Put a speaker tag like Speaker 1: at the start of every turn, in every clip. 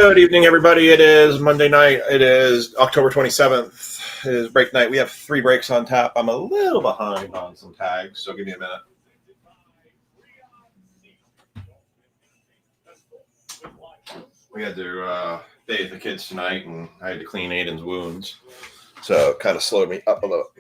Speaker 1: Good evening, everybody. It is Monday night. It is October 27th. It is break night. We have 3 breaks on tap. I'm a little behind on some tags, so give me a minute. We had to bathe the kids tonight, and I had to clean Aiden's wounds, so it kind of slowed me up a little.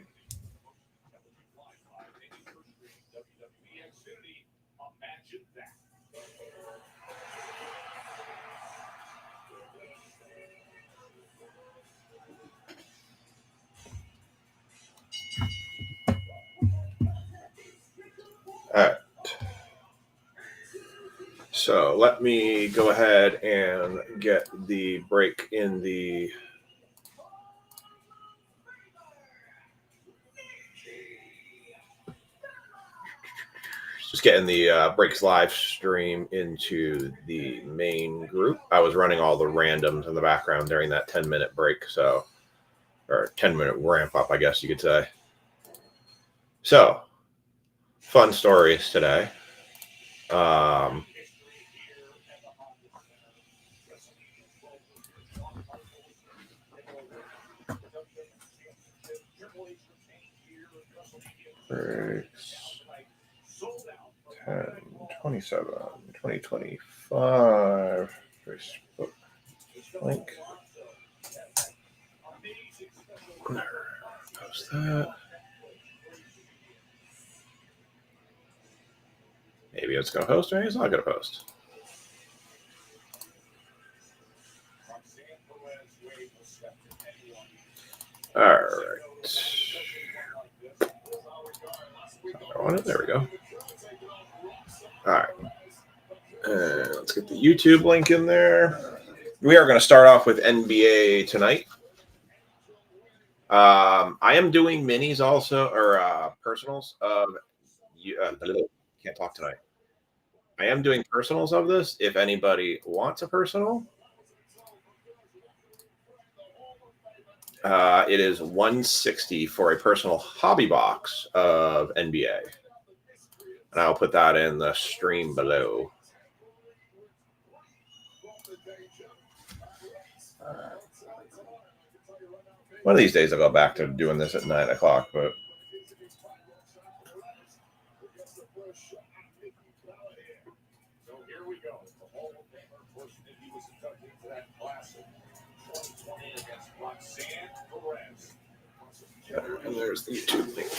Speaker 1: All right. So let me go ahead and get the break in the getting the breaks live stream into the main group. I was running all the randoms in the background during that 10-minute break, or 10-minute ramp up, I guess you could say. So, fun stories today. Breaks 10, 27, 2025. Facebook link. Post that. Maybe it's going to post, maybe it's not going to post. All right. There we go. All right. Let's get the YouTube link in there. We are going to start off with NBA tonight. I am doing minis also, or personals of. Can't talk tonight. I am doing personals of this. If anybody wants a personal, it is $160 for a personal hobby box of NBA, and I'll put that in the stream below. One of these days I'll go back to doing this at 9 o'clock, but. And there's the YouTube link.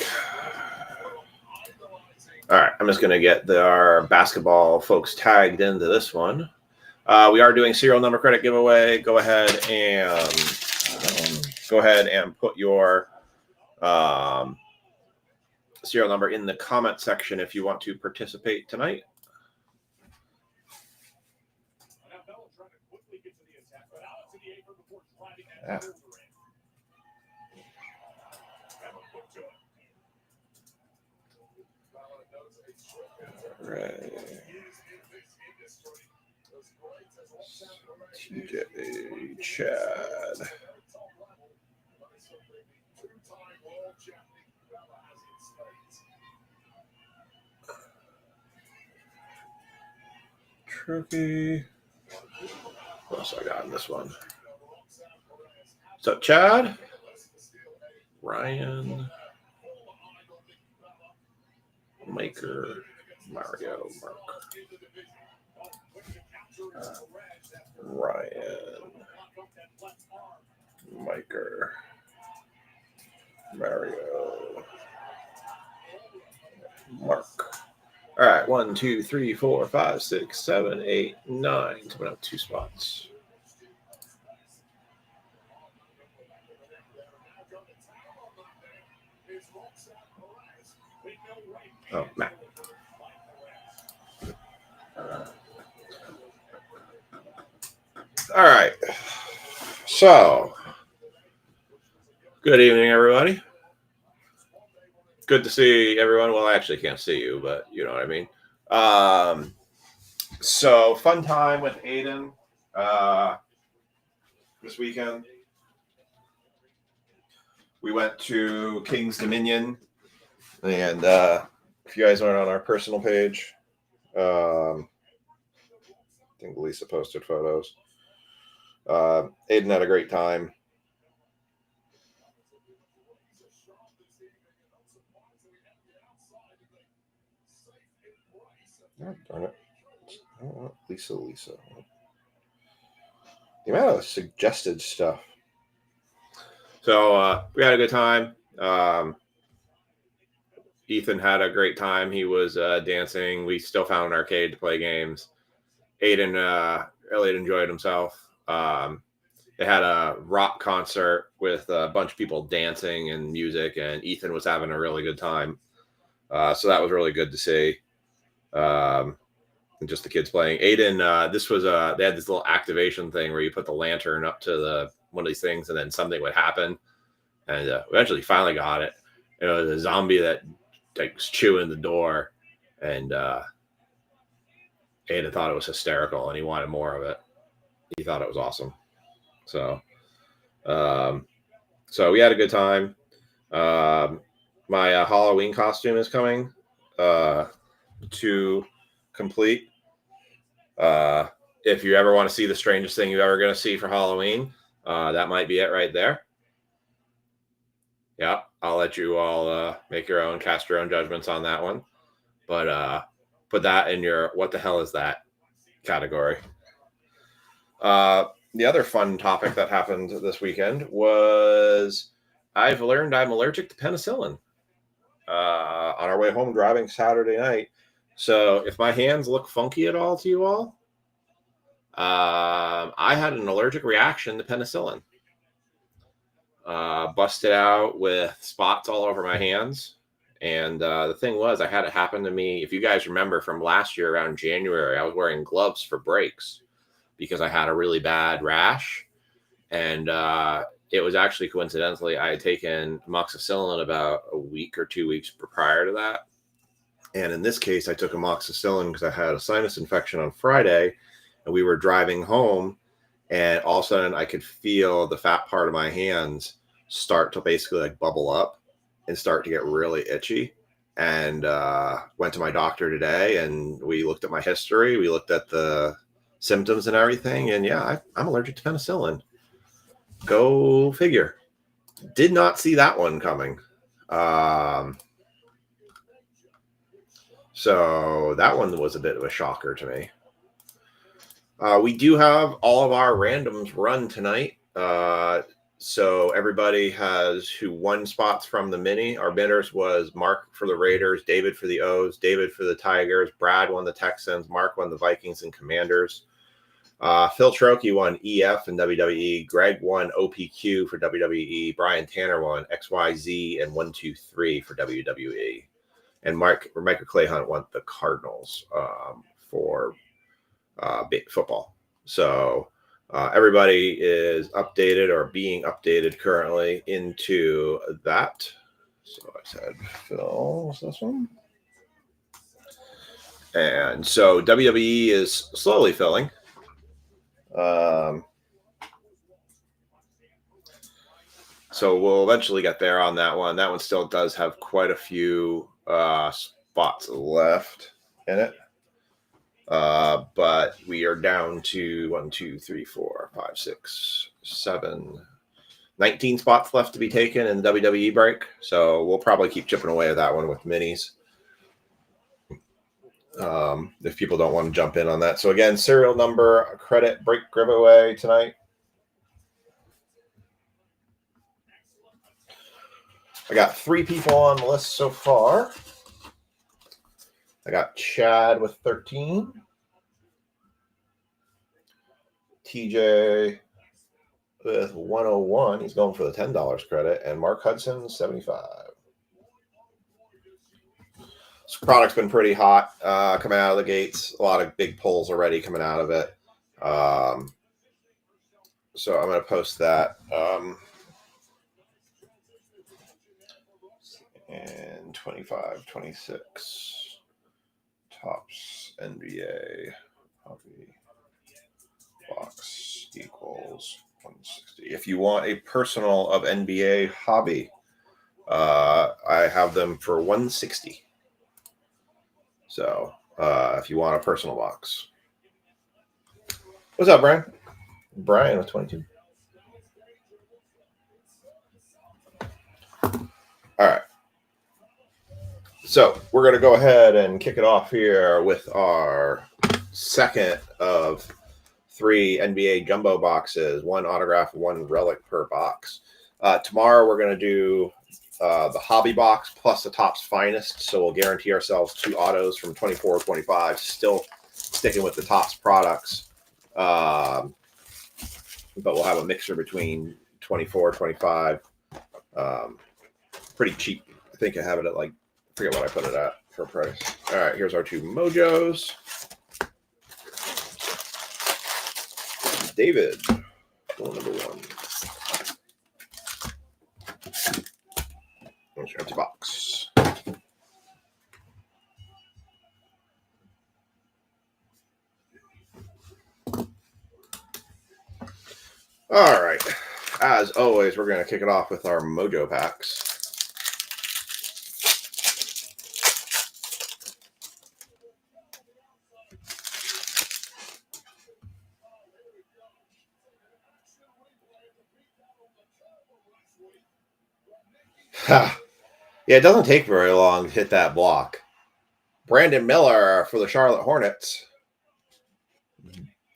Speaker 1: All right, I'm just going to get our basketball folks tagged into this one. We are doing serial number credit giveaway. Go ahead and put your serial number in the comment section if you want to participate tonight. Yeah. Right. TJ Chad. Trophy. What else I got in this one? What's up, Chad? Ryan. Maker. Mario. Mark. Ryan. Maker. Mario. Mark. All right, 1, 2, 3, 4, 5, 6, 7, 8, 9. Coming up 2 spots. Oh, Matt. All right. So, good evening, everybody. Good to see everyone. Well, I actually can't see you, but you know what I mean. So, fun time with Aiden this weekend. We went to King's Dominion, and if you guys aren't on our personal page, I think Lisa posted photos. Aiden had a great time. Oh, darn it. Oh, Lisa. The amount of suggested stuff. So we had a good time. Ethan had a great time. He was dancing. We still found an arcade to play games. Aiden really enjoyed himself. They had a rock concert with a bunch of people dancing and music, and Ethan was having a really good time. So that was really good to see. And just the kids playing. Aiden, this was they had this little activation thing where you put the lantern up to the one of these things, and then something would happen. And eventually, finally got it. It was a zombie that was chewing the door, and Aiden thought it was hysterical, and he wanted more of it. He thought it was awesome. So, so we had a good time. My Halloween costume is coming to complete. If you ever want to see the strangest thing you're ever going to see for Halloween, that might be it right there. Yeah, I'll let you all make your own, cast your own judgments on that one. But put that in your what the hell is that category. The other fun topic that happened this weekend was I've learned I'm allergic to penicillin on our way home driving Saturday night. So if my hands look funky at all to you all, I had an allergic reaction to penicillin. Busted out with spots all over my hands. And the thing was, I had it happen to me. If you guys remember from last year around January, I was wearing gloves for brakes because I had a really bad rash. And it was actually coincidentally, I had taken amoxicillin about a week or 2 weeks prior to that. And in this case, I took amoxicillin because I had a sinus infection on Friday, and we were driving home, and all of a sudden I could feel the fat part of my hands start to basically like bubble up and start to get really itchy. And went to my doctor today, and we looked at my history. We looked at the symptoms and everything. And yeah, I'm allergic to penicillin. Go figure. Did not see that one coming. So that one was a bit of a shocker to me. We do have all of our randoms run tonight. So everybody who won spots from the mini. Our bidders was Mark for the Raiders, David for the O's, David for the Tigers, Brad won the Texans, Mark won the Vikings and Commanders. Phil Trokey won EF and WWE. Greg won OPQ for WWE. Brian Tanner won XYZ and 123 for WWE. And Micah Clayhunt won the Cardinals for football. So everybody is updated or being updated currently into that. So I said, Phil, what's this one? And so WWE is slowly filling. So we'll eventually get there on that one. That one still does have quite a few spots left in it. But we are down to 1, 2, 3, 4, 5, 6, 7, 19 spots left to be taken in the WWE break. So we'll probably keep chipping away at that one with minis. If people don't want to jump in on that. So again, serial number credit break giveaway tonight. I got 3 people on the list so far. I got Chad with 13. TJ with 101. He's going for the $10 credit. And Mark Hudson, 75. This product's been pretty hot coming out of the gates. A lot of big pulls already coming out of it. So I'm going to post that. And 25, 26. Tops NBA hobby box equals 160. If you want a personal of NBA hobby, I have them for 160. So if you want a personal box. What's up, Brian? Brian with 22. All right. So we're going to go ahead and kick it off here with our second of 3 NBA jumbo boxes, 1 autograph, 1 relic per box. Tomorrow we're going to do the hobby box plus the Topps Finest. So we'll guarantee ourselves 2 autos from 24-25, still sticking with the Topps products. But we'll have a mixture between 24, 25. Pretty cheap. I think I have it at like, I forget what I put it at for a price. All right, here's our 2 Mojos. David, goal number 1. There's your empty box. All right. As always, we're going to kick it off with our Mojo packs. Ha. Yeah, it doesn't take very long to hit that block. Brandon Miller for the Charlotte Hornets.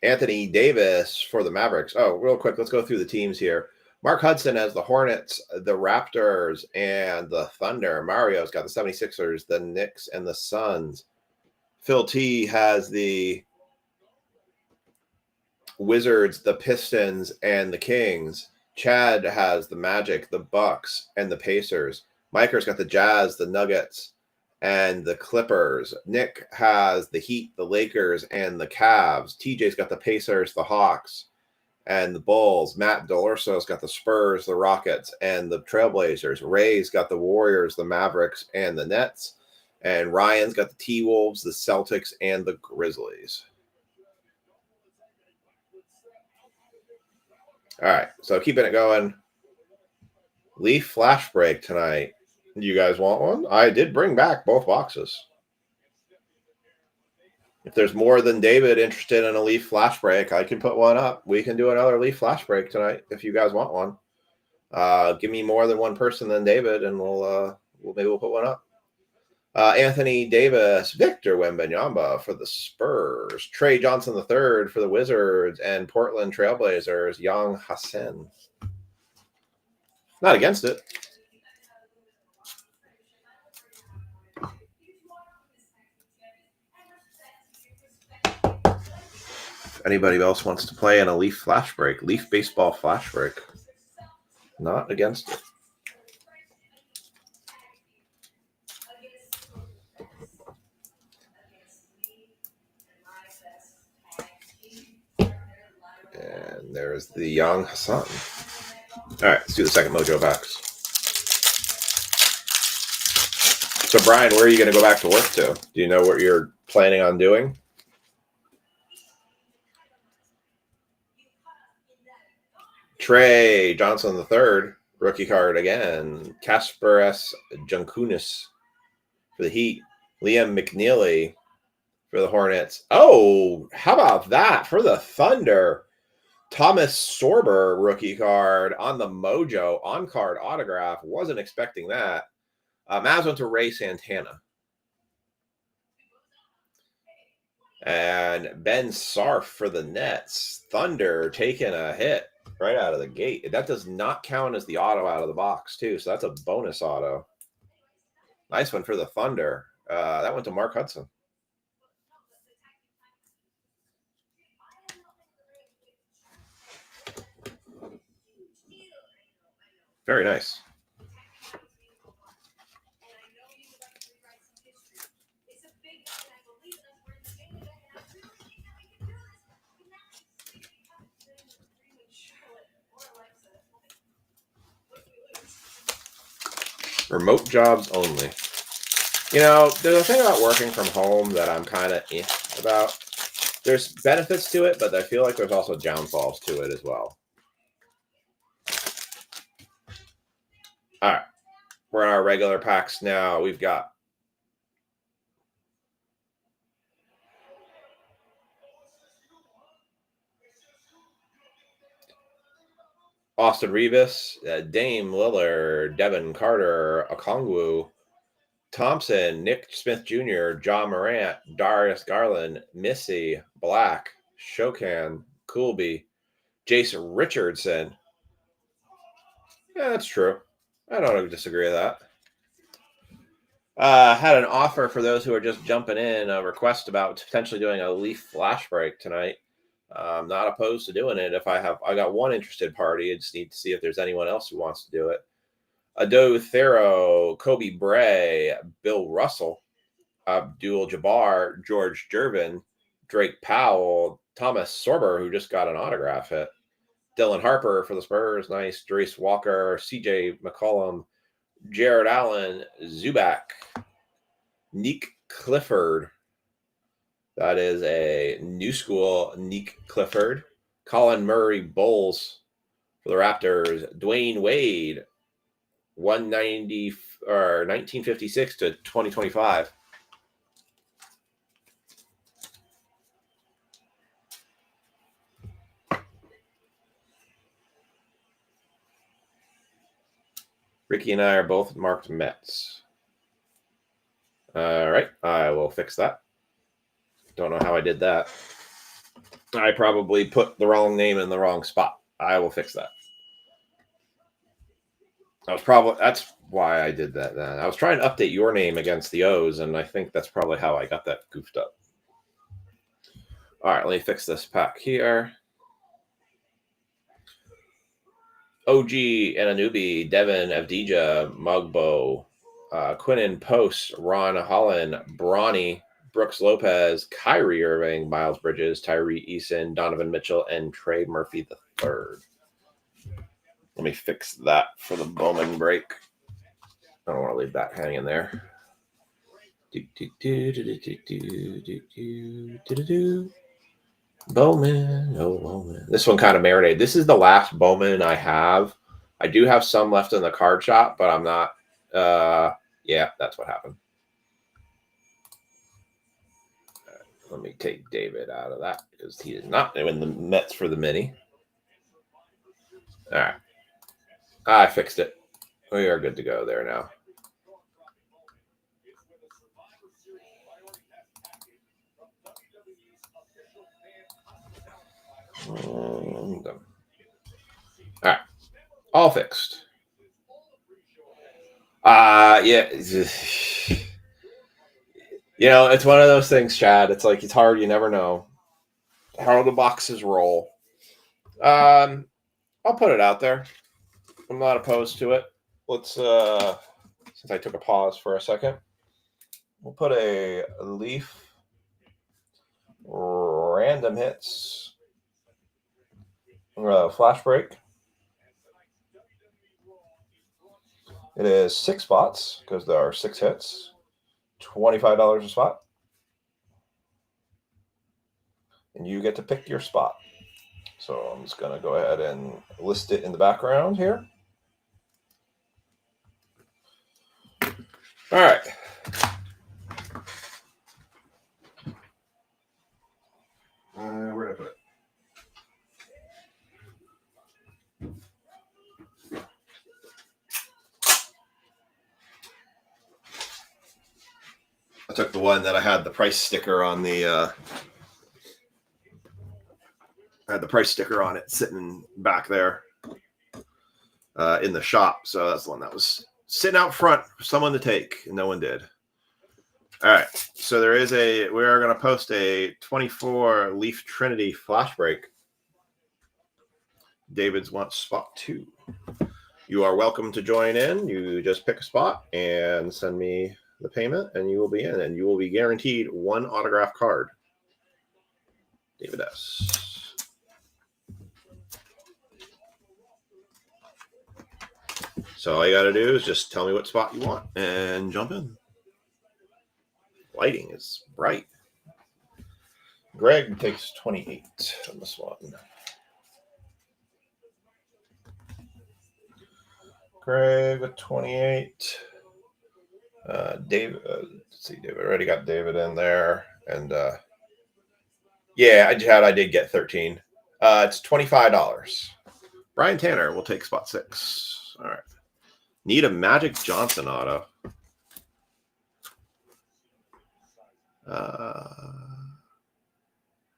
Speaker 1: Anthony Davis for the Mavericks. Oh, real quick, let's go through the teams here. Mark Hudson has the Hornets, the Raptors, and the Thunder. Mario's got the 76ers, the Knicks, and the Suns. Phil T has the Wizards, the Pistons, and the Kings. Chad has the Magic, the Bucks, and the Pacers. Miker's got the Jazz, the Nuggets, and the Clippers. Nick has the Heat, the Lakers, and the Cavs. TJ's got the Pacers, the Hawks, and the Bulls. Matt Delorso's got the Spurs, the Rockets, and the Trailblazers. Ray's got the Warriors, the Mavericks, and the Nets. And Ryan's got the T-Wolves, the Celtics, and the Grizzlies. All right, so keeping it going. Leaf flash break tonight. You guys want one? I did bring back both boxes. If there's more than David interested in a Leaf flash break, I can put one up. We can do another Leaf flash break tonight if you guys want one. Give me more than one person than David, and we'll put one up. Anthony Davis, Victor Wembanyama for the Spurs, Trey Johnson III for the Wizards, and Portland Trailblazers, Young Hassan. Not against it. If anybody else wants to play in a Leaf flash break, Leaf baseball flash break, not against it. And there's the Young Hassan. All right, let's do the second Mojo packs. So, Brian, where are you going to go back to work to? Do you know what you're planning on doing? Trey Johnson III, rookie card again. Casper S. Junkunis for the Heat. Liam McNeely for the Hornets. Oh, how about that for the Thunder? Thomas Sorber rookie card on the Mojo on-card autograph. Wasn't expecting that. Mavs went to Ray Santana. And Ben Sarf for the Nets. Thunder taking a hit right out of the gate. That does not count as the auto out of the box, too. So that's a bonus auto. Nice one for the Thunder. That went to Mark Hudson. Very nice. Remote jobs only. You know, there's a thing about working from home that I'm kind of about. There's benefits to it, but I feel like there's also downfalls to it as well. All right. We're in our regular packs now. We've got Austin Revis, Dame Lillard, Devin Carter, Okongwu, Thompson, Nick Smith Jr., John Morant, Darius Garland, Missy, Black, Shokan, Coolby, Jason Richardson. Yeah, that's true. I don't disagree with that. Had an offer for those who are just jumping in, a request about potentially doing a Leaf flash break tonight. I'm not opposed to doing it. I got one interested party. I just need to see if there's anyone else who wants to do it. Ado Thero, Kobe Bray, Bill Russell, Abdul Jabbar, George Durbin, Drake Powell, Thomas Sorber, who just got an autograph hit, Dylan Harper for the Spurs, nice, Darius Walker, CJ McCollum, Jared Allen, Zubac, Neek Clifford. That is a new school, Neek Clifford. Colin Murray Bowles for the Raptors. Dwayne Wade, 190 or 1956 to 2025. Ricky and I are both marked Mets. All right, I will fix that. Don't know how I did that. I probably put the wrong name in the wrong spot. I will fix that. That's why I did that then. I was trying to update your name against the O's, and I think that's probably how I got that goofed up. All right, let me fix this pack here. OG Ananubi, Devin Avdija, Mugbo, Quinnen Post, Ron Holland, Bronny, Brooks Lopez, Kyrie Irving, Miles Bridges, Tyree Eason, Donovan Mitchell, and Trey Murphy III. Let me fix that for the Bowman break. I don't want to leave that hanging there. Bowman, oh Bowman. This one kind of marinated. This is the last Bowman I have. I do have some left in the card shop, but I'm not. Yeah, that's what happened. Let me take David out of that because he is not in the Mets for the mini. All right. I fixed it. We are good to go there now. All right. All fixed. Yeah. You know, it's one of those things, Chad. It's like it's hard. You never know how the boxes roll. I'll put it out there. I'm not opposed to it. Let's since I took a pause for a second, we'll put a Leaf random hits flash break. It is 6 spots because there are 6 hits. $25 a spot. And you get to pick your spot. So I'm just going to go ahead and list it in the background here. All right. Where did I put it? I took the one that I had the price sticker on the I had the price sticker on it sitting back there in the shop. So that's the one that was sitting out front for someone to take, and no one did. All right. So we are going to post a 24 Leaf Trinity flash break. David's wants spot 2. You are welcome to join in. You just pick a spot and send me the payment, and you will be in, and you will be guaranteed 1 autograph card. David S. So all you got to do is just tell me what spot you want and jump in. Lighting is bright. Greg takes 28 on this one. Greg with 28. David, let's see, David already got David in there, and yeah, I did get 13. It's $25. Brian Tanner will take spot 6. All right. Need a Magic Johnson auto.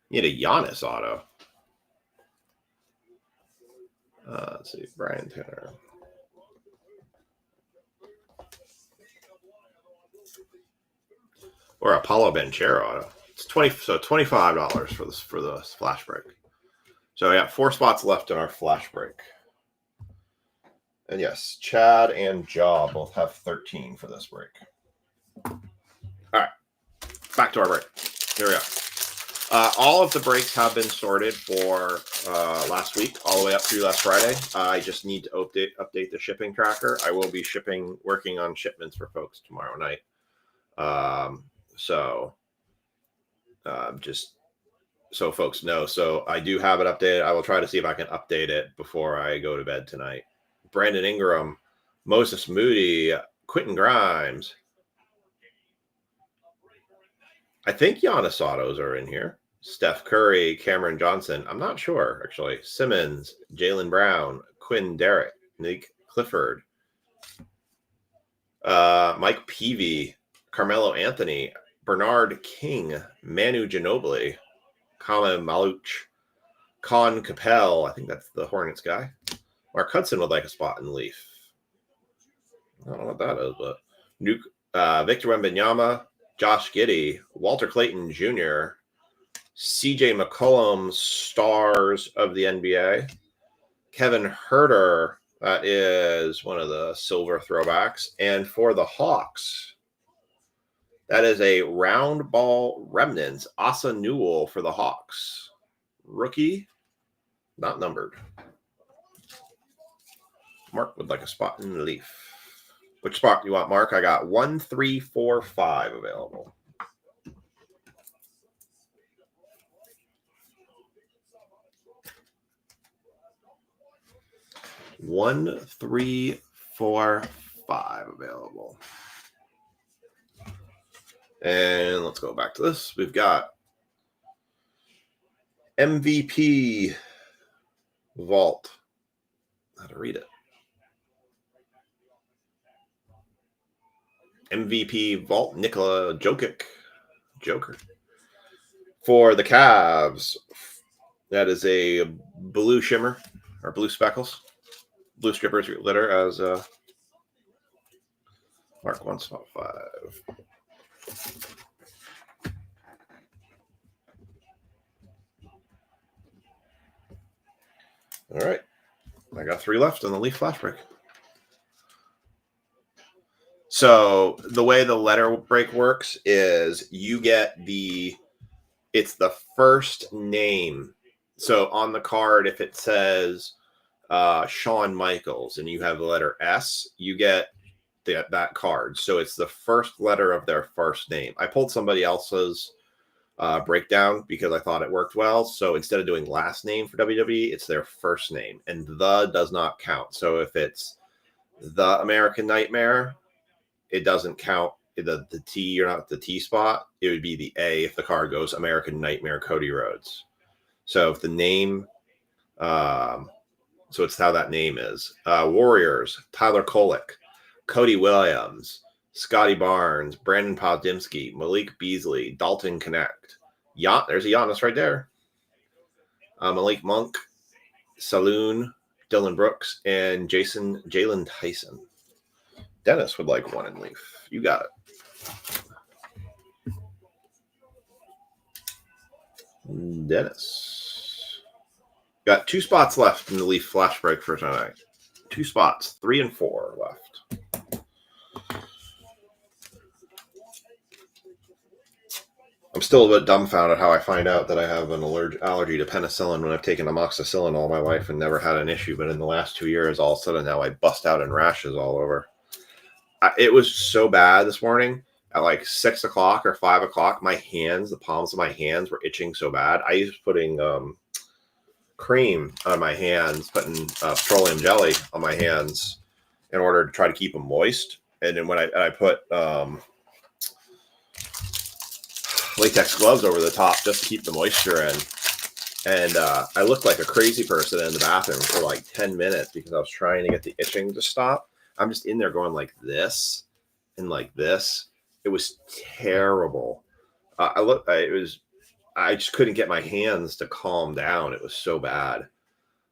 Speaker 1: Need a Giannis auto. Let's see. Brian Tanner. Or a Paulo Banchero auto. It's $25 for the flash break. So we got 4 spots left in our flash break. And yes, Chad and Jaw both have 13 for this break. All right, back to our break. Here we go. All of the breaks have been sorted for last week, all the way up through last Friday. I just need to update the shipping tracker. I will be working on shipments for folks tomorrow night. Just so folks know. So I do have it updated. I will try to see if I can update it before I go to bed tonight. Brandon Ingram, Moses Moody, Quentin Grimes. I think Giannis autos are in here. Steph Curry, Cameron Johnson. I'm not sure, actually. Simmons, Jaylen Brown, Quinn Derrick, Nick Clifford, Mike Peavy, Carmelo Anthony, Bernard King, Manu Ginobili, Colin Maluch, Con Capel. I think that's the Hornets guy. Mark Hudson would like a spot in Leaf. I don't know what that is, but Victor Wembanyama, Josh Giddey, Walter Clayton Jr., CJ McCollum, stars of the NBA, Kevin Herter, that is one of the silver throwbacks, and for the Hawks, that is a round ball remnants, Asa Newell for the Hawks. Rookie, not numbered. Mark would like a spot in the Leaf. Which spot do you want, Mark? I got 1, 3, 4, 5 available. 1, 3, 4, 5 available. And let's go back to this. We've got MVP Vault. How to read it? MVP Vault Nikola Jokic. Joker. For the Cavs, that is a blue shimmer or blue speckles. Blue strippers litter as Mark 1 spot 5. All right. I got 3 left on the Leaf flash break. So the way the letter break works is you get it's the first name. So on the card, if it says Shawn Michaels and you have the letter S, you get that card. So it's the first letter of their first name. I pulled somebody else's breakdown because I thought it worked well. So instead of doing last name for WWE, it's their first name, and the does not count. So if it's the American Nightmare, it doesn't count. The T, you're not the T spot. It would be the A if the card goes American Nightmare Cody Rhodes. So if the name, so it's how that name is. Warriors, Tyler Kolek, Cody Williams, Scotty Barnes, Brandon Podimski, Malik Beasley, Dalton Connect. There's a Giannis right there. Malik Monk, Saloon, Dylan Brooks, and Jalen Tyson. Dennis would like 1 in Leaf. You got it. Dennis. Got 2 spots left in the Leaf flash break for tonight. 2 spots, 3 and 4 left. I'm still a bit dumbfounded how I find out that I have an allergy to penicillin when I've taken amoxicillin all my life and never had an issue. But in the last 2 years, all of a sudden now I bust out in rashes all over. It was so bad this morning at like 6 o'clock or 5 o'clock. My hands, the palms of my hands were itching so bad. I used putting cream on my hands, putting petroleum jelly on my hands in order to try to keep them moist. And then when I put latex gloves over the top just to keep the moisture in. And I looked like a crazy person in the bathroom for like 10 minutes because I was trying to get the itching to stop. I'm just in there going like this and like this. It was terrible. I just couldn't get my hands to calm down. It was so bad.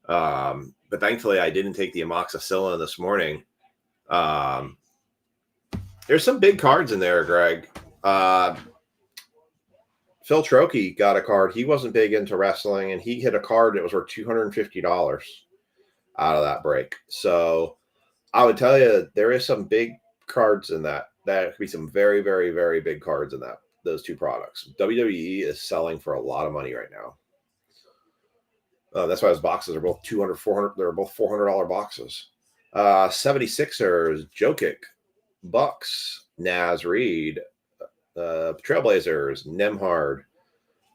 Speaker 1: But thankfully, I didn't take the amoxicillin this morning. Um, there's some big cards in there, Greg. Phil Trokey got a card. He wasn't big into wrestling, and he hit a card that was worth $250 out of that break. So I would tell you there is some big cards in that. That could be some very, very, very big cards in those two products. WWE is selling for a lot of money right now. That's why those boxes are both 200, 400. They're both $400 boxes. 76ers, Jokic, Bucks, Naz Reid, Trailblazers, Nemhard,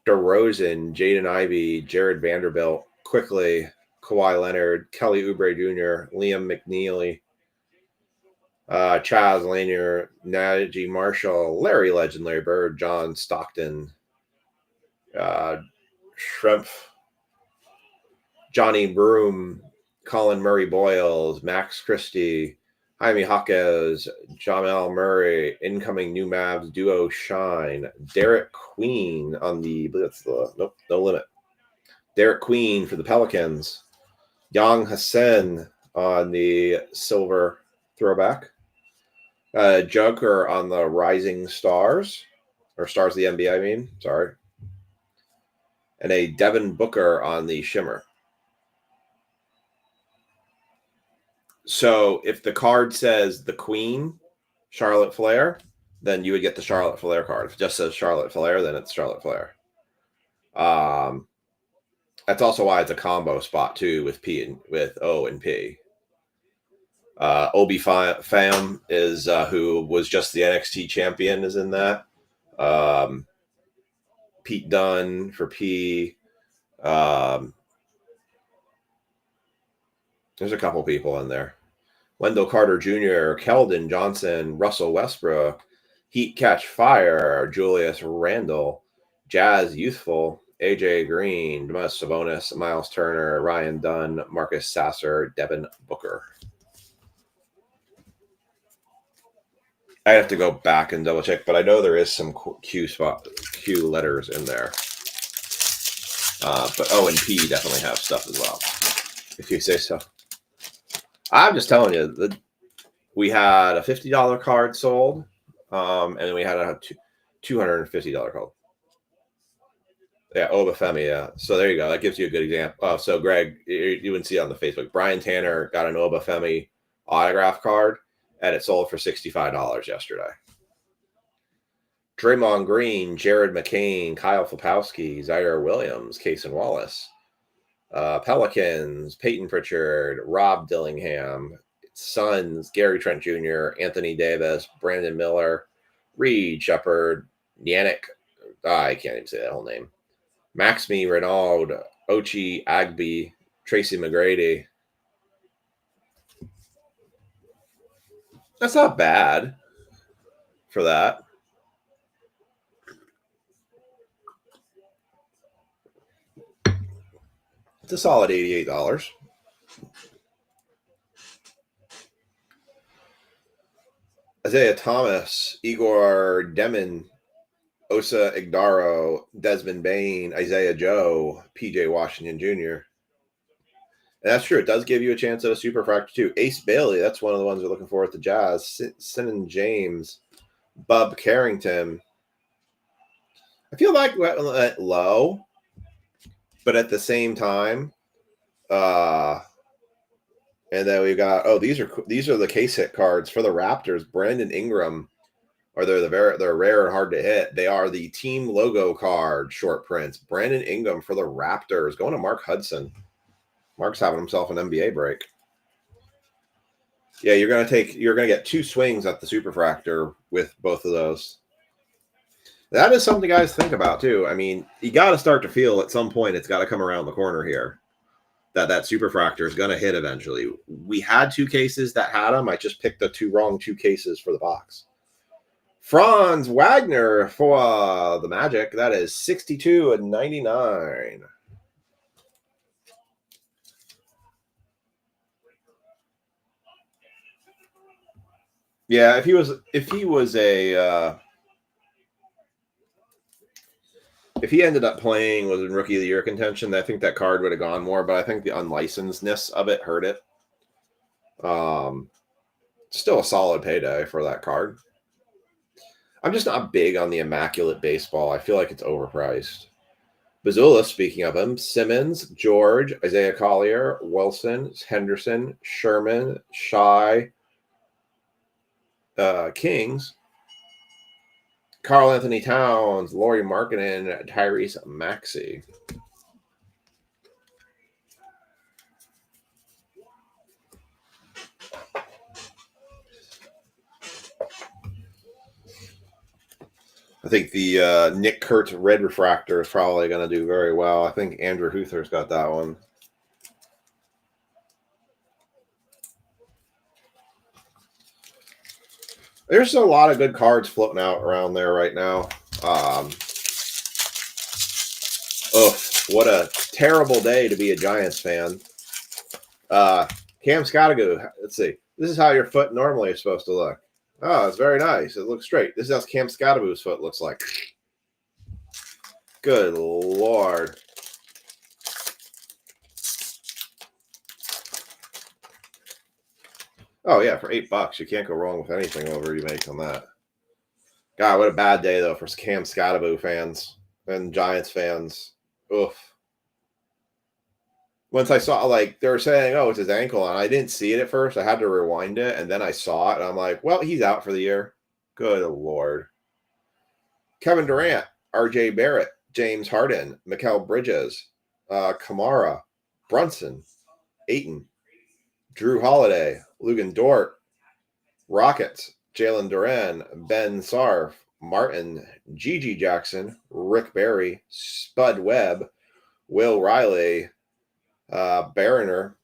Speaker 1: DeRozan, Jaden Ivey, Jared Vanderbilt, Quickly, Kawhi Leonard, Kelly Oubre Jr., Liam McNeely, Chaz Lanier, Najee Marshall, Larry Legend, Larry Bird, John Stockton, Shrimp, Johnny Broom, Colin Murray Boyles, Max Christie, Jaime Jaquez, Jamel Murray, incoming new Mavs duo Shine, Derek Queen on no limit. Derek Queen for the Pelicans, Yang Hassan on the silver throwback, Joker on the Rising Stars, or Stars of the NBA, I mean, sorry, and a Devin Booker on the Shimmer. So if the card says the Queen, Charlotte Flair, then you would get the Charlotte Flair card. If it just says Charlotte Flair, then it's Charlotte Flair. That's also why it's a combo spot too with O and P. Obi Fam is who was just the NXT champion is in that. Pete Dunne for P. There's a couple people in there. Wendell Carter Jr., Keldon Johnson, Russell Westbrook, Heat Catch Fire, Julius Randle, Jazz Youthful, AJ Green, Demas Sabonis, Miles Turner, Ryan Dunn, Marcus Sasser, Devin Booker. I have to go back and double check, but I know there is some Q letters in there. But O and P definitely have stuff as well, if you say so. I'm just telling you, we had a $50 card sold, and we had a $250 card. Yeah, Obafemi, yeah. So there you go. That gives you a good example. So, Greg, you wouldn't see it on the Facebook. Brian Tanner got an Obafemi autograph card, and it sold for $65 yesterday. Draymond Green, Jared McCain, Kyle Filipowski, Zaire Williams, Cason Wallace. Pelicans, Peyton Pritchard, Rob Dillingham, Suns, Gary Trent Jr., Anthony Davis, Brandon Miller, Reed Shepard, Yannick, I can't even say that whole name, Maxime Renaud, Ochi Agbe, Tracy McGrady. That's not bad for that. It's a solid $88. Isaiah Thomas, Igor Demin, Osa Igdaro, Desmond Bain, Isaiah Joe, PJ Washington Jr. And that's true. It does give you a chance at a superfractor too. Ace Bailey, that's one of the ones we're looking for at the Jazz. Sinan James, Bub Carrington. I feel like we're low, but at the same time, and then we've got these are the case hit cards for the Raptors. Brandon Ingram, or they're rare and hard to hit. They are the team logo card short prints. Brandon Ingram for the Raptors, going to Mark Hudson. Mark's having himself an NBA break. Yeah, you're gonna get two swings at the superfractor with both of those. That is something guys think about too. I mean, you got to start to feel at some point it's got to come around the corner here that superfractor is going to hit eventually. We had two cases that had them. I just picked the wrong two cases for the box. Franz Wagner for the Magic. That is 62 and 99. Yeah, if he ended up playing was in rookie of the year contention, I think that card would have gone more. But I think the unlicenssedness of it hurt it. Still a solid payday for that card. I'm just not big on the immaculate baseball. I feel like it's overpriced. Bazula, speaking of him, Simmons, George, Isaiah Collier, Wilson, Henderson, Sherman, Shy, Kings, Carl Anthony Towns, Laurie Markkinen, Tyrese Maxey. I think the Nick Kurtz Red Refractor is probably going to do very well. I think Andrew Huther's got that one. There's a lot of good cards floating out around there right now. What a terrible day to be a Giants fan. Cam Scottigo, let's see. This is how your foot normally is supposed to look. Oh, it's very nice. It looks straight. This is how Cam Scottigo's foot looks like. Good Lord. Oh, yeah, for $8. You can't go wrong with anything over you make on that. God, what a bad day, though, for Cam Scottigo fans and Giants fans. Oof. Once I saw, like, they were saying, oh, it's his ankle, and I didn't see it at first. I had to rewind it, and then I saw it, and I'm like, well, he's out for the year. Good Lord. Kevin Durant, RJ Barrett, James Harden, Mikal Bridges, Kamara, Brunson, Ayton, Drew Holiday, Lugan Dort, Rockets, Jalen Duran, Ben Sarf, Martin, Gigi Jackson, Rick Barry, Spud Webb, Will Riley, Barroner,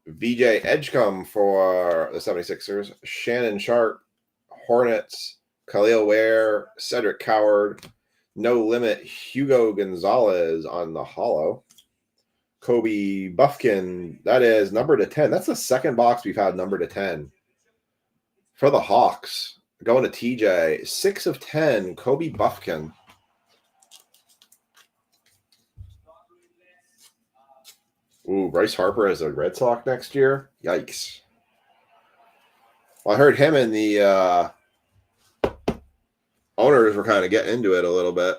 Speaker 1: VJ Edgecombe for the 76ers, Shannon Sharp, Hornets, Khalil Ware, Cedric Coward, No Limit, Hugo Gonzalez on the hollow, Kobe Buffkin, that is number to 10. That's the second box we've had number to 10. For the Hawks, going to TJ, 6 of 10, Kobe Buffkin. Ooh, Bryce Harper as a Red Sox next year? Yikes. Well, I heard him and the owners were kind of getting into it a little bit.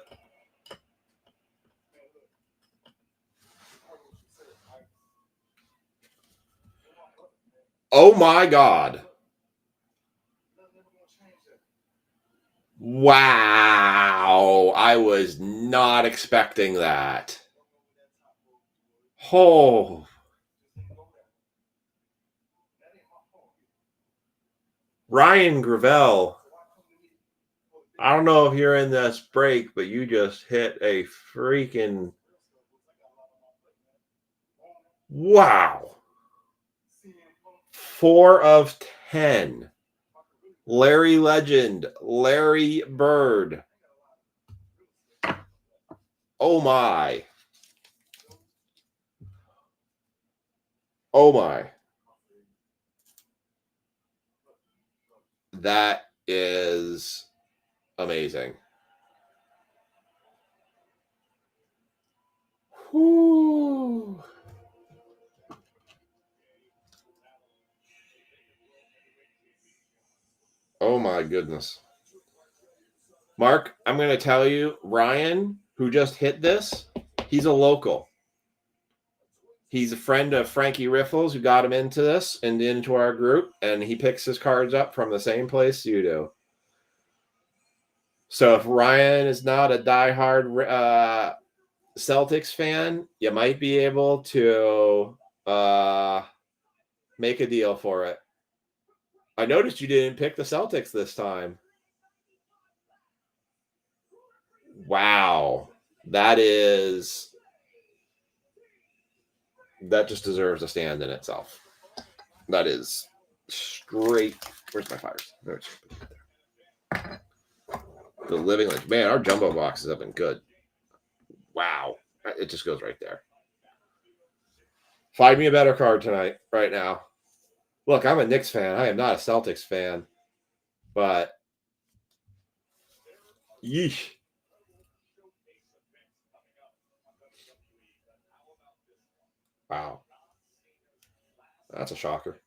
Speaker 1: Oh my God. Wow. I was not expecting that. Oh. Ryan Gravel. I don't know if you're in this break, but you just hit a freaking wow. 4 of 10. Larry Legend, Larry Bird. Oh my. Oh my. That is amazing. Whew. Oh my goodness. Mark, I'm going to tell you, Ryan, who just hit this, he's a local. He's a friend of Frankie Riffles, who got him into this and into our group, and he picks his cards up from the same place you do. So if Ryan is not a diehard Celtics fan, you might be able to make a deal for it. I noticed you didn't pick the Celtics this time. Wow. That just deserves a stand in itself. That is straight. Where's my fires? The living like man, our jumbo boxes have been good. Wow. It just goes right there. Find me a better card tonight, right now. Look, I'm a Knicks fan. I am not a Celtics fan. But yeesh. Wow. That's a shocker.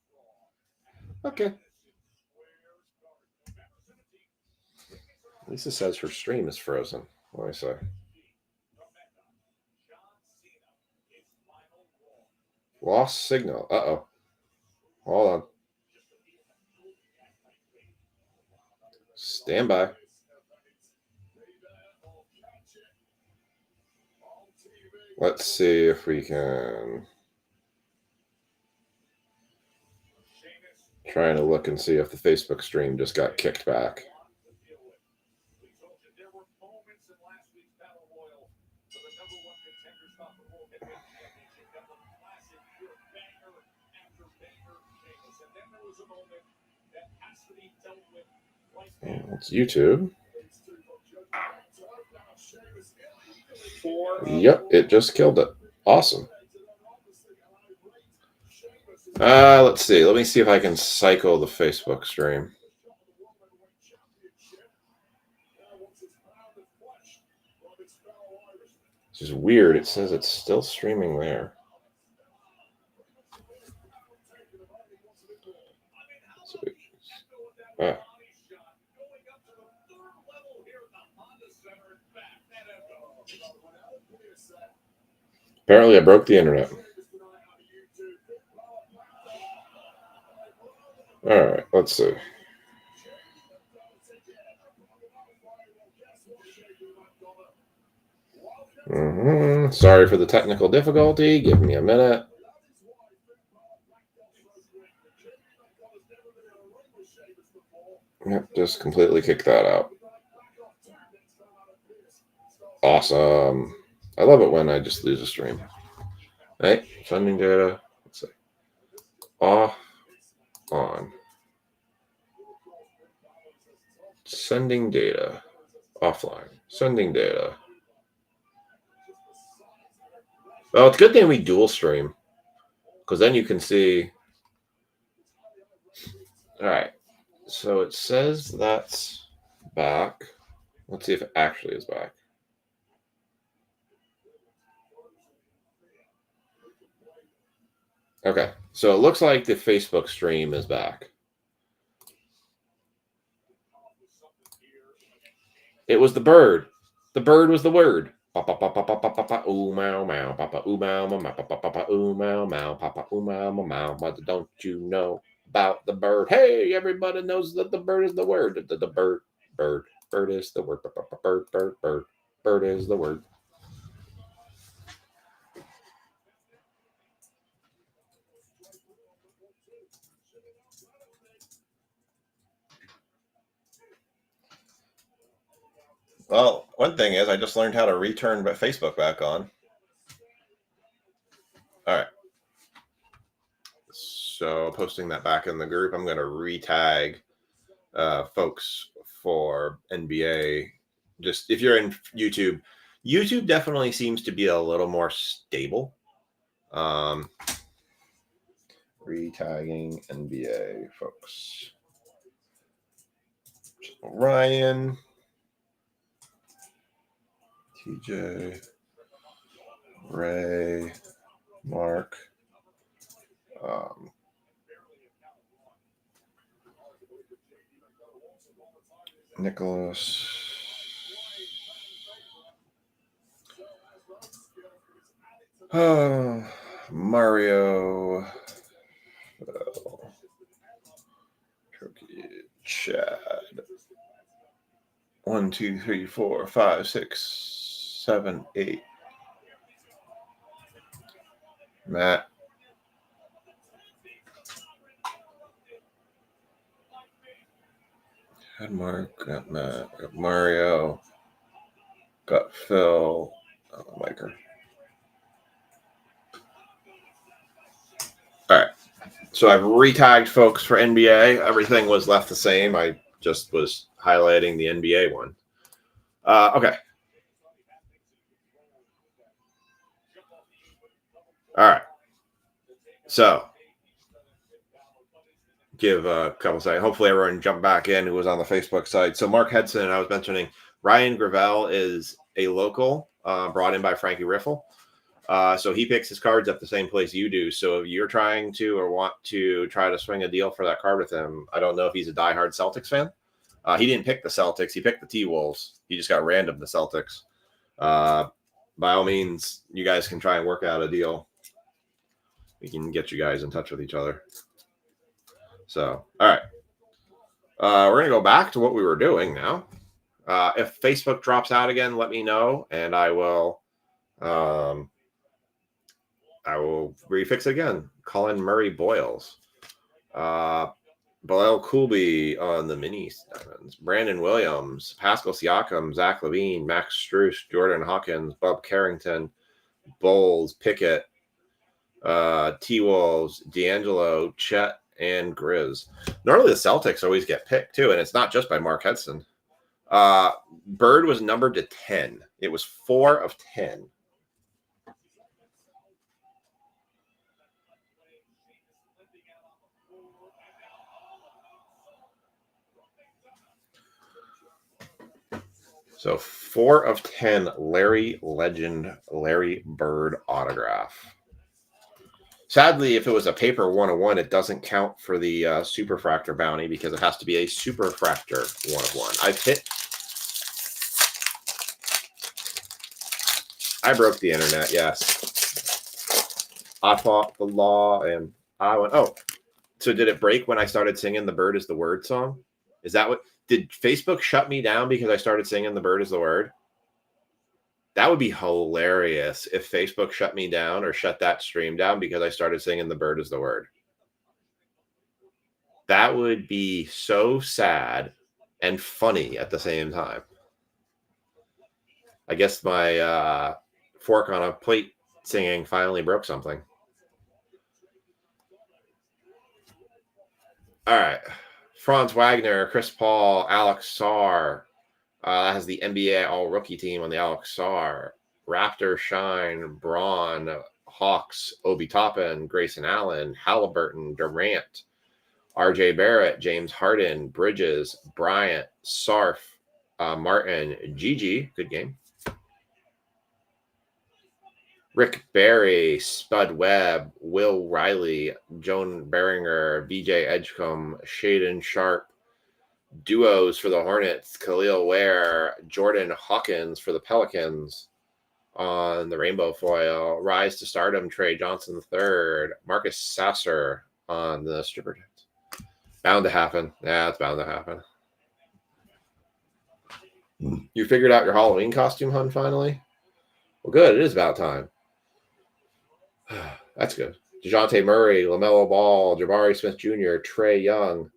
Speaker 1: Okay. At least it says her stream is frozen. What do I say? Lost signal. Uh-oh. Hold on. Stand by. Let's see if we can... Trying to look and see if the Facebook stream just got kicked back. It's YouTube. Yep, it just killed it. Awesome. Let's see. Let me see if I can cycle the Facebook stream. This is weird. It says it's still streaming there. Apparently, I broke the internet. All right, let's see. Sorry for the technical difficulty. Give me a minute. Yep, just completely kick that out. Awesome. I love it when I just lose a stream. Hey, sending data. Let's see. Off, on. Sending data. Offline. Sending data. Oh, it's a good thing we dual stream. Because then you can see. All right. So it says that's back. Let's see if it actually is back. Okay. So it looks like the Facebook stream is back. It was the bird. The bird was the word. Papa papa papa papa ooh meow meow papa ooh meow meow papa papa ooh meow meow papa ooh meow meow meow. What don't you know about the bird? Hey, everybody knows that the bird is the word. The bird is the word. Bird is the word. Well, one thing is I just learned how to return Facebook back on. All right. So posting that back in the group, I'm going to retag folks for NBA. Just if you're in YouTube definitely seems to be a little more stable. Retagging NBA folks. Ryan, TJ, Ray, Mark, Nicholas, Mario, Turkey, Chad. 1, 2, 3, 4, 5, 6, 7, 8. Matt. Had Mark, got Matt, got Mario, got Phil, Miker. All right. So I've retagged folks for NBA. Everything was left the same. I just was highlighting the NBA one. Okay. All right. So give a couple seconds. Hopefully, everyone jumped back in who was on the Facebook side. So, Mark Hedson, I was mentioning, Ryan Gravel is a local brought in by Frankie Riffle. So he picks his cards up the same place you do. So if you're trying to or want to try to swing a deal for that card with him, I don't know if he's a diehard Celtics fan. He didn't pick the Celtics. He picked the T-Wolves. He just got random the Celtics. By all means, you guys can try and work out a deal. We can get you guys in touch with each other. So, all right. We're going to go back to what we were doing now. If Facebook drops out again, let me know, and I will refix it again. Colin Murray Boyles. Bilal Coolby on the mini sevens. Brandon Williams, Pascal Siakam, Zach Levine, Max Strus, Jordan Hawkins, Bob Carrington, Bowles, Pickett, T-Wolves, D'Angelo, Chet, and Grizz. Normally the Celtics always get picked too, and it's not just by Mark Hedson. Bird was numbered to 10. It was 4 of 10. So 4 of 10 Larry Bird autograph. Sadly, if it was a paper 101, it doesn't count for the Superfractor bounty because it has to be a Superfractor 1 of 1. I broke the internet, yes. I fought the law and I went, oh. So did it break when I started singing The Bird is the Word song? Is that what? Did Facebook shut me down because I started singing The Bird is the Word? That would be hilarious if Facebook shut me down or shut that stream down because I started singing The Bird is the Word. That would be so sad and funny at the same time. I guess my fork on a plate singing finally broke something. All right. Franz Wagner, Chris Paul, Alex Sarr. That has the NBA all-rookie team on the Alex Sarr. Raptor, Shine, Braun, Hawks, Obi Toppin, Grayson Allen, Halliburton, Durant, RJ Barrett, James Harden, Bridges, Bryant, Sarf, Martin, Gigi, good game. Rick Barry, Spud Webb, Will Riley, Joan Beringer, BJ Edgecombe, Shaden Sharp, duos for the Hornets, Khalil Ware, Jordan Hawkins for the Pelicans on the rainbow foil, Rise to Stardom, Trey Johnson III, Marcus Sasser on the stripper tits. Bound to happen. Yeah, it's bound to happen. You figured out your Halloween costume, hun, finally? Well, good. It is about time. That's good. DeJounte Murray, LaMelo Ball, Jabari Smith Jr., Trey Young,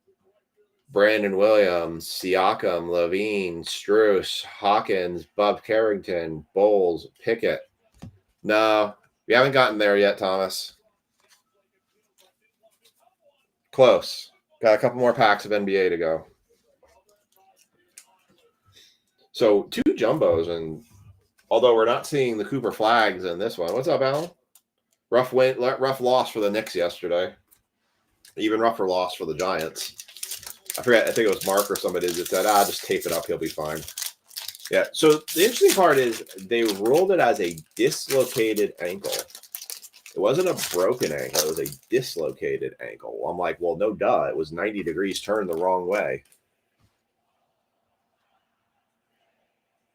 Speaker 1: Brandon Williams, Siakam, Levine, Strus, Hawkins, Bob Carrington, Bowles, Pickett. No, we haven't gotten there yet, Thomas. Close. Got a couple more packs of NBA to go. So 2 jumbos, and although we're not seeing the Cooper flags in this one. What's up, Alan? Rough loss for the Knicks yesterday. Even rougher loss for the Giants. I forget. I think it was Mark or somebody that said, just tape it up. He'll be fine. Yeah. So the interesting part is they ruled it as a dislocated ankle. It wasn't a broken ankle. It was a dislocated ankle. I'm like, well, no duh. It was 90 degrees turned the wrong way.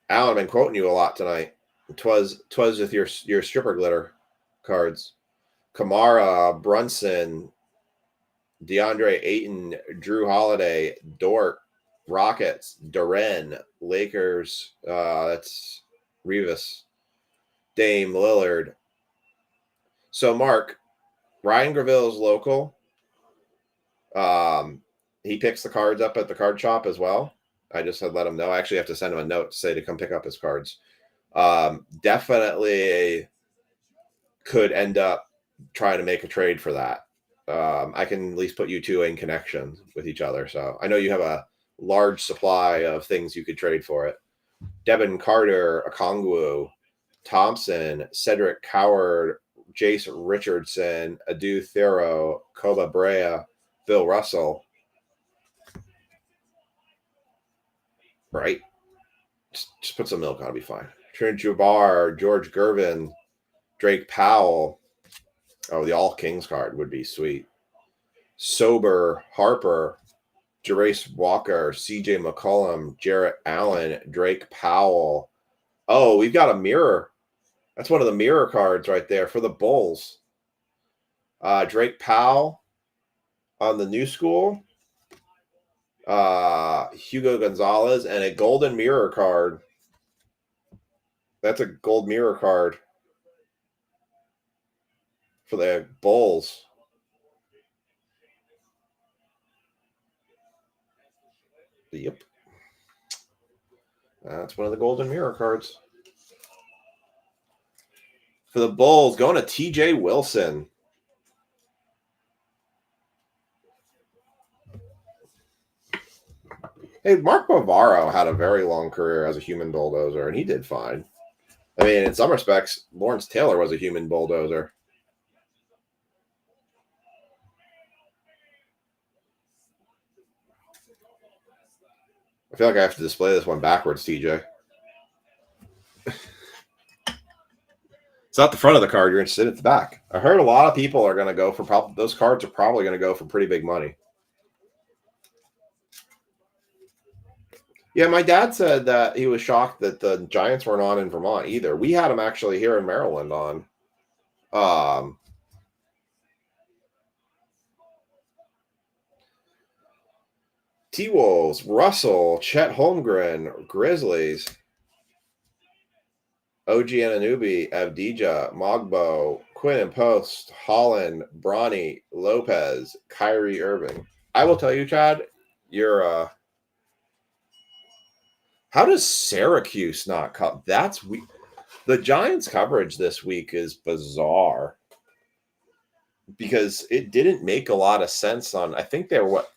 Speaker 1: Alan, I've been quoting you a lot tonight. Twas with your stripper glitter cards. Kamara, Brunson, DeAndre Ayton, Drew Holiday, Dort, Rockets, Duren, Lakers, that's Revis, Dame, Lillard. So, Mark, Ryan Graville's local. He picks the cards up at the card shop as well. I just had let him know. I actually have to send him a note to say to come pick up his cards. Definitely could end up trying to make a trade for that. I can at least put you 2 in connection with each other. So I know you have a large supply of things you could trade for it. Devin Carter, Okongwu, Thompson, Cedric Coward, Jace Richardson, Adu Thero, Koba Brea, Bill Russell. Right? Just put some milk on, it'll be fine. Trent Jabbar, George Gervin, Drake Powell. Oh, the All Kings card would be sweet. Sober, Harper, Jerace Walker, CJ McCollum, Jarrett Allen, Drake Powell. Oh, we've got a mirror. That's one of the mirror cards right there for the Bulls. Drake Powell on the new school. Hugo Gonzalez, and a golden mirror card. That's a gold mirror card for the Bulls. Yep. That's one of the golden mirror cards. For the Bulls, going to TJ Wilson. Hey, Mark Bavaro had a very long career as a human bulldozer, and he did fine. I mean, in some respects, Lawrence Taylor was a human bulldozer. I feel like I have to display this one backwards, TJ. It's not the front of the card you're interested in, it's the back. I heard a lot of people are going to go for those cards are probably going to go for pretty big money. Yeah, my dad said that he was shocked that the Giants weren't on in Vermont either. We had them actually here in Maryland on. T-Wolves, Russell, Chet Holmgren, Grizzlies, OG Anunoby, Avdija, Mogbo, Quinn and Post, Holland, Bronny, Lopez, Kyrie Irving. I will tell you, Chad, you're how does Syracuse not come? That's weak. The Giants' coverage this week is bizarre because it didn't make a lot of sense on. I think they were what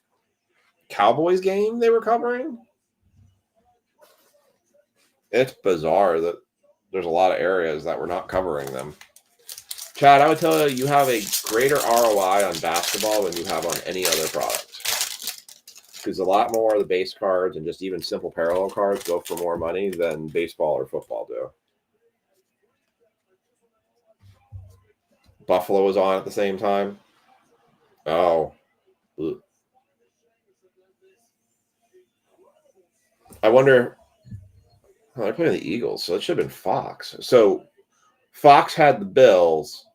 Speaker 1: Cowboys game they were covering. It's bizarre that there's a lot of areas that we're not covering them. Chad, I would tell you have a greater ROI on basketball than you have on any other product. Because a lot more of the base cards and just even simple parallel cards go for more money than baseball or football do. Buffalo was on at the same time. Oh. Ugh. I wonder. Oh, they're playing the Eagles, so it should have been Fox. So Fox had the Bills,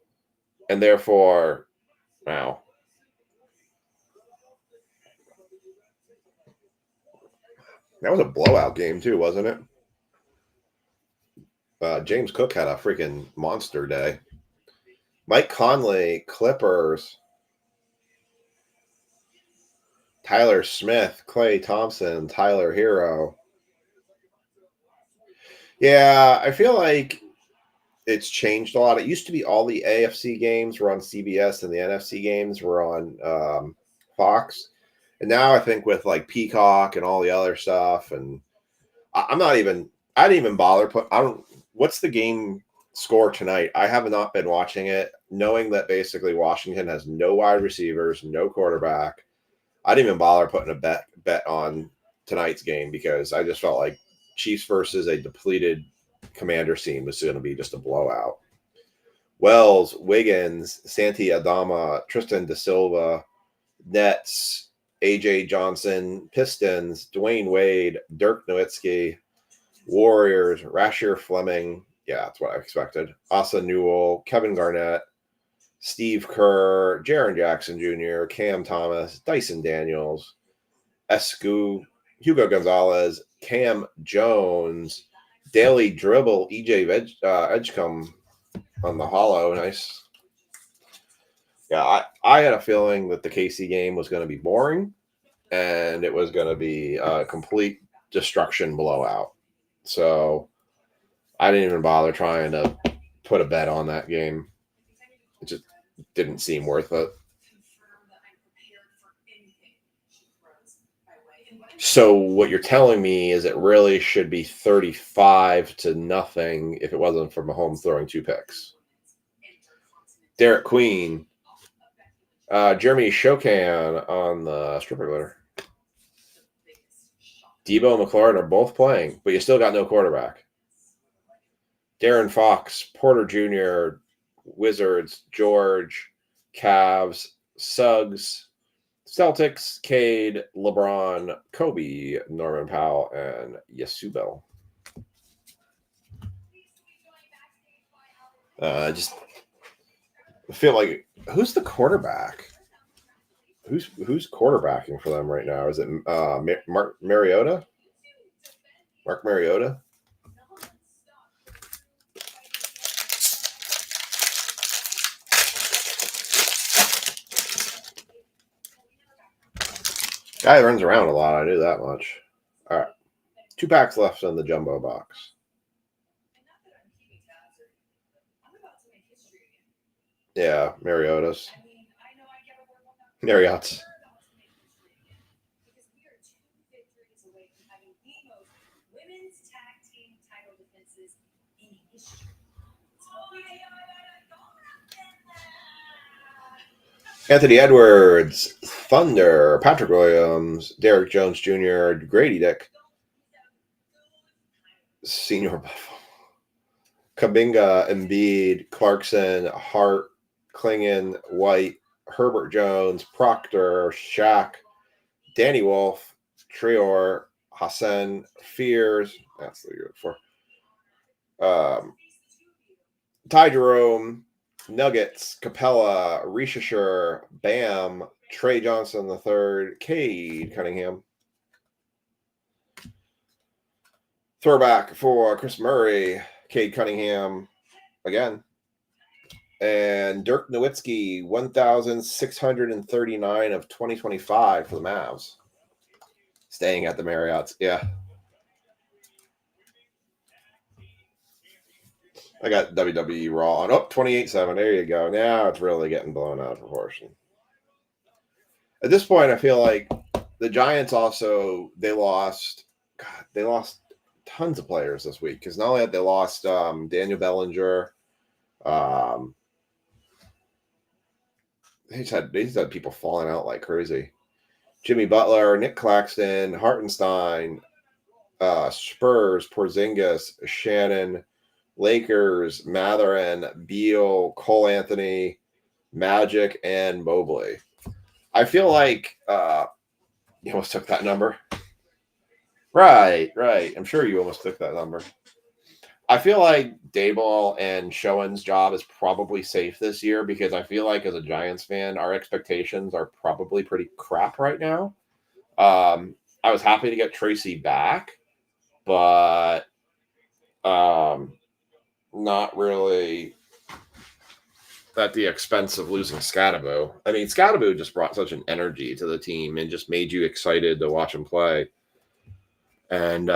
Speaker 1: and therefore, wow. That was a blowout game, too, wasn't it? James Cook had a freaking monster day. Mike Conley, Clippers. Tyler Smith, Klay Thompson, Tyler Hero. Yeah, I feel like it's changed a lot. It used to be all the AFC games were on CBS and the NFC games were on Fox. And now I think with like Peacock and all the other stuff, and I didn't even bother what's the game score tonight? I have not been watching it, knowing that basically Washington has no wide receivers, no quarterback. I didn't even bother putting a bet on tonight's game because I just felt like Chiefs versus a depleted Commanders team was going to be just a blowout. Wells, Wiggins, Santi Adama, Tristan Da Silva, Nets, AJ Johnson, Pistons, Dwayne Wade, Dirk Nowitzki, Warriors, Rasheer Fleming. Yeah, that's what I expected. Asa Newell, Kevin Garnett, Steve Kerr, Jaren Jackson Jr., Cam Thomas, Dyson Daniels, Escu, Hugo Gonzalez, Cam Jones, Daily Dribble, EJ Edgecombe on the hollow. Nice. Yeah, I had a feeling that the KC game was going to be boring and it was going to be a complete destruction blowout. So I didn't even bother trying to put a bet on that game. It just didn't seem worth it. So what you're telling me is it really should be 35-0 if it wasn't for Mahomes throwing 2 picks. Derek Queen. Jeremy Shokan on the stripper glitter. Debo and McLaurin are both playing, but you still got no quarterback. Darren Fox, Porter Jr., Wizards, George, Cavs, Suggs, Celtics, Cade, LeBron, Kobe, Norman Powell, and Yasubel. Just feel like, who's the quarterback? Who's quarterbacking for them right now? Is it Mark Mariota? Mark Mariota? Guy runs around a lot. I knew that much. All right. 2 packs left in the jumbo box. Yeah, Mariota's. Marriott's. Anthony Edwards, Thunder, Patrick Williams, Derek Jones Jr., Grady Dick, Senior Buffalo, Kabinga, Embiid, Clarkson, Hart, Klingon, White, Herbert Jones, Proctor, Shaq, Danny Wolf, Trior, Hassan, Fears. That's the year before. Ty Jerome, Nuggets, Capella, Rishisher, Bam, Trey Johnson III, Cade Cunningham. Throwback for Chris Murray, Cade Cunningham again. And Dirk Nowitzki, 1,639 of 2025 for the Mavs. Staying at the Marriott's. Yeah. I got WWE Raw on. Oh, 28-7. There you go. Now it's really getting blown out of proportion. At this point, I feel like the Giants also, they lost tons of players this week. Because not only had they lost Daniel Bellinger, they just had people falling out like crazy. Jimmy Butler, Nick Claxton, Hartenstein, Spurs, Porzingis, Shannon, Lakers, Matherin, Beal, Cole Anthony, Magic, and Mobley. I feel like you almost took that number. Right. I'm sure you almost took that number. I feel like Dayball and Schoen's job is probably safe this year because I feel like as a Giants fan, our expectations are probably pretty crap right now. I was happy to get Tracy back, but not really at the expense of losing Scatterbo. I mean, Scatterbo just brought such an energy to the team and just made you excited to watch him play. And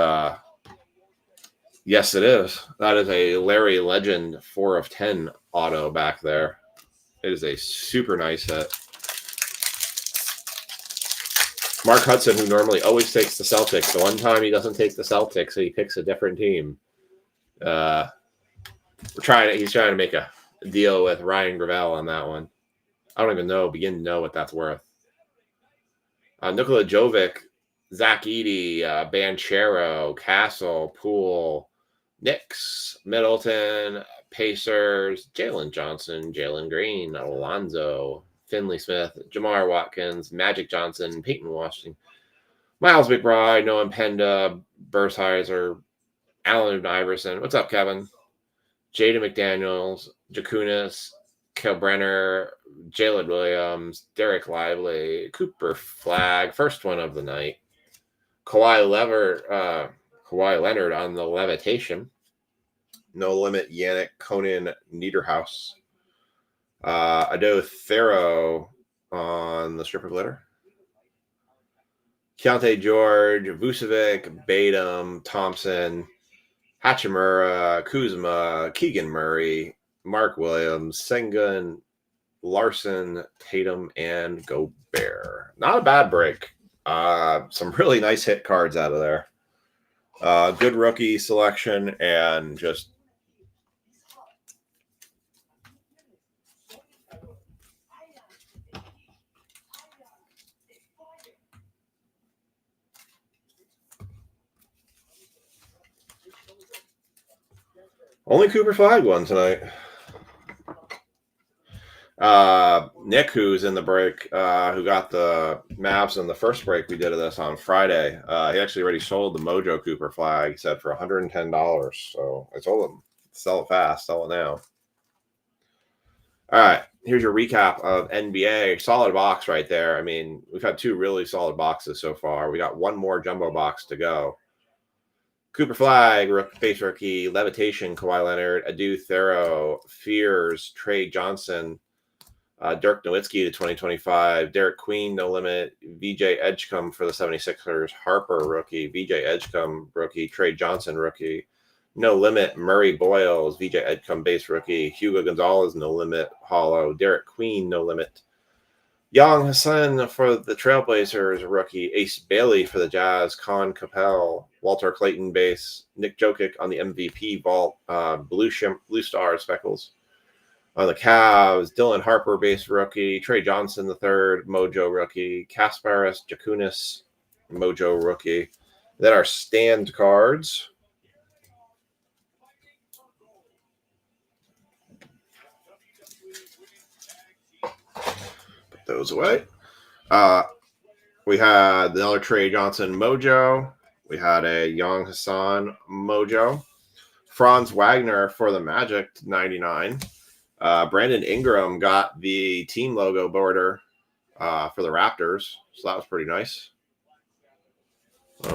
Speaker 1: yes, it is. That is a Larry Legend 4 of 10 auto back there. It is a super nice hit. Mark Hudson, who normally always takes the Celtics, the one time he doesn't take the Celtics, he picks a different team. He's trying to make a deal with Ryan Gravel on that one. I don't even begin to know what that's worth. Nikola Jovic, Zach Edey, Banchero, Castle, Poole, Knicks, Middleton, Pacers, Jalen Johnson, Jalen Green, Alonzo, Finley Smith, Jamar Watkins, Magic Johnson, Peyton Washington, Miles McBride, Noam Penda, Bursheiser, Allen Iverson. What's up, Kevin? Jaden McDaniels, Jakunas, Kilbrenner, Jalen Williams, Derek Lively, Cooper Flag, first one of the night. Kawhi Leonard on the levitation. No Limit, Yannick, Conan, Niederhaus. Ado Thero on the stripper glitter. Keontae George, Vucevic, Batum, Thompson, Hachimura, Kuzma, Keegan Murray, Mark Williams, Sengun, Larson, Tatum, and Gobert. Not a bad break. Some really nice hit cards out of there. Good rookie selection and just Only Cooper Flag one tonight. Nick, who's in the break, who got the Mavs in the first break we did of this on Friday, he actually already sold the Mojo Cooper Flag, he said, for $110. So I told him, sell it fast, sell it now. All right, here's your recap of NBA. Solid box right there. I mean, we've had 2 really solid boxes so far. We got 1 more jumbo box to go. Cooper Flag, base rookie, Levitation, Kawhi Leonard, Adu Thero, Fears, Trey Johnson, Dirk Nowitzki to 2025, Derek Queen, no limit, VJ Edgecombe for the 76ers, Harper rookie, VJ Edgecombe rookie, Trey Johnson rookie, no limit, Murray Boyles, VJ Edgecombe base rookie, Hugo Gonzalez, no limit, hollow, Derek Queen, no limit, Young Hassan for the Trailblazers rookie, Ace Bailey for the Jazz, Con Capel, Walter Clayton base, Nick Jokic on the MVP vault, Blue Star Speckles. On the Cavs, Dylan Harper base rookie, Trey Johnson the third, Mojo rookie, Kasparis Jakunis, Mojo rookie. Then our stand cards. Put those away. We had another Trey Johnson Mojo. We had a Young Hassan Mojo. Franz Wagner for the Magic 99. Brandon Ingram got the team logo border for the Raptors, so that was pretty nice.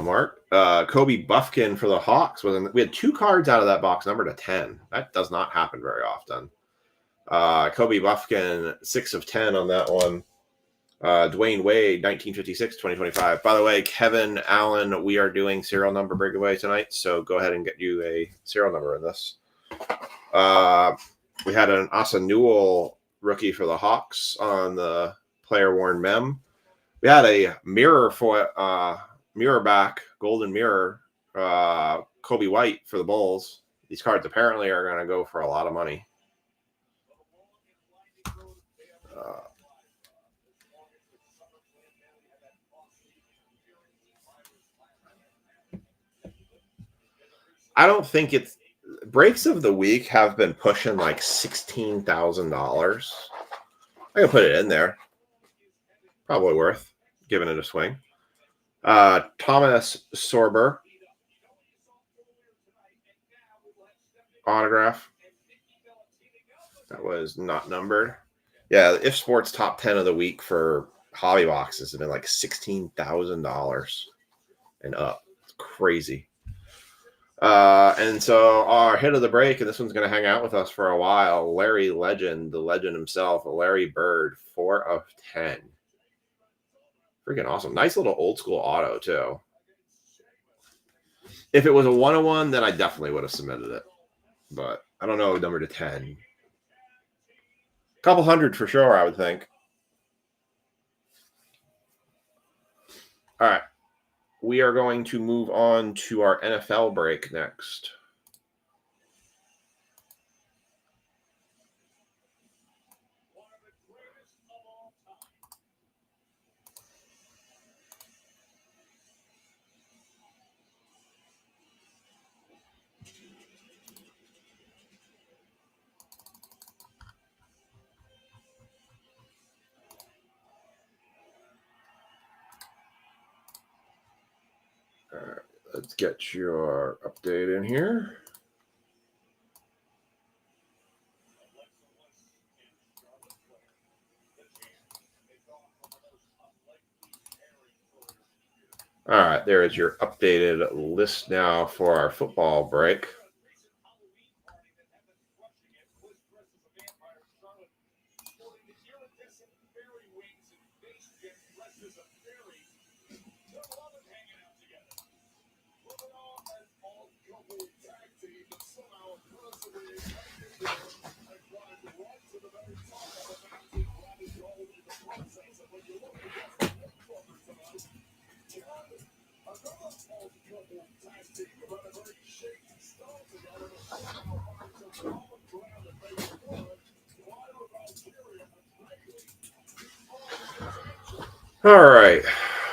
Speaker 1: Mark. Kobe Buffkin for the Hawks. We had 2 cards out of that box numbered to 10. That does not happen very often. Kobe Buffkin, 6 of 10 on that one. Dwayne Wade, 1956, 2025. By the way, Kevin Allen, we are doing serial number breakaway tonight, so go ahead and get you a serial number in this. We had an Asa Newell rookie for the Hawks on the player worn mem. We had a mirror back, golden mirror, Kobe White for the Bulls. These cards apparently are going to go for a lot of money. I don't think it's breaks of the week have been pushing like $16,000. I can put it in there. Probably worth giving it a swing. Thomas Sorber autograph. That was not numbered. Yeah, If Sports top 10 of the week for hobby boxes have been like $16,000 and up. It's crazy. And so our hit of the break, and this one's going to hang out with us for a while. Larry Legend, the legend himself, Larry Bird, 4 of 10. Freaking awesome. Nice little old school auto, too. If it was a 101, then I definitely would have submitted it. But I don't know, number to 10. A couple hundred for sure, I would think. All right. We are going to move on to our NFL break next. All right, let's get your update in here. All right, there is your updated list now for our football break. All right,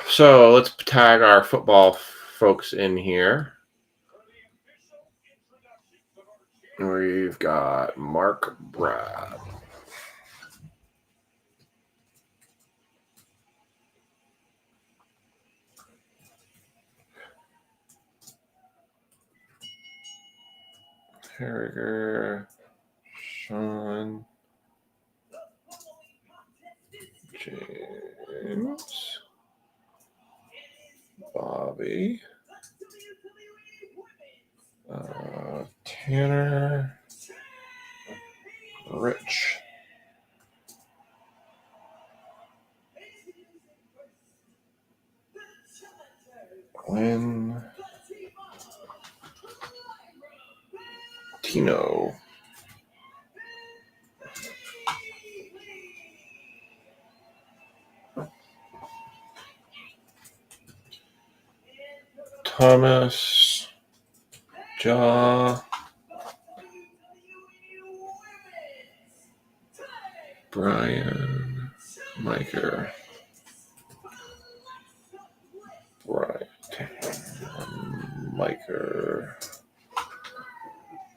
Speaker 1: so let's tag our football folks in here. We've got Mark Brad. Harriger, Sean, James, Bobby, Tanner, Rich, Glenn, Tino, Thomas, Ja, Brian, Miker, Brian, Miker.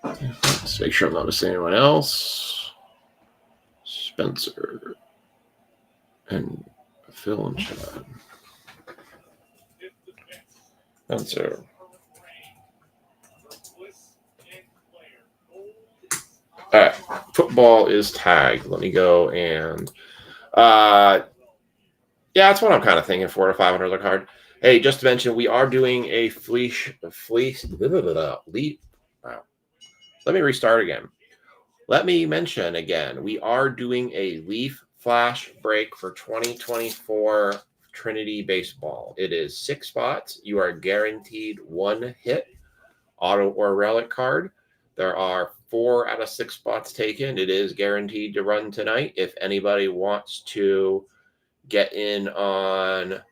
Speaker 1: Let's make sure I'm not missing anyone else. Spencer and Phil and Chad. Spencer. All right, football is tagged. Let me go and yeah, that's what I'm kind of thinking. $400 to $500 card. Hey, just to mention, we are doing a fleece. Wow. Let me restart again. Let me mention again, we are doing a Leaf Flash break for 2024 Trinity Baseball. It is 6 spots. You are guaranteed 1 hit, auto or relic card. There are 4 out of 6 spots taken. It is guaranteed to run tonight. If anybody wants to get in on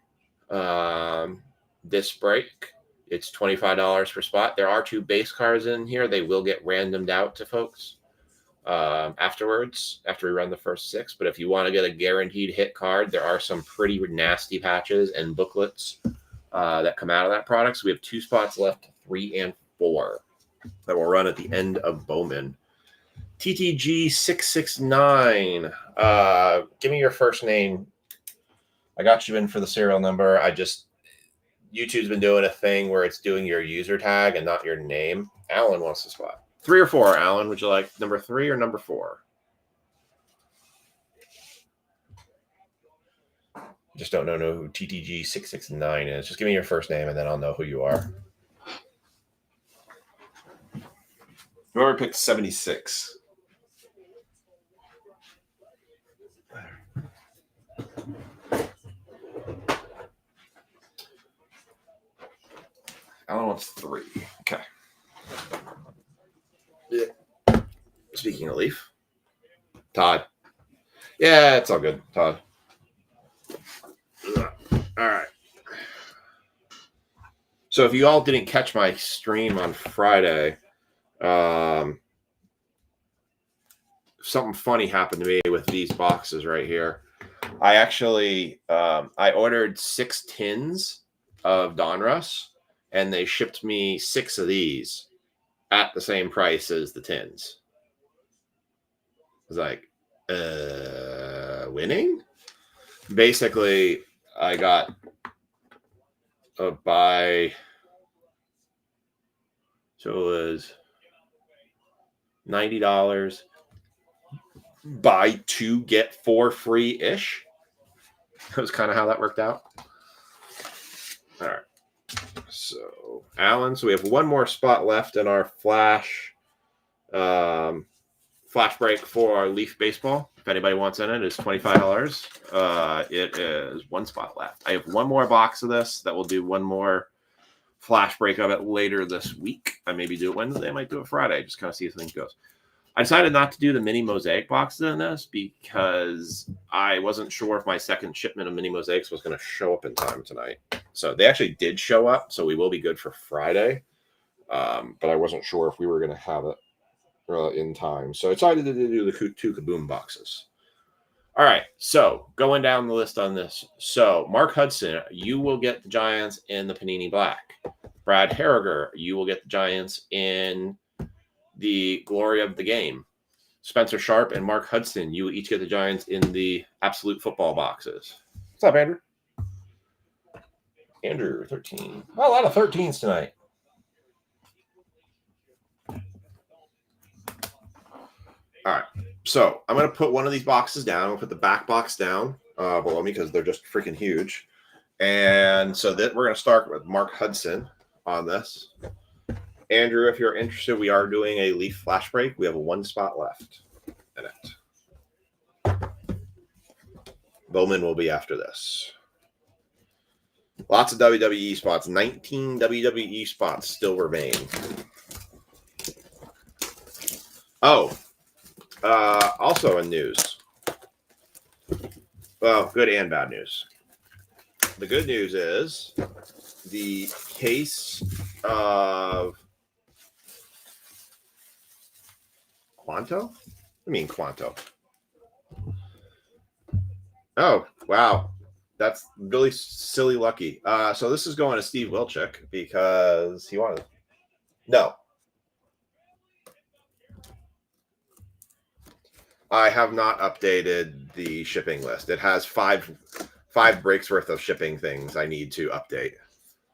Speaker 1: this break, it's $25 per spot. There are 2 base cards in here. They will get randomed out to folks afterwards, after we run the first 6. But if you want to get a guaranteed hit card, there are some pretty nasty patches and booklets that come out of that product. So we have 2 spots left, 3 and 4, that will run at the end of Bowman. TTG 669. Give me your first name. I got you in for the serial number. YouTube's been doing a thing where it's doing your user tag and not your name. Alan wants the spot. 3 or 4, Alan? Would you like number 3 or number 4? Just don't know who TTG 669 is. Just give me your first name and then I'll know who you are. Whoever picked 76. Alan wants 3. Okay. Yeah. Speaking of Leaf, Todd. Yeah, it's all good, Todd. All right. So if you all didn't catch my stream on Friday, something funny happened to me with these boxes right here. I actually I ordered 6 tins of Donruss, and they shipped me 6 of these at the same price as the tins. I was like, winning? Basically, I got a buy. So it was $90. Buy 2, get 4 free-ish. That was kind of how that worked out. All right. So, Alan, so we have 1 more spot left in our flash break for our Leaf Baseball. If anybody wants in it, it's $25. It is 1 spot left. I have 1 more box of this that will do 1 more flash break of it later this week. I maybe do it Wednesday. I might do it Friday. Just kind of see how things goes. I decided not to do the mini mosaic boxes in this because I wasn't sure if my second shipment of mini mosaics was going to show up in time tonight. So they actually did show up, so we will be good for Friday. But I wasn't sure if we were going to have it in time. So I decided to do the 2 Kaboom boxes. All right, so going down the list on this. So Mark Hudson, you will get the Giants in the Panini Black. Brad Harriger, you will get the Giants in the glory of the game. Spencer Sharp and Mark Hudson, you each get the Giants in the Absolute Football boxes. What's up, Andrew? Andrew, 13. Oh, a lot of 13s tonight. All right. So I'm going to put one of these boxes down. I'll put the back box down below me because they're just freaking huge. And so that we're going to start with Mark Hudson on this. Andrew, if you're interested, we are doing a Leaf flash break. We have one spot left in it. Bowman will be after this. Lots of WWE spots. 19 WWE spots still remain. Oh, also in news. Well, good and bad news. The good news is the case of Quanto? I mean Quanto. Oh, wow. That's really silly lucky. So this is going to Steve Wilczyk because he wanted. No. I have not updated the shipping list. It has five breaks worth of shipping things I need to update.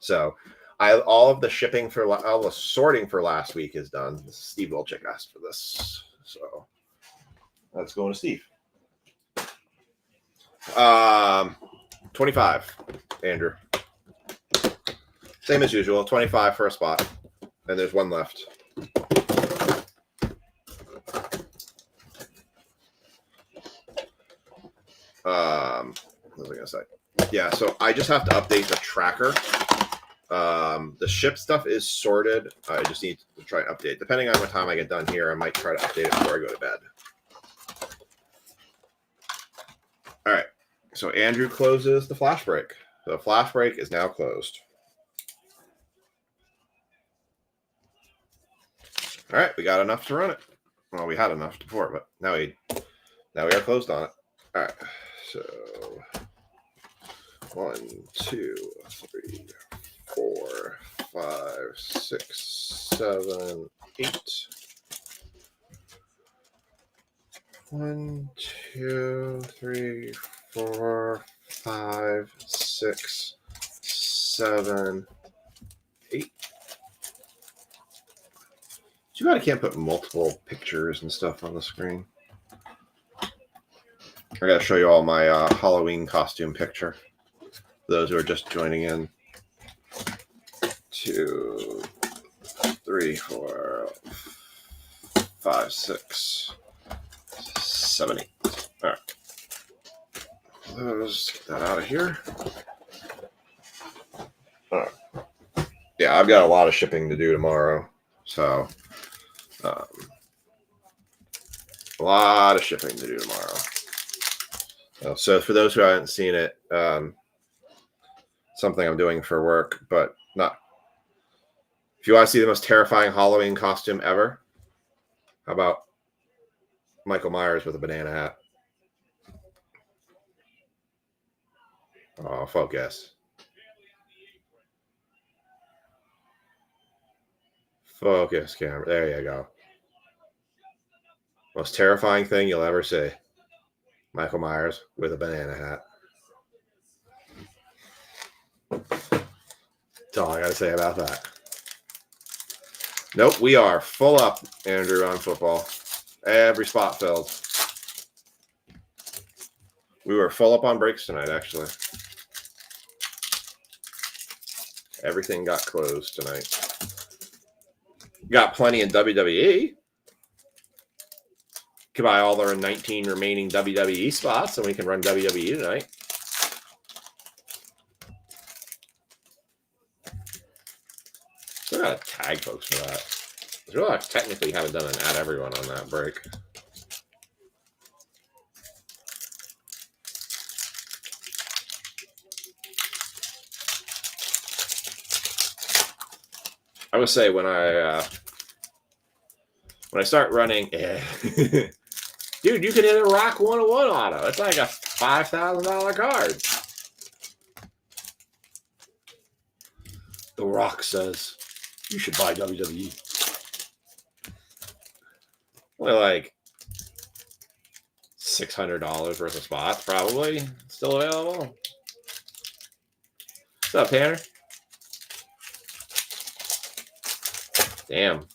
Speaker 1: So all of the shipping for all the sorting for last week is done. Steve Wilczyk asked for this. So that's going to Steve. 25, Andrew. Same as usual, 25 for a spot. And there's one left. What was I going to say? Yeah, so I just have to update the tracker. The ship stuff is sorted. I just need to try and update. Depending on what time I get done here, I might try to update it before I go to bed. All right. So Andrew closes the flash break. The flash break is now closed. All right, we got enough to run it. Well, we had enough before, but now we are closed on it. All right. So 1, 2, 3, 4, 5, 6, 7, 8. 1, 2, 3, 4, 5, 6, 7, 8. Too bad I can't put multiple pictures and stuff on the screen. I gotta show you all my Halloween costume picture. For those who are just joining in. 2, 3, 4, 5, 6, 7, 8. All right. Let's get that out of here. All right. Yeah, I've got a lot of shipping to do tomorrow. So, a lot of shipping to do tomorrow. So for those who haven't seen it, something I'm doing for work, but not. If you want to see the most terrifying Halloween costume ever, how about Michael Myers with a banana hat? Oh, focus. Focus, camera. There you go. Most terrifying thing you'll ever see. Michael Myers with a banana hat. That's all I got to say about that. Nope, we are full up, Andrew, on football. Every spot filled. We were full up on breaks tonight, actually. Everything got closed tonight. Got plenty in WWE. Can buy all their 19 remaining WWE spots, and we can run WWE tonight. Still got to tag folks for that. I really technically haven't done an add everyone on that break. I would say when I start running, dude, you can hit a Rock 101 auto. It's like a $5,000 card. The Rock says you should buy WWE. Only like $600 worth of spots, probably still available. What's up, Tanner? Damn.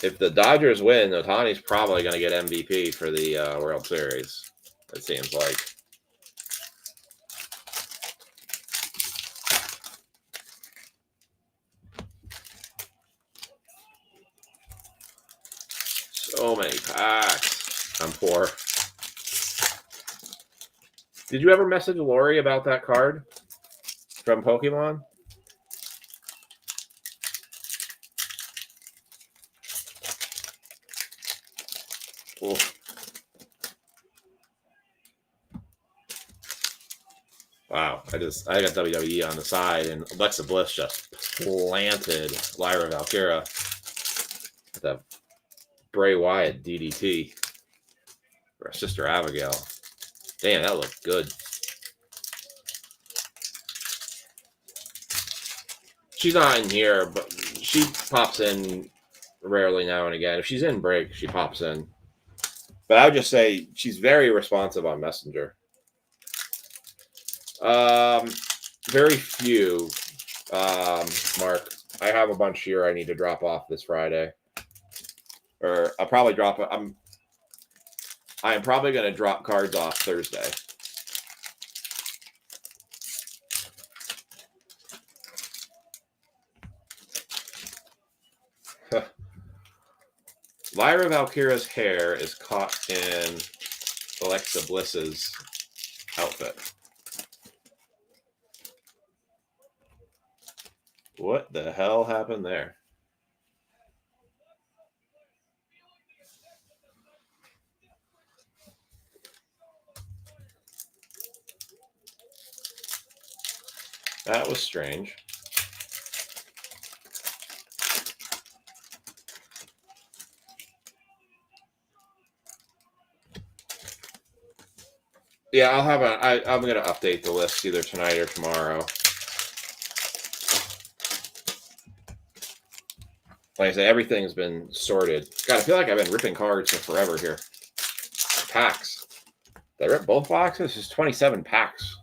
Speaker 1: If the Dodgers win, Ohtani's probably going to get MVP for the World Series. It seems like. So many packs. I'm poor. Did you ever message Lori about that card from Pokemon? Ooh. Wow, I got WWE on the side, and Alexa Bliss just planted Lyra Valkyria with a Bray Wyatt DDT for Sister Abigail. Damn, that looked good. She's not in here, but she pops in rarely now and again. If she's in break, she pops in. But I would just say she's very responsive on Messenger. Very few, Mark. I have a bunch here I need to drop off this Friday. Or I'll probably drop it. I am probably going to drop cards off Thursday. Lyra Valkyria's hair is caught in Alexa Bliss's outfit. What the hell happened there? That was strange. Yeah, I'm going to update the list either tonight or tomorrow. Like I say, everything's been sorted. God, I feel like I've been ripping cards for forever here. Packs. Did I rip both boxes? It's 27 packs.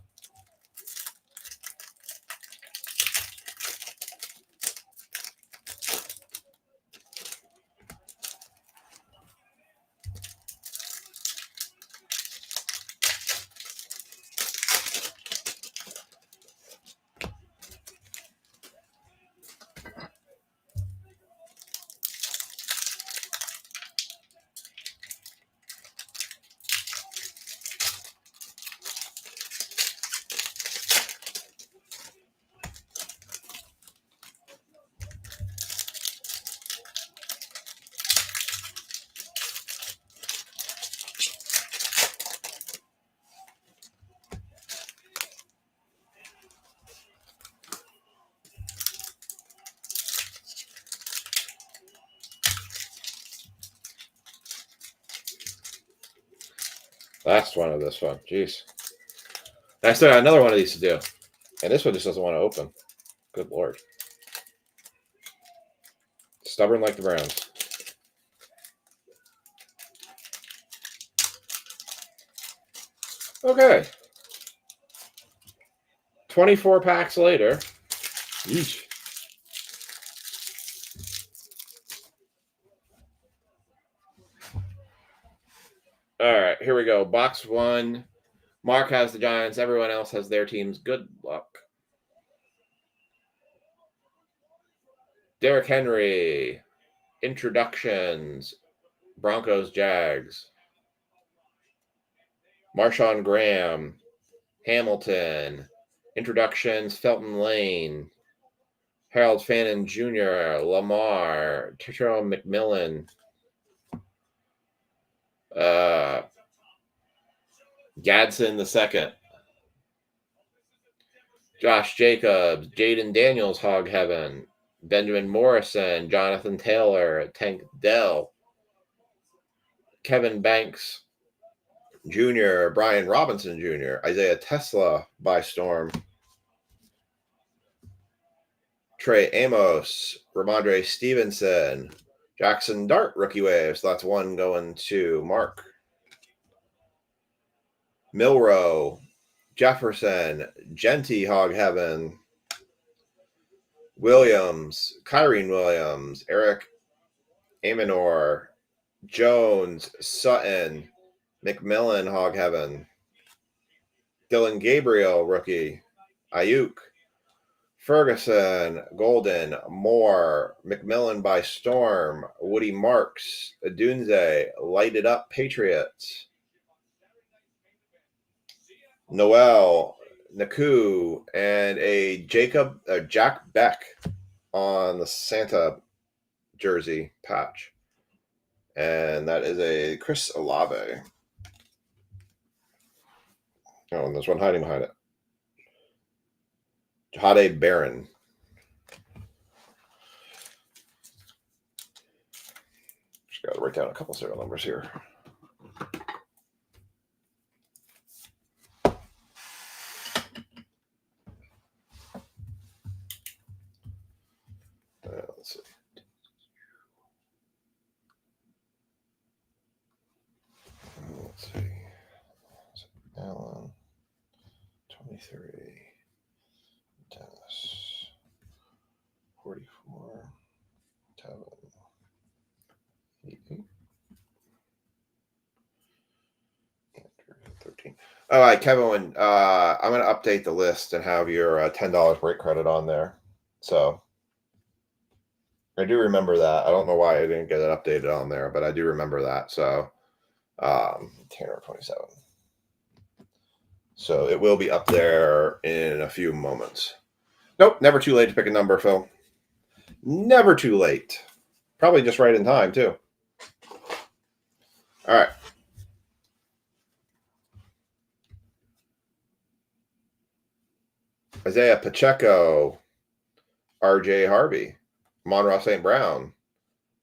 Speaker 1: Last one of this one. Jeez. I still got another one of these to do. And this one just doesn't want to open. Good Lord. Stubborn like the Browns. Okay. 24 packs later. Yeesh. All right, here we go. Box one. Mark has the Giants. Everyone else has their teams. Good luck. Derrick Henry. Introductions. Broncos, Jags. Marshawn Graham. Hamilton. Introductions. Felton Lane. Harold Fannin Jr. Lamar. Terrell McMillan. Gadsden II. Josh Jacobs. Jaden Daniels, Hog Heaven. Benjamin Morrison. Jonathan Taylor. Tank Dell. Kevin Banks Jr., Brian Robinson Jr., Isaiah Tesla by storm. Trey Amos, Ramondre Stevenson, Jackson Dart, rookie wave. So that's one going to Mark. Milrow, Jefferson, Genty, Hog Heaven, Williams, Kyrene Williams, Eric Amanor, Jones, Sutton, McMillan, Hog Heaven, Dylan Gabriel, rookie, Ayuk, Ferguson, Golden, Moore, McMillan by Storm, Woody Marks, Adunze, Lighted Up Patriots, Noel, Naku, and a Jack Beck on the Santa jersey patch. And that is a Chris Olave. Oh, and there's one hiding behind it. Jahade Barron. Just got to write down a couple serial numbers here. Let's see. Let's see. Allen, 23. Dennis, 44. Tevin, 88. Andrew, 13. All right, Kevin, I'm going to update the list and have your $10 break credit on there. So I do remember that. I don't know why I didn't get it updated on there, but I do remember that. So 10/27. So it will be up there in a few moments. Nope, never too late to pick a number, Phil. Never too late. Probably just right in time, too. All right. Isaiah Pacheco, RJ Harvey, Monroe St. Brown,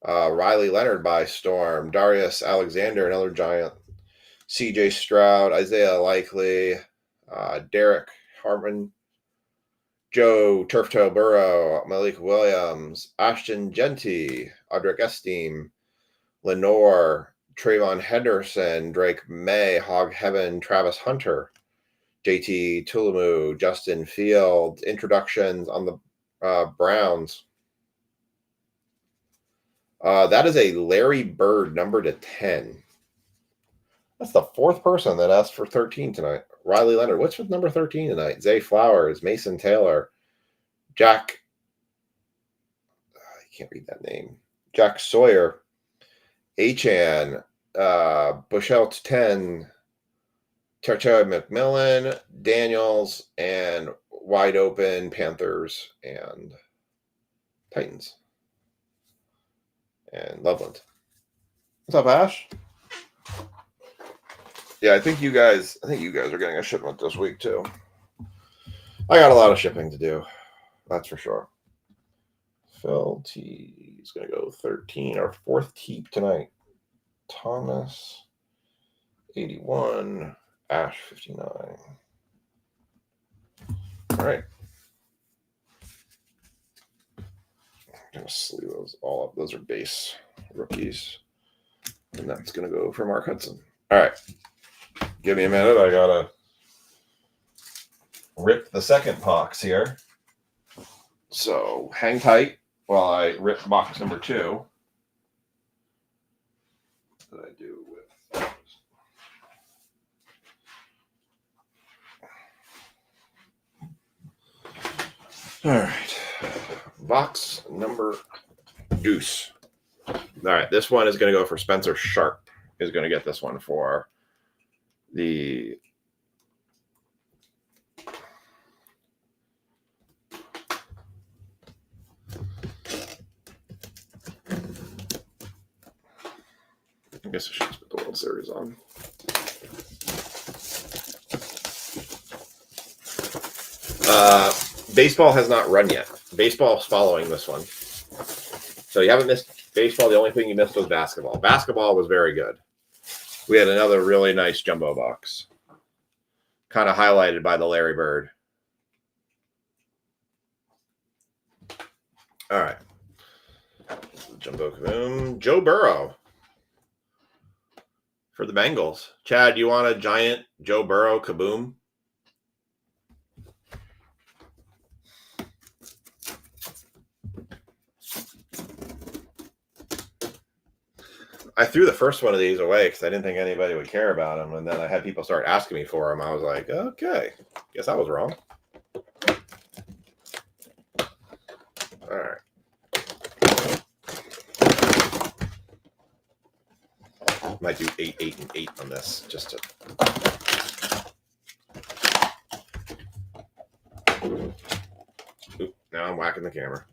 Speaker 1: Riley Leonard by Storm, Darius Alexander, another Giant, CJ Stroud, Isaiah Likely, Derek Hartman, Joe Turftail Burrow, Malik Williams, Ashton Genty, Audric Esteem, Lenore, Trayvon Henderson, Drake May, Hog Heaven, Travis Hunter, JT Tulamu, Justin Fields, introductions on the Browns. That is a Larry Bird number to 10. That's the fourth person that asked for 13 tonight. Riley Leonard. What's with number 13 tonight? Zay Flowers, Mason Taylor, Jack. I can't read that name. Jack Sawyer, Achan, Bushelt 10, Tercha McMillan, Daniels, and Wide Open Panthers and Titans. And Loveland. What's up, Ash? Yeah, I think you guys are getting a shipment this week too. I got a lot of shipping to do. That's for sure. Phil T is going to go 13, our fourth teep tonight. Thomas, 81. Ash, 59. All right. I'm going to sleeve those all up. Those are base rookies. And that's going to go for Mark Hudson. All right. Give me a minute. I got to rip the second box here. So hang tight while I rip box number 2. What did I do with All right. Box number deuce. All right. This one is going to go for Spencer Sharp. Is going to get this one for the I guess I should just put the World Series on. Baseball has not run yet. Baseball's following this one. So you haven't missed baseball. The only thing you missed was basketball. Basketball was very good. We had another really nice jumbo box. Kind of highlighted by the Larry Bird. All right. Jumbo Kaboom. Joe Burrow for the Bengals. Chad, you want a giant Joe Burrow Kaboom? I threw the first one of these away because I didn't think anybody would care about them. And then I had people start asking me for them. I was like, okay, guess I was wrong. All right. Might do 8, 8, and 8 on this just to. Oop, now I'm whacking the camera.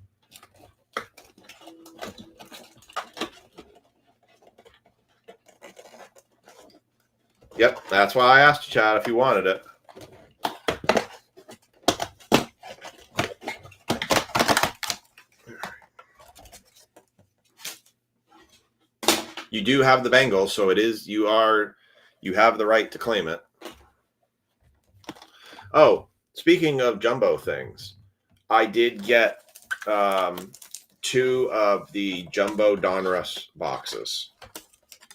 Speaker 1: Yep, that's why I asked you, Chad, if you wanted it. You do have the Bengals, so it is you have the right to claim it. Oh, speaking of jumbo things, I did get 2 of the jumbo Donruss boxes.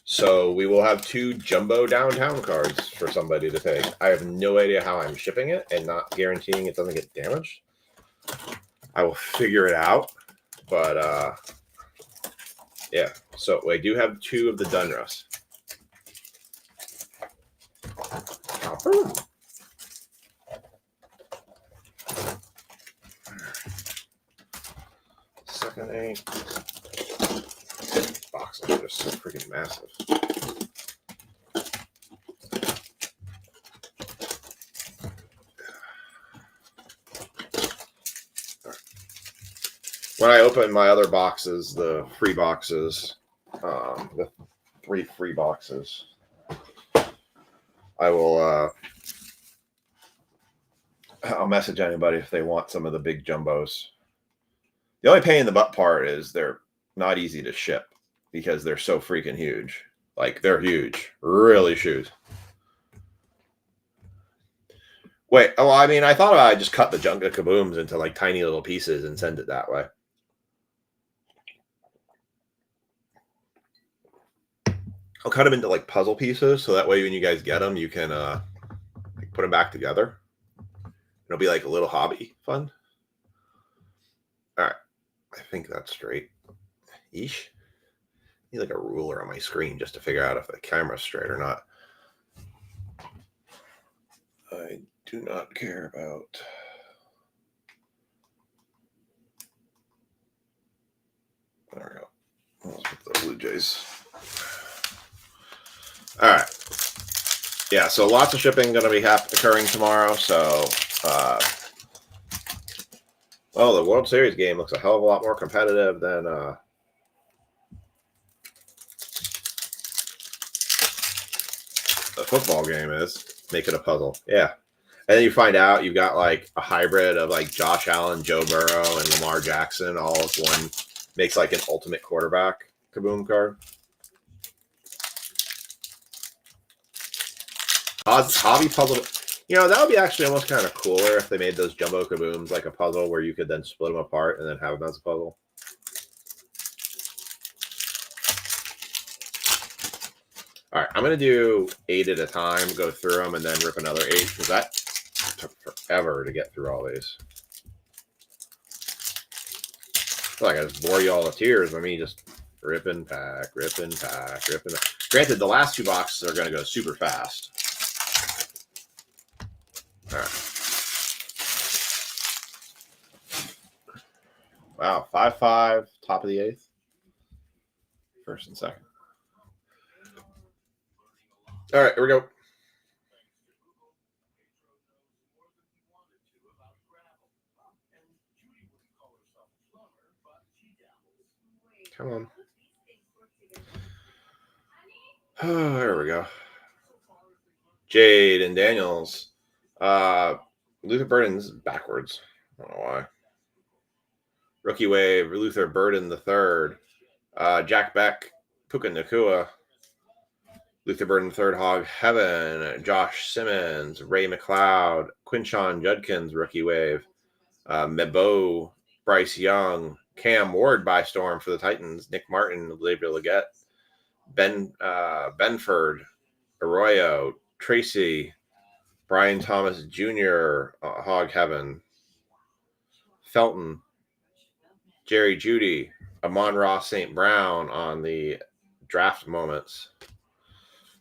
Speaker 1: So we will have 2 jumbo downtown cards for somebody to take. I have no idea how I'm shipping it and not guaranteeing it doesn't get damaged. I will figure it out. But yeah, so I do have 2 of the Donruss. Second 8. Boxes are just so freaking massive. When I open my other boxes, the free boxes, the 3 free boxes, I will I'll message anybody if they want some of the big jumbos. The only pain in the butt part is they're not easy to ship because they're so freaking huge. Like, they're huge. Really huge. Wait, oh, I mean, I thought I just cut the Junga Kabooms into like tiny little pieces and send it that way. I'll cut them into like puzzle pieces so that way when you guys get them, you can like put them back together. It'll be like a little hobby fun. All right, I think that's straight. Eesh. I need like a ruler on my screen just to figure out if the camera's straight or not. I do not care about. There we go. Let's put the Blue Jays. All right. Yeah, so lots of shipping going to be occurring tomorrow. So, the World Series game looks a hell of a lot more competitive than the football game is. Make it a puzzle. Yeah. And then you find out you've got like a hybrid of like Josh Allen, Joe Burrow, and Lamar Jackson all as one. Makes like an ultimate quarterback Kaboom card. Hobby puzzle. You know, that would be actually almost kind of cooler if they made those jumbo Kabooms like a puzzle where you could then split them apart and then have them as a puzzle. All right, I'm going to do 8 at a time, go through them, and then rip another 8 because that took forever to get through all these. I feel like I just bore you all to tears by me just rip and pack, rip and pack, rip and pack. Granted, the last 2 boxes are going to go super fast. All right. Wow, 5-5, top of the 8th. First and second. All right, here we go. Come on. Oh, there we go. Jade and Daniels. Luther Burden's backwards. I don't know why. Rookie wave, Luther Burden the third. Jack Beck, Puka Nakua. Luther Burden third, Hog Heaven. Josh Simmons, Ray McLeod, Quinshon Judkins, rookie wave. Mebo, Bryce Young, Cam Ward by storm for the Titans. Nick Martin, Xavier Leggett, Benford, Arroyo, Tracy, Brian Thomas Jr., Hog Heaven, Felton, Jerry Judy, Amon-Ra St. Brown on the draft moments.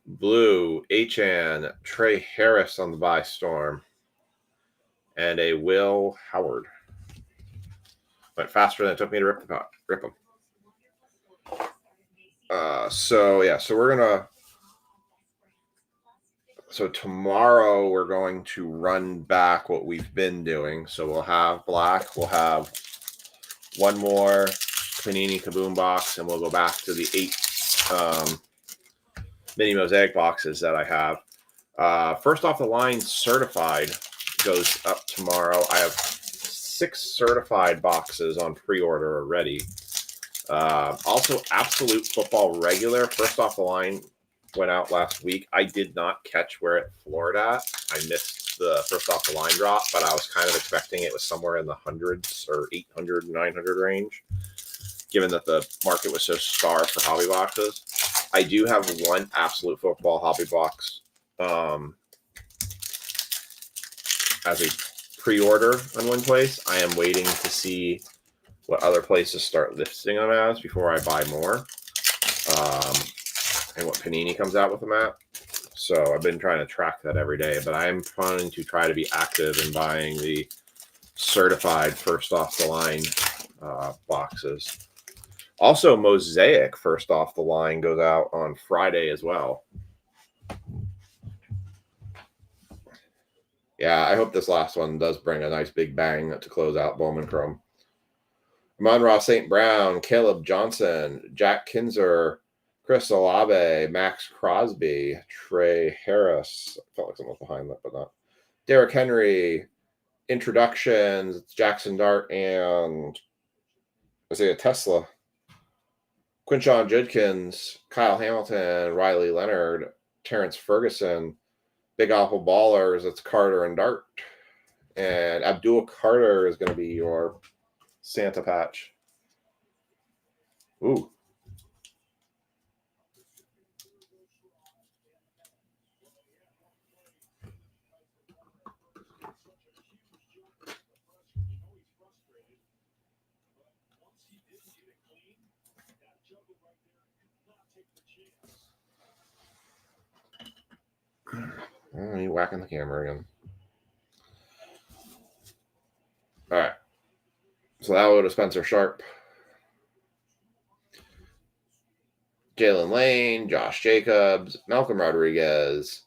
Speaker 1: Blue, Achan, Trey Harris on the buy storm, and a Will Howard. Went faster than it took me to rip them. So we're gonna. So tomorrow we're going to run back what we've been doing. So we'll have black. We'll have one more Panini Kaboom box, and we'll go back to the 8 mini mosaic boxes that I have. First off the line, certified goes up tomorrow. I have 6 certified boxes on pre-order already. Also, Absolute Football regular, first off the line, went out last week. I did not catch where it floored at. I missed the first off the line drop, but I was kind of expecting it was somewhere in the hundreds or 800, 900 range, given that the market was so starved for hobby boxes. I do have one Absolute Football hobby box as a pre-order on one place. I am waiting to see what other places start listing them as before I buy more. And what Panini comes out with them at. So I've been trying to track that every day, but I am planning to try to be active in buying the certified first off the line boxes. Also, Mosaic first off the line goes out on Friday as well. Yeah, I hope this last one does bring a nice big bang to close out Bowman Chrome. Amon-Ra St. Brown, Caleb Johnson, Jack Kinzer, Chris Olave, Max Crosby, Trey Harris. I felt like someone was behind that, but not. Derrick Henry, introductions, Jackson Dart and Isaiah Tesla. Quinshon Judkins, Kyle Hamilton, Riley Leonard, Terrence Ferguson, Big Apple Ballers, it's Carter and Dart. And Abdul Carter is going to be your Santa patch. Ooh. Oh, you whacking the camera again. All right. So that would have Spencer Sharp, Jalen Lane, Josh Jacobs, Malcolm Rodriguez,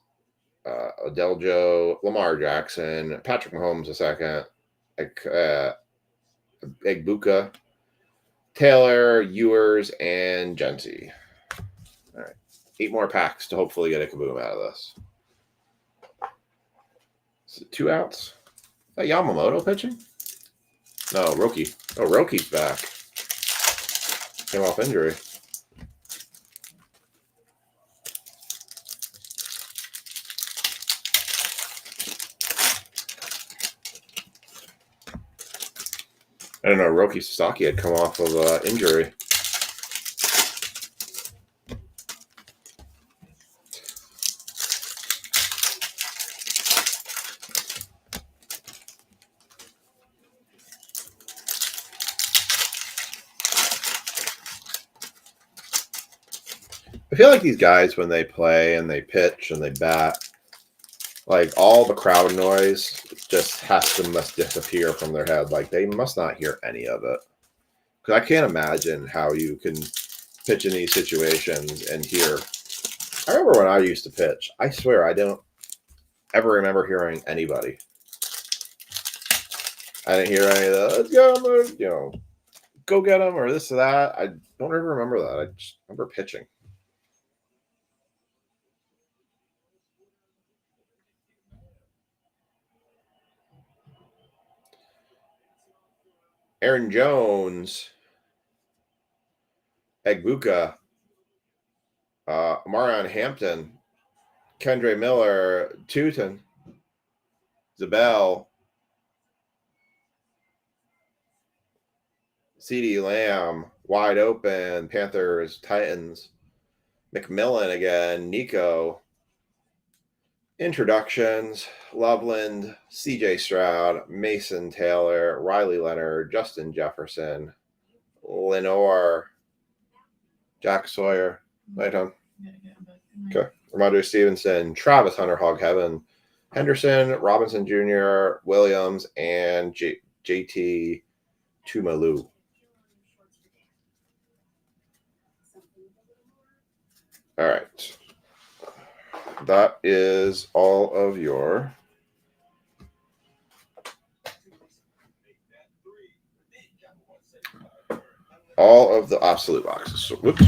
Speaker 1: Adeljo, Lamar Jackson, Patrick Mahomes Egbuka, Taylor, Ewers, and Genty. All right. 8 more packs to hopefully get a kaboom out of this. Is it 2 outs? Is that Yamamoto pitching? No, Roki. Oh, Roki's back. Came off injury. I don't know. Roki Sasaki had come off of injury. I feel like these guys, when they play and they pitch and they bat, like all the crowd noise just must disappear from their head. Like they must not hear any of it. Because I can't imagine how you can pitch in these situations and hear. I remember when I used to pitch. I swear I don't ever remember hearing anybody. I didn't hear any of the let's go, go get them or this or that. I don't ever remember that. I just remember pitching. Aaron Jones, Egbuka, Marion Hampton, Kendre Miller, Tootin, Zabel, CeeDee Lamb, wide open. Panthers, Titans. McMillan again. Nico. Introductions. Loveland, CJ Stroud, Mason Taylor, Riley Leonard, Justin Jefferson, Lenore, Jack Sawyer. Night on. Okay. Ramondre Stevenson, Travis Hunter, Hog Heaven, Henderson, Robinson Jr., Williams, and JT Tumalu. All right. That is all of your absolute boxes. So, whoops.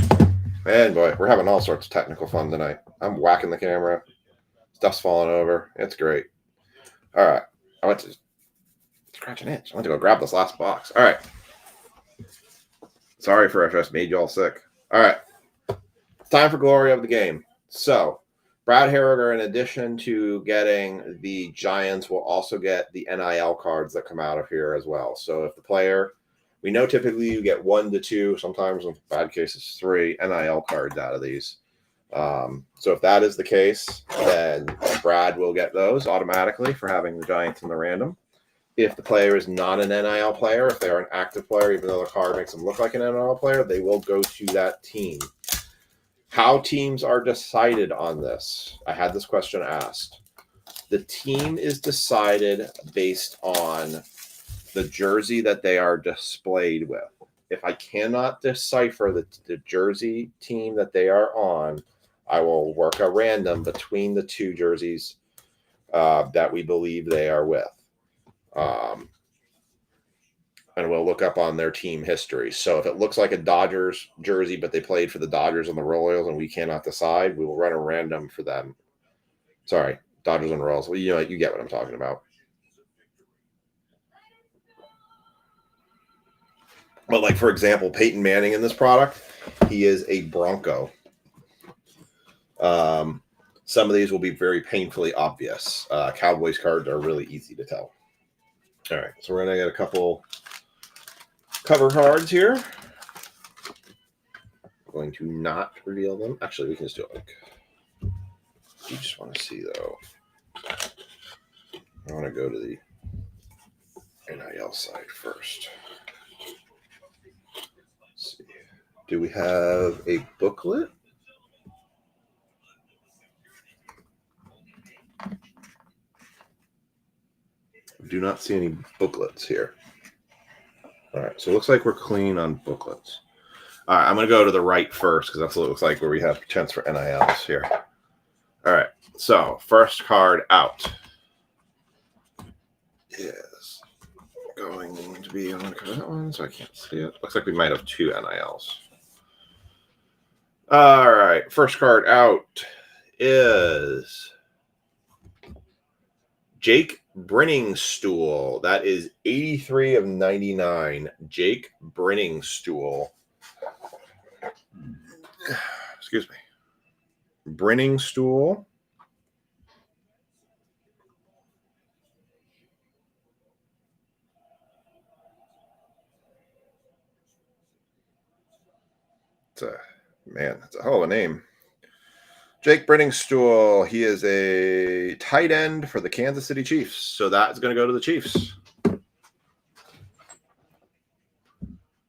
Speaker 1: Man, boy, we're having all sorts of technical fun tonight. I'm whacking the camera. Stuff's falling over. It's great. All right. I went to scratch an itch. I went to go grab this last box. All right. Sorry for if I just made you all sick. All right. It's time for glory of the game. So, Brad Harriger, in addition to getting the Giants, will also get the NIL cards that come out of here as well. So, if the player, we know typically you get 1 to 2, sometimes in bad cases 3 NIL cards out of these. So if that is the case, then Brad will get those automatically for having the Giants in the random. If the player is not an NIL player, if they're an active player, even though the card makes them look like an NIL player, they will go to that team. How teams are decided on this? I had this question asked. The team is decided based on the jersey that they are displayed with. If I cannot decipher the jersey team that they are on, I will work a random between the 2 jerseys that we believe they are with. And we'll look up on their team history. So if it looks like a Dodgers jersey, but they played for the Dodgers and the Royals and we cannot decide, we will run a random for them. Sorry, Dodgers and Royals. Well, you get what I'm talking about. But like, for example, Peyton Manning in this product, he is a Bronco. Some of these will be very painfully obvious. Cowboys cards are really easy to tell. All right, so we're going to get a couple cover cards here. I'm going to not reveal them. Actually, we can just do it like, you just want to see, though. I want to go to the NIL side first. Let's see. Do we have a booklet? Do not see any booklets here. All right, so it looks like we're clean on booklets. All right, I'm going to go to the right first because that's what it looks like where we have chance for NILs here. All right, so first card out is going to be, I'm going to cover that one so I can't see it. Looks like we might have 2 NILs. All right, first card out is Jake Brenningstool. That is 83 of 99. Jake Brenningstool. Excuse me. Brenningstool. That's a hell of a name. Jake Brenningstool. He is a tight end for the Kansas City Chiefs. So that's going to go to the Chiefs.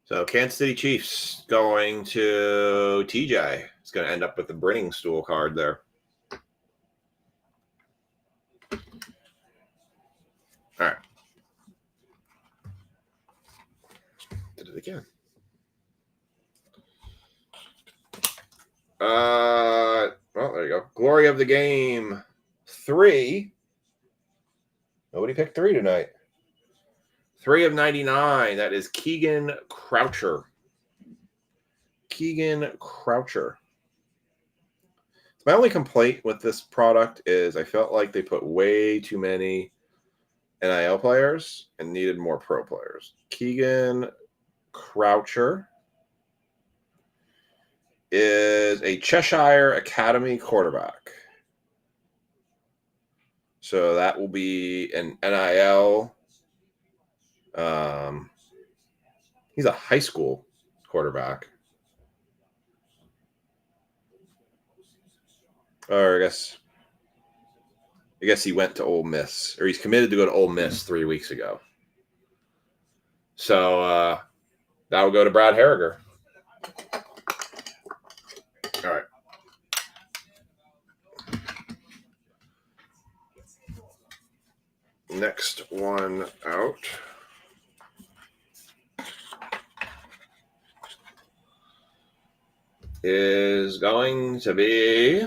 Speaker 1: So Kansas City Chiefs going to TJ. It's going to end up with the Brenningstool card there. All right. Did it again. Well, there you go. Glory of the game. 3. Nobody picked 3 tonight. 3 of 99. That is Keegan Croucher. Keegan Croucher. My only complaint with this product is I felt like they put way too many NIL players and needed more pro players. Keegan Croucher is a Cheshire Academy quarterback. So that will be an NIL He's a high school quarterback. Or I guess he went to Ole Miss, or he's committed to go to Ole Miss 3 weeks ago. So that will go to Brad Harriger. All right. Next one out is going to be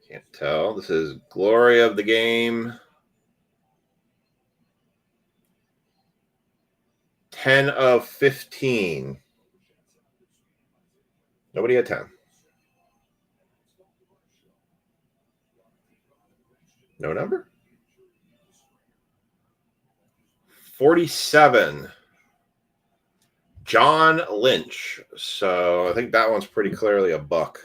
Speaker 1: can't tell. This is Glory of the Game. 10 of 15. Nobody had 10. No number? 47. John Lynch. So I think that one's pretty clearly a buck.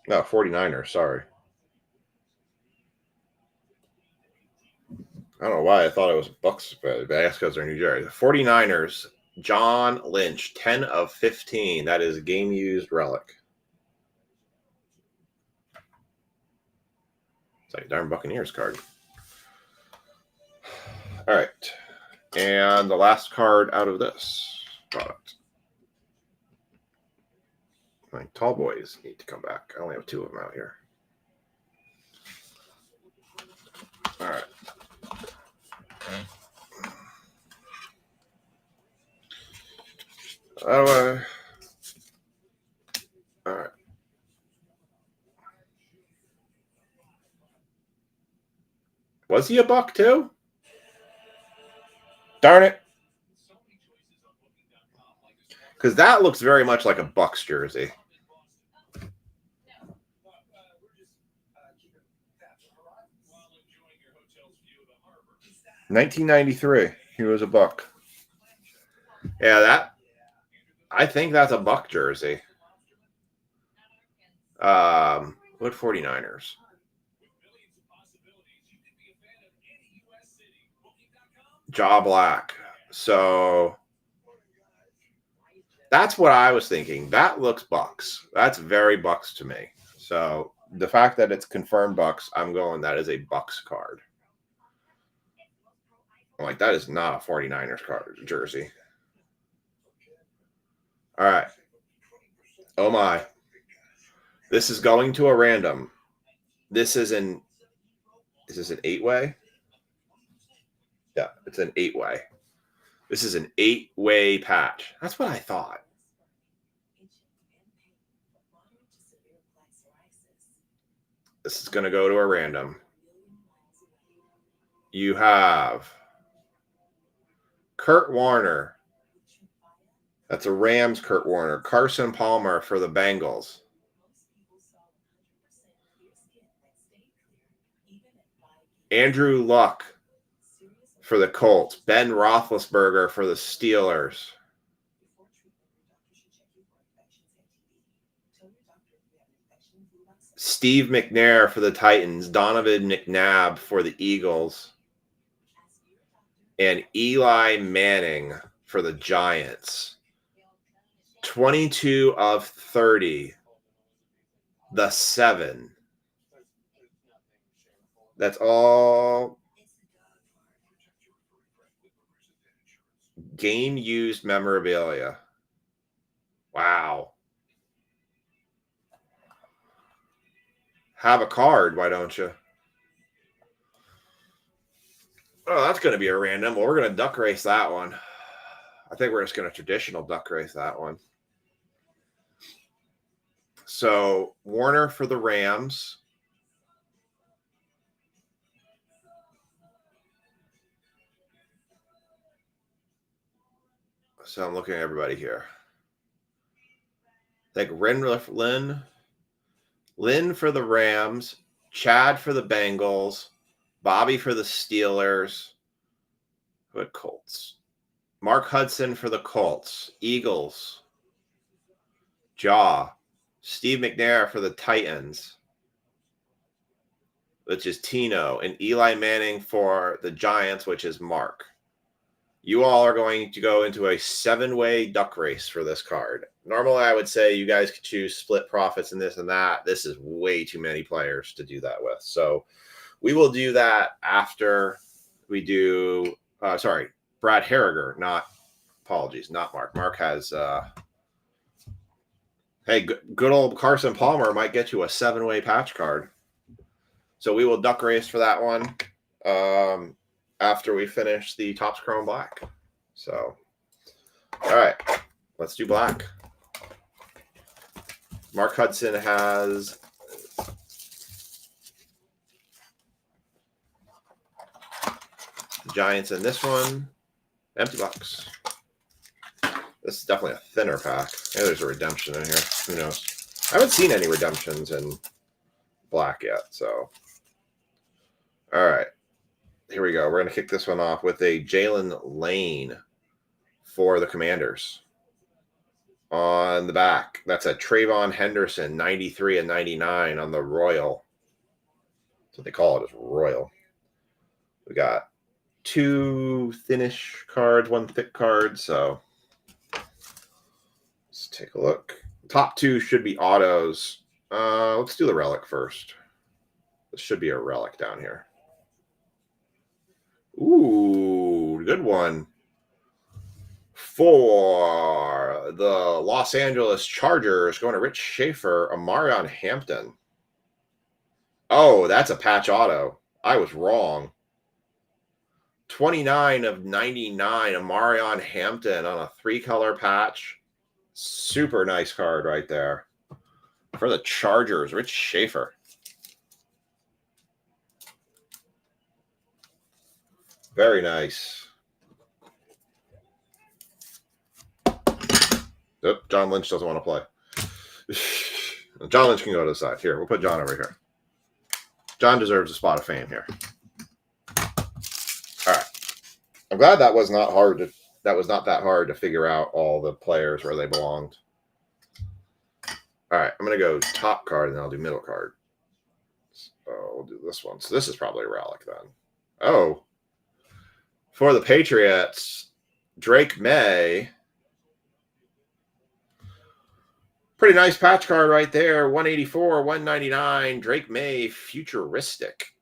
Speaker 1: No, 49ers. Sorry. I don't know why I thought it was Bucks, but I guess because they're New Jersey. 49ers, John Lynch, 10 of 15. That is game-used relic. It's like a darn Buccaneers card. All right. And the last card out of this product. My tall boys need to come back. I only have 2 of them out here. All right. All right. Was he a buck too? Darn it. Because that looks very much like a Bucks jersey. $1993. He was a buck. Yeah, I think that's a Buck jersey. What 49ers? Jaw black. So that's what I was thinking. That looks Bucks. That's very Bucks to me. So the fact that it's confirmed Bucks, I'm going that is a Bucks card. I'm like, that is not a 49ers card jersey. All right. Oh my. This is going to a random. Is this an 8-way? Yeah, it's an 8-way. This is an 8-way patch. That's what I thought. This is going to go to a random. You have Kurt Warner. That's a Rams Kurt Warner. Carson Palmer for the Bengals. Andrew Luck for the Colts. Ben Roethlisberger for the Steelers. Steve McNair for the Titans. Donovan McNabb for the Eagles. And Eli Manning for the Giants. 22 of 30. The 7. That's all game used memorabilia. Wow. Have a card, why don't you? Oh, that's going to be a random. Well, we're going to duck race that one. I think we're just going to traditional duck race that one. So Warner for the Rams. So I'm looking at everybody here. I think Lynn for the Rams, Chad for the Bengals, Bobby for the Steelers. Who had Colts? Mark Hudson for the Colts. Eagles. Jaw. Steve McNair for the Titans, which is Tino. And Eli Manning for the Giants, which is Mark. You all are going to go into a 7-way duck race for this card. Normally, I would say you guys could choose split profits and this and that. This is way too many players to do that with. So we will do that after we do, Brad Harriger, not Mark. Mark has, hey, good old Carson Palmer might get you a 7-way patch card. So we will duck race for that one. After we finish the Topps Chrome Black. So, all right, let's do black. Mark Hudson has the Giants in this one. Empty box. This is definitely a thinner pack. Maybe there's a redemption in here. Who knows? I haven't seen any redemptions in black yet. So, all right. Here we go. We're going to kick this one off with a Jalen Lane for the Commanders. On the back, that's a Trayvon Henderson, 93 and 99 on the Royal. That's what they call it, is Royal. We got 2 thinnish cards, 1 thick card. So let's take a look. Top 2 should be autos. Let's do the relic first. This should be a relic down here. Ooh, good one. For the Los Angeles Chargers, going to Rich Schaefer, Amarion Hampton. Oh, that's a patch auto. I was wrong. 29 of 99, Amarion Hampton on a 3-color patch. Super nice card right there. For the Chargers, Rich Schaefer. Very nice. Oh, John Lynch doesn't want to play. John Lynch can go to the side. Here, we'll put John over here. John deserves a spot of fame here. All right. I'm glad that was not that hard to figure out all the players where they belonged. All right, I'm going to go top card and then I'll do middle card. So we'll do this one. So this is probably a relic then. Oh. For the Patriots, Drake May. Pretty nice patch card right there. 184, 199. Drake May, futuristic.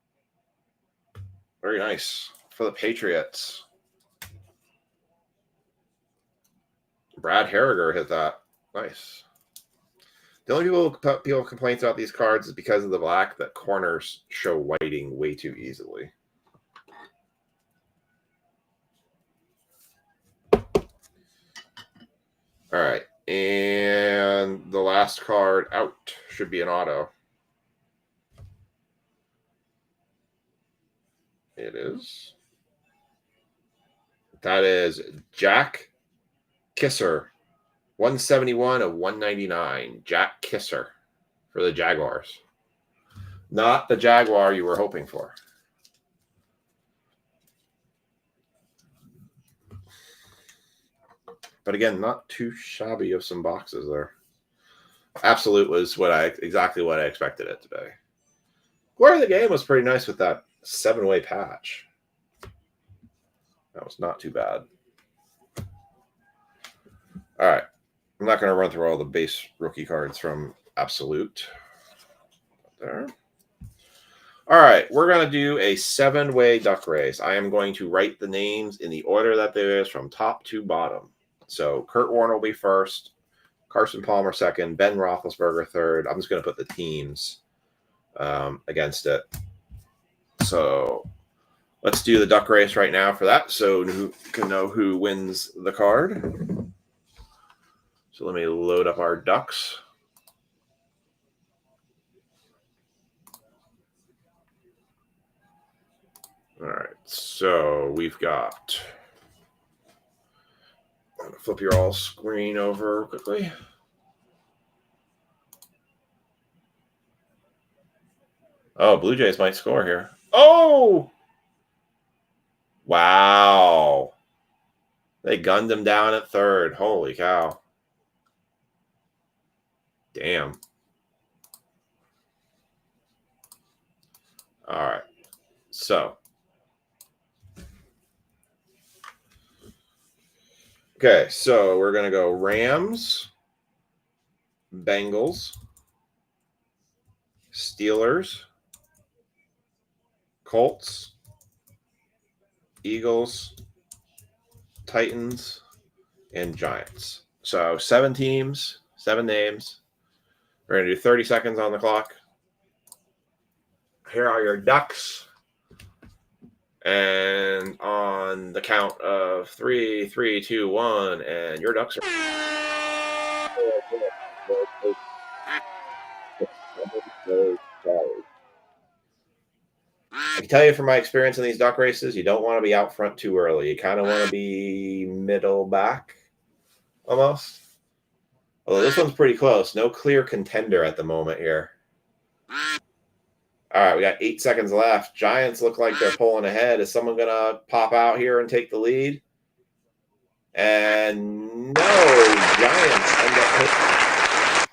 Speaker 1: Very nice for the Patriots. Brad Harriger hit that. Nice. The only people complaints about these cards is because of the black that corners show whiting way too easily. All right. And the last card out should be an auto. It is. That is Jack Kisser. 171 of 199. Jack Kisser for the Jaguars. Not the Jaguar you were hoping for. But again, not too shabby of some boxes there. Absolute was exactly what I expected it to be. Glory of the Game was pretty nice with that 7-way patch. That was not too bad. All right. I'm not going to run through all the base rookie cards from Absolute. There. All right. We're going to do a 7-way duck race. I am going to write the names in the order that there is from top to bottom. So Kurt Warner will be first, Carson Palmer second, Ben Roethlisberger third. I'm just going to put the teams against it. So let's do the duck race right now for that, so you can know who wins the card. So let me load up our ducks. All right, so we've got... I'm going to flip your all screen over quickly. Oh, Blue Jays might score here. Oh! Wow. They gunned him down at third. Holy cow. Damn. All right. So. Okay, so we're going to go Rams, Bengals, Steelers, Colts, Eagles, Titans, and Giants. So 7 teams, 7 names. We're going to do 30 seconds on the clock. Here are your ducks. And on the count of 3, 3, 2, 1, and your ducks are. I can tell you from my experience in these duck races, you don't want to be out front too early. You kind of want to be middle back almost. Although this one's pretty close. No clear contender at the moment here. All right, we got 8 seconds left. Giants look like they're pulling ahead. Is someone going to pop out here and take the lead? And no, Giants end up taking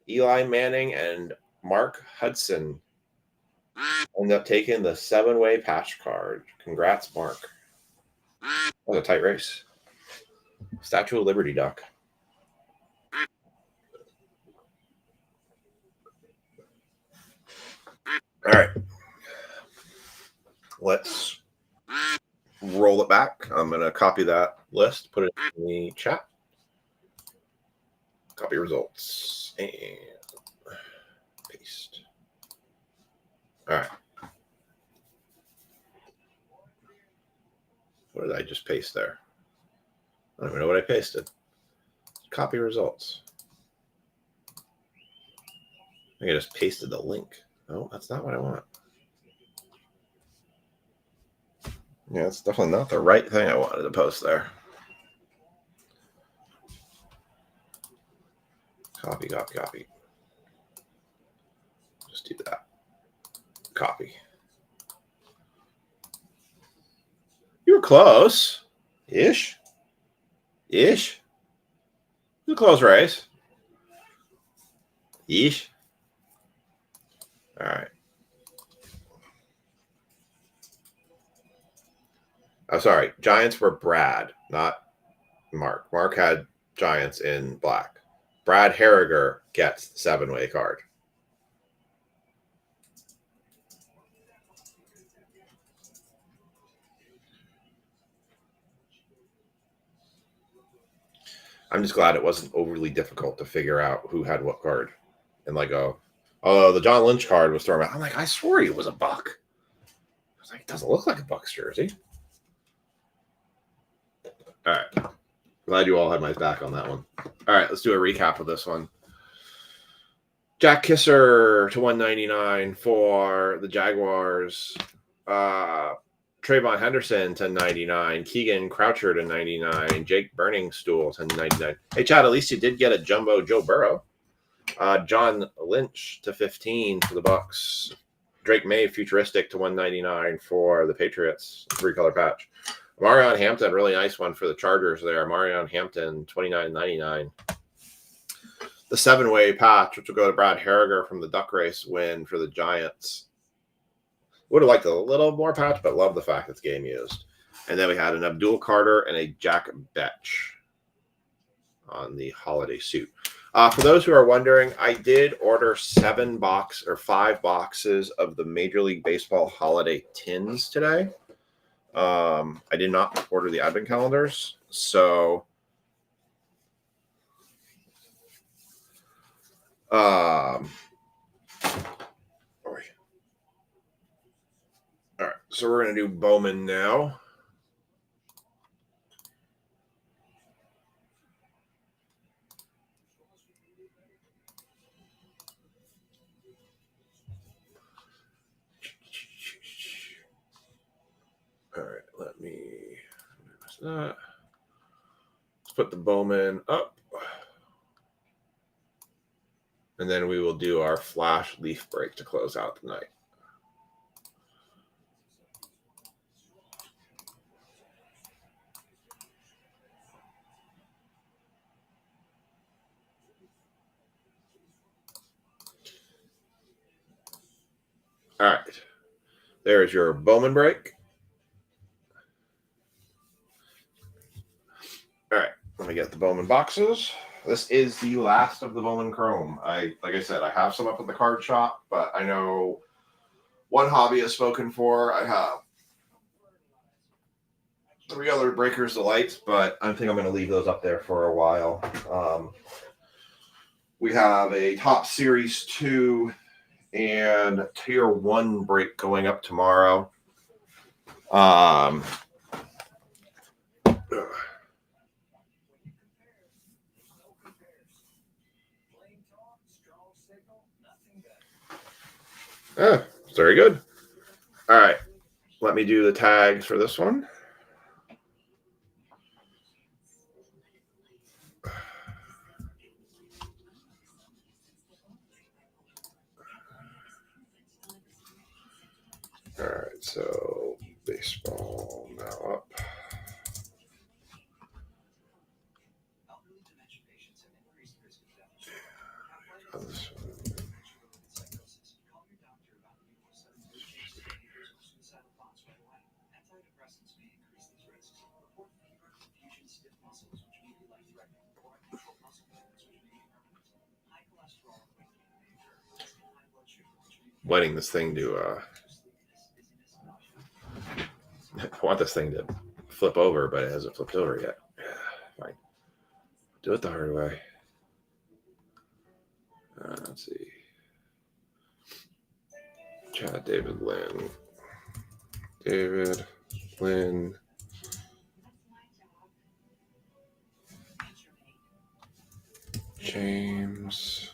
Speaker 1: Eli Manning and Mark Hudson end up taking the 7-way patch card. Congrats, Mark. That was a tight race. Statue of Liberty duck. All right. Let's roll it back. I'm going to copy that list, put it in the chat. Copy results and paste. All right. What did I just paste there? I don't even know what I pasted. Copy results. I think I just pasted the link. No, that's not what I want. Yeah, it's definitely not the right thing I wanted to post there. Copy, copy, copy. Just do that. Copy. You were close. Ish. Ish. It was a close race. Ish. All right. Oh, sorry. Giants were Brad, not Mark. Mark had Giants in black. Brad Harriger gets the 7-way card. I'm just glad it wasn't overly difficult to figure out who had what card. And like, oh, the John Lynch card was thrown out. I'm like, I swore he was a Buck. I was like, it doesn't look like a Bucks jersey. All right. Glad you all had my back on that one. All right, let's do a recap of this one. Jack Kisser to 199 for the Jaguars. Trayvon Henderson, 1099. Keegan Croucher to 99. Jake Burningstool, 1099. Hey, Chad, at least you did get a jumbo Joe Burrow. John Lynch to 15 for the Bucks. Drake May, futuristic to 199 for the Patriots. 3-color patch. Marion Hampton, really nice one for the Chargers there. Marion Hampton, $29.99. The 7-way patch, which will go to Brad Harriger from the Duck Race win for the Giants. Would have liked a little more patch, but love the fact it's game used. And then we had an Abdul Carter and a Jack Betch on the holiday suit. For those who are wondering, I did order 5 boxes of the Major League Baseball holiday tins today. I did not order the advent calendars, so all right, so we're going to do Bowman now. All right, let me that. Let's put the Bowman up. And then we will do our flash leaf break to close out the night. All right. There's your Bowman break. All right. Let me get the Bowman boxes. This is the last of the Bowman Chrome. Like I said, I have some up at the card shop, but I know one hobby is spoken for. I have 3 other Breakers Delights, but I think I'm going to leave those up there for a while. We have a Top Series 2 and Tier 1 break going up tomorrow. Very good. All right. Let me do the tags for this one. All right, so baseball now up. Waiting this thing to I want this thing to flip over, but it hasn't flipped over yet. Fine. Do it the hard way. Let's see. Chad, David, Lynn. David, Lynn. James.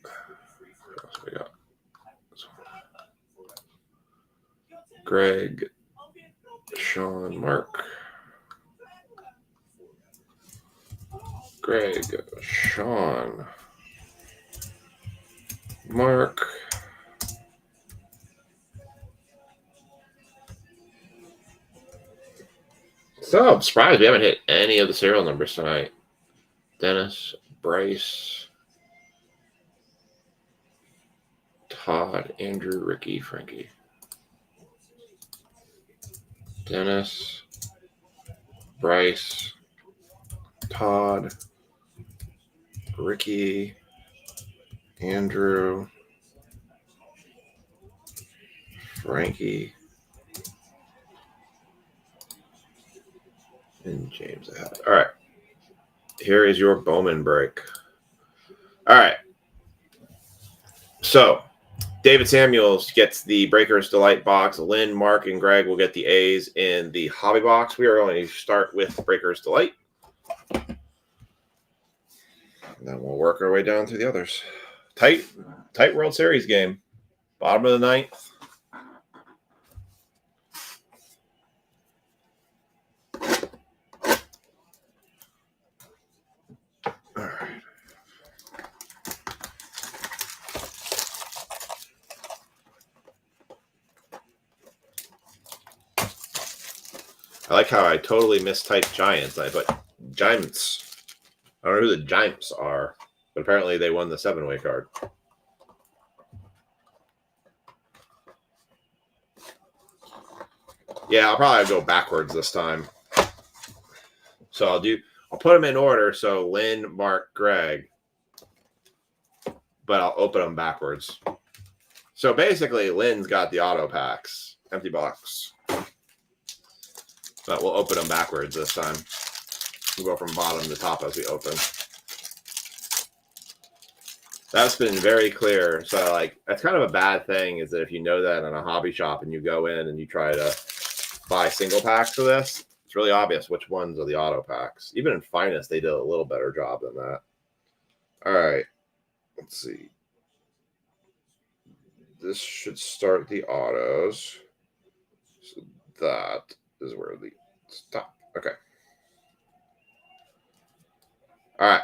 Speaker 1: What else we got? Greg, Sean, Mark. Greg, Sean, Mark. So I'm surprised we haven't hit any of the serial numbers tonight. Dennis, Bryce, Todd, Andrew, Ricky, Frankie. Dennis, Bryce, Todd, Ricky, Andrew, Frankie, and James ahead. All right. Here is your Bowman break. All right. So David Samuels gets the Breakers Delight box. Lynn, Mark, and Greg will get the A's in the hobby box. We are going to start with Breakers Delight. And then we'll work our way down through the others. Tight World Series game. Bottom of the 9th. All right. I like how I totally mistyped Giants. I put Giants. I don't know who the Giants are, but apparently they won the 7-way card. Yeah, I'll probably go backwards this time. So I'll put them in order. So Lynn, Mark, Greg, but I'll open them backwards. So basically, Lynn's got the auto packs, empty box. But we'll open them backwards this time. We'll go from bottom to top as we open. That's been very clear. So, that's kind of a bad thing is that if you know that in a hobby shop and you go in and you try to buy single packs of this, it's really obvious which ones are the auto packs. Even in Finest, they did a little better job than that. All right. Let's see. This should start the autos. So that is where the stop. Okay. All right.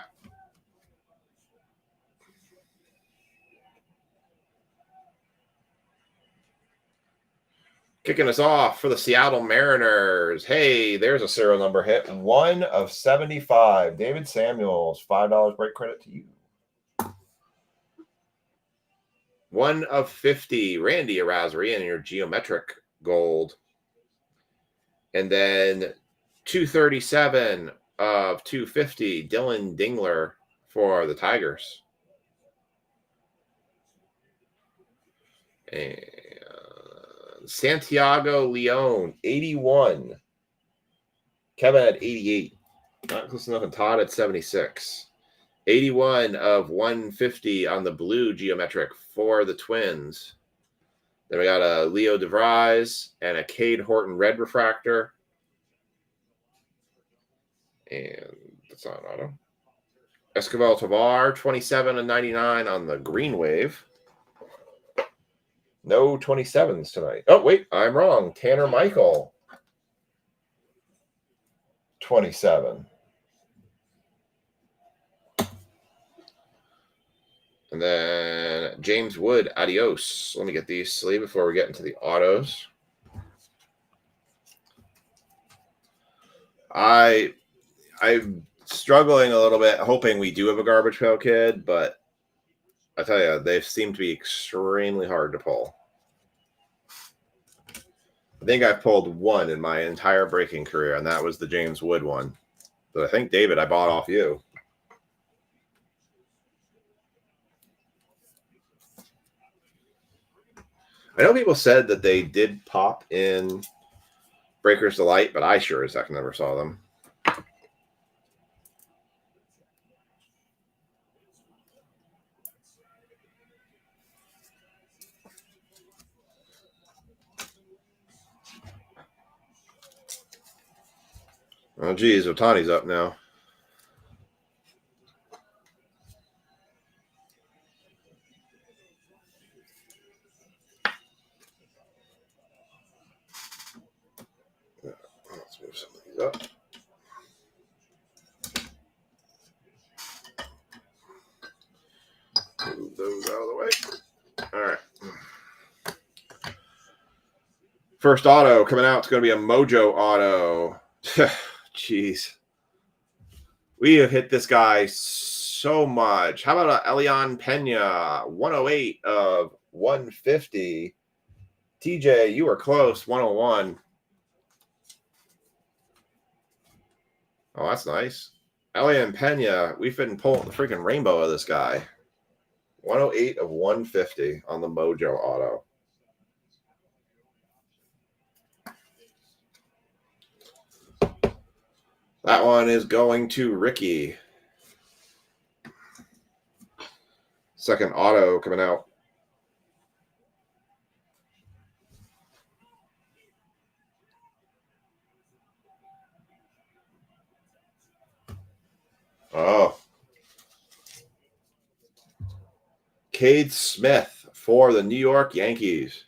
Speaker 1: Kicking us off for the Seattle Mariners. Hey, there's a serial number hit. 1 of 75. David Samuels, $5 break credit to you. 1 of 50, Randy Arasari in your geometric gold. And then 237 of 250, Dylan Dingler for the Tigers. And Santiago Leone, 81. Kevin had 88. Not close enough. And Todd at 76. 81 of 150 on the blue geometric for the Twins. Then we got a Leo DeVries and a Cade Horton red refractor. And that's not an auto. Escobar Tovar, 27 and 99 on the green wave. No 27s tonight. Oh, wait, I'm wrong. Tanner Michael, 27. And then James Wood, adios. Let me get these sleeve before we get into the autos. I'm struggling a little bit, hoping we do have a Garbage Pail Kid, but I tell you, they seem to be extremely hard to pull. I think I've pulled one in my entire breaking career, and that was the James Wood one. But I think, David, I bought off you. I know people said that they did pop in Breaker's Delight, but I sure as heck never saw them. Oh, geez, Otani's up now. Let's move some of these up. Move those out of the way. All right. First auto coming out. It's going to be a Mojo auto. Jeez. We have hit this guy so much. How about Elian Pena, 108 of 150. TJ, you were close, 101. Oh, that's nice. Elian Pena, we've been pulling the freaking rainbow of this guy. 108 of 150 on the Mojo auto. That one is going to Ricky. Second auto coming out. Oh. Cade Smith for the New York Yankees.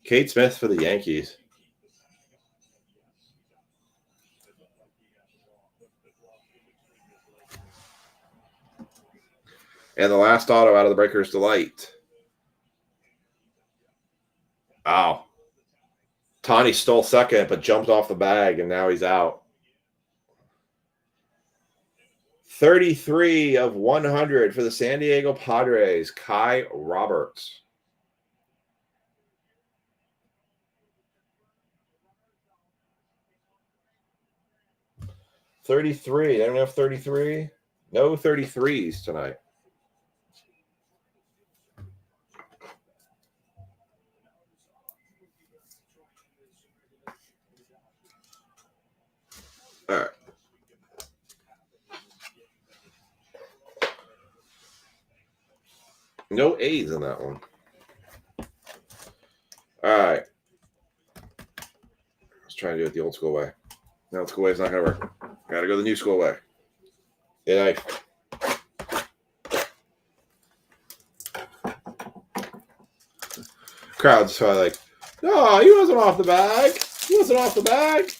Speaker 1: Cade Smith for the Yankees. And the last auto out of the Breaker's Delight. Wow. Tani stole second, but jumped off the bag, and now he's out. 33 of 100 for the San Diego Padres, Kai Roberts. $33. I don't have 33. No 33s tonight. All right. No A's in that one. All right. Let's try and do it the old school way. The old school way is not going to work. Got to go the new school way. Yeah. Crowd's probably like, no, he wasn't off the bag. He wasn't off the bag.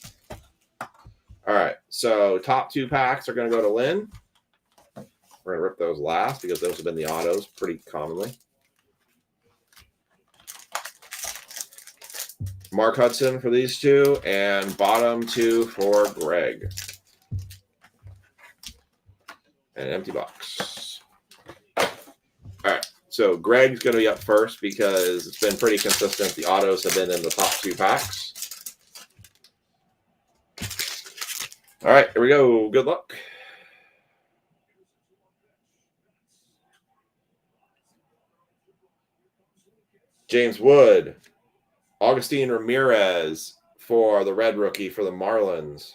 Speaker 1: All right. So top 2 packs are going to go to Lynn. We're going to rip those last because those have been the autos pretty commonly. Mark Hudson for these 2, and bottom 2 for Greg. And an empty box. All right, so Greg's going to be up first because it's been pretty consistent. The autos have been in the top 2 packs. All right, here we go. Good luck. James Wood. Augustine Ramirez for the red rookie for the Marlins.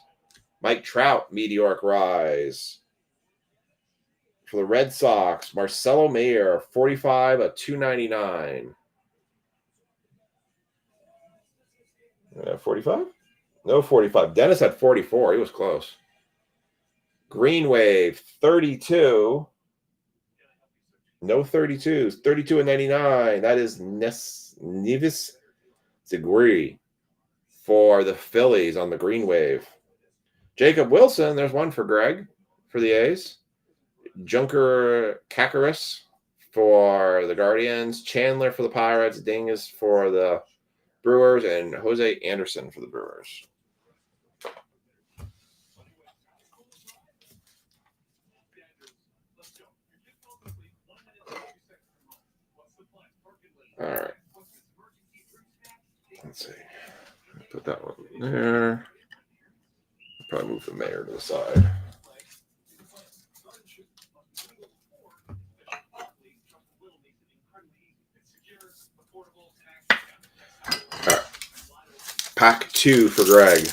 Speaker 1: Mike Trout, meteoric rise. For the Red Sox, Marcelo Mayer, 45 of 299. 45? No 45. Dennis had 44. He was close. Green Wave, 32. No 32s. 32 and 99. That is Nevis Zaguri for the Phillies on the Green Wave. Jacob Wilson, there's one for Greg for the A's. Junker Kakaris for the Guardians. Chandler for the Pirates. Dingus for the Brewers. And Jose Anderson for the Brewers. All right. Let's see. Put that one there. Probably move the Mayor to the side. All right. Pack 2 for Greg.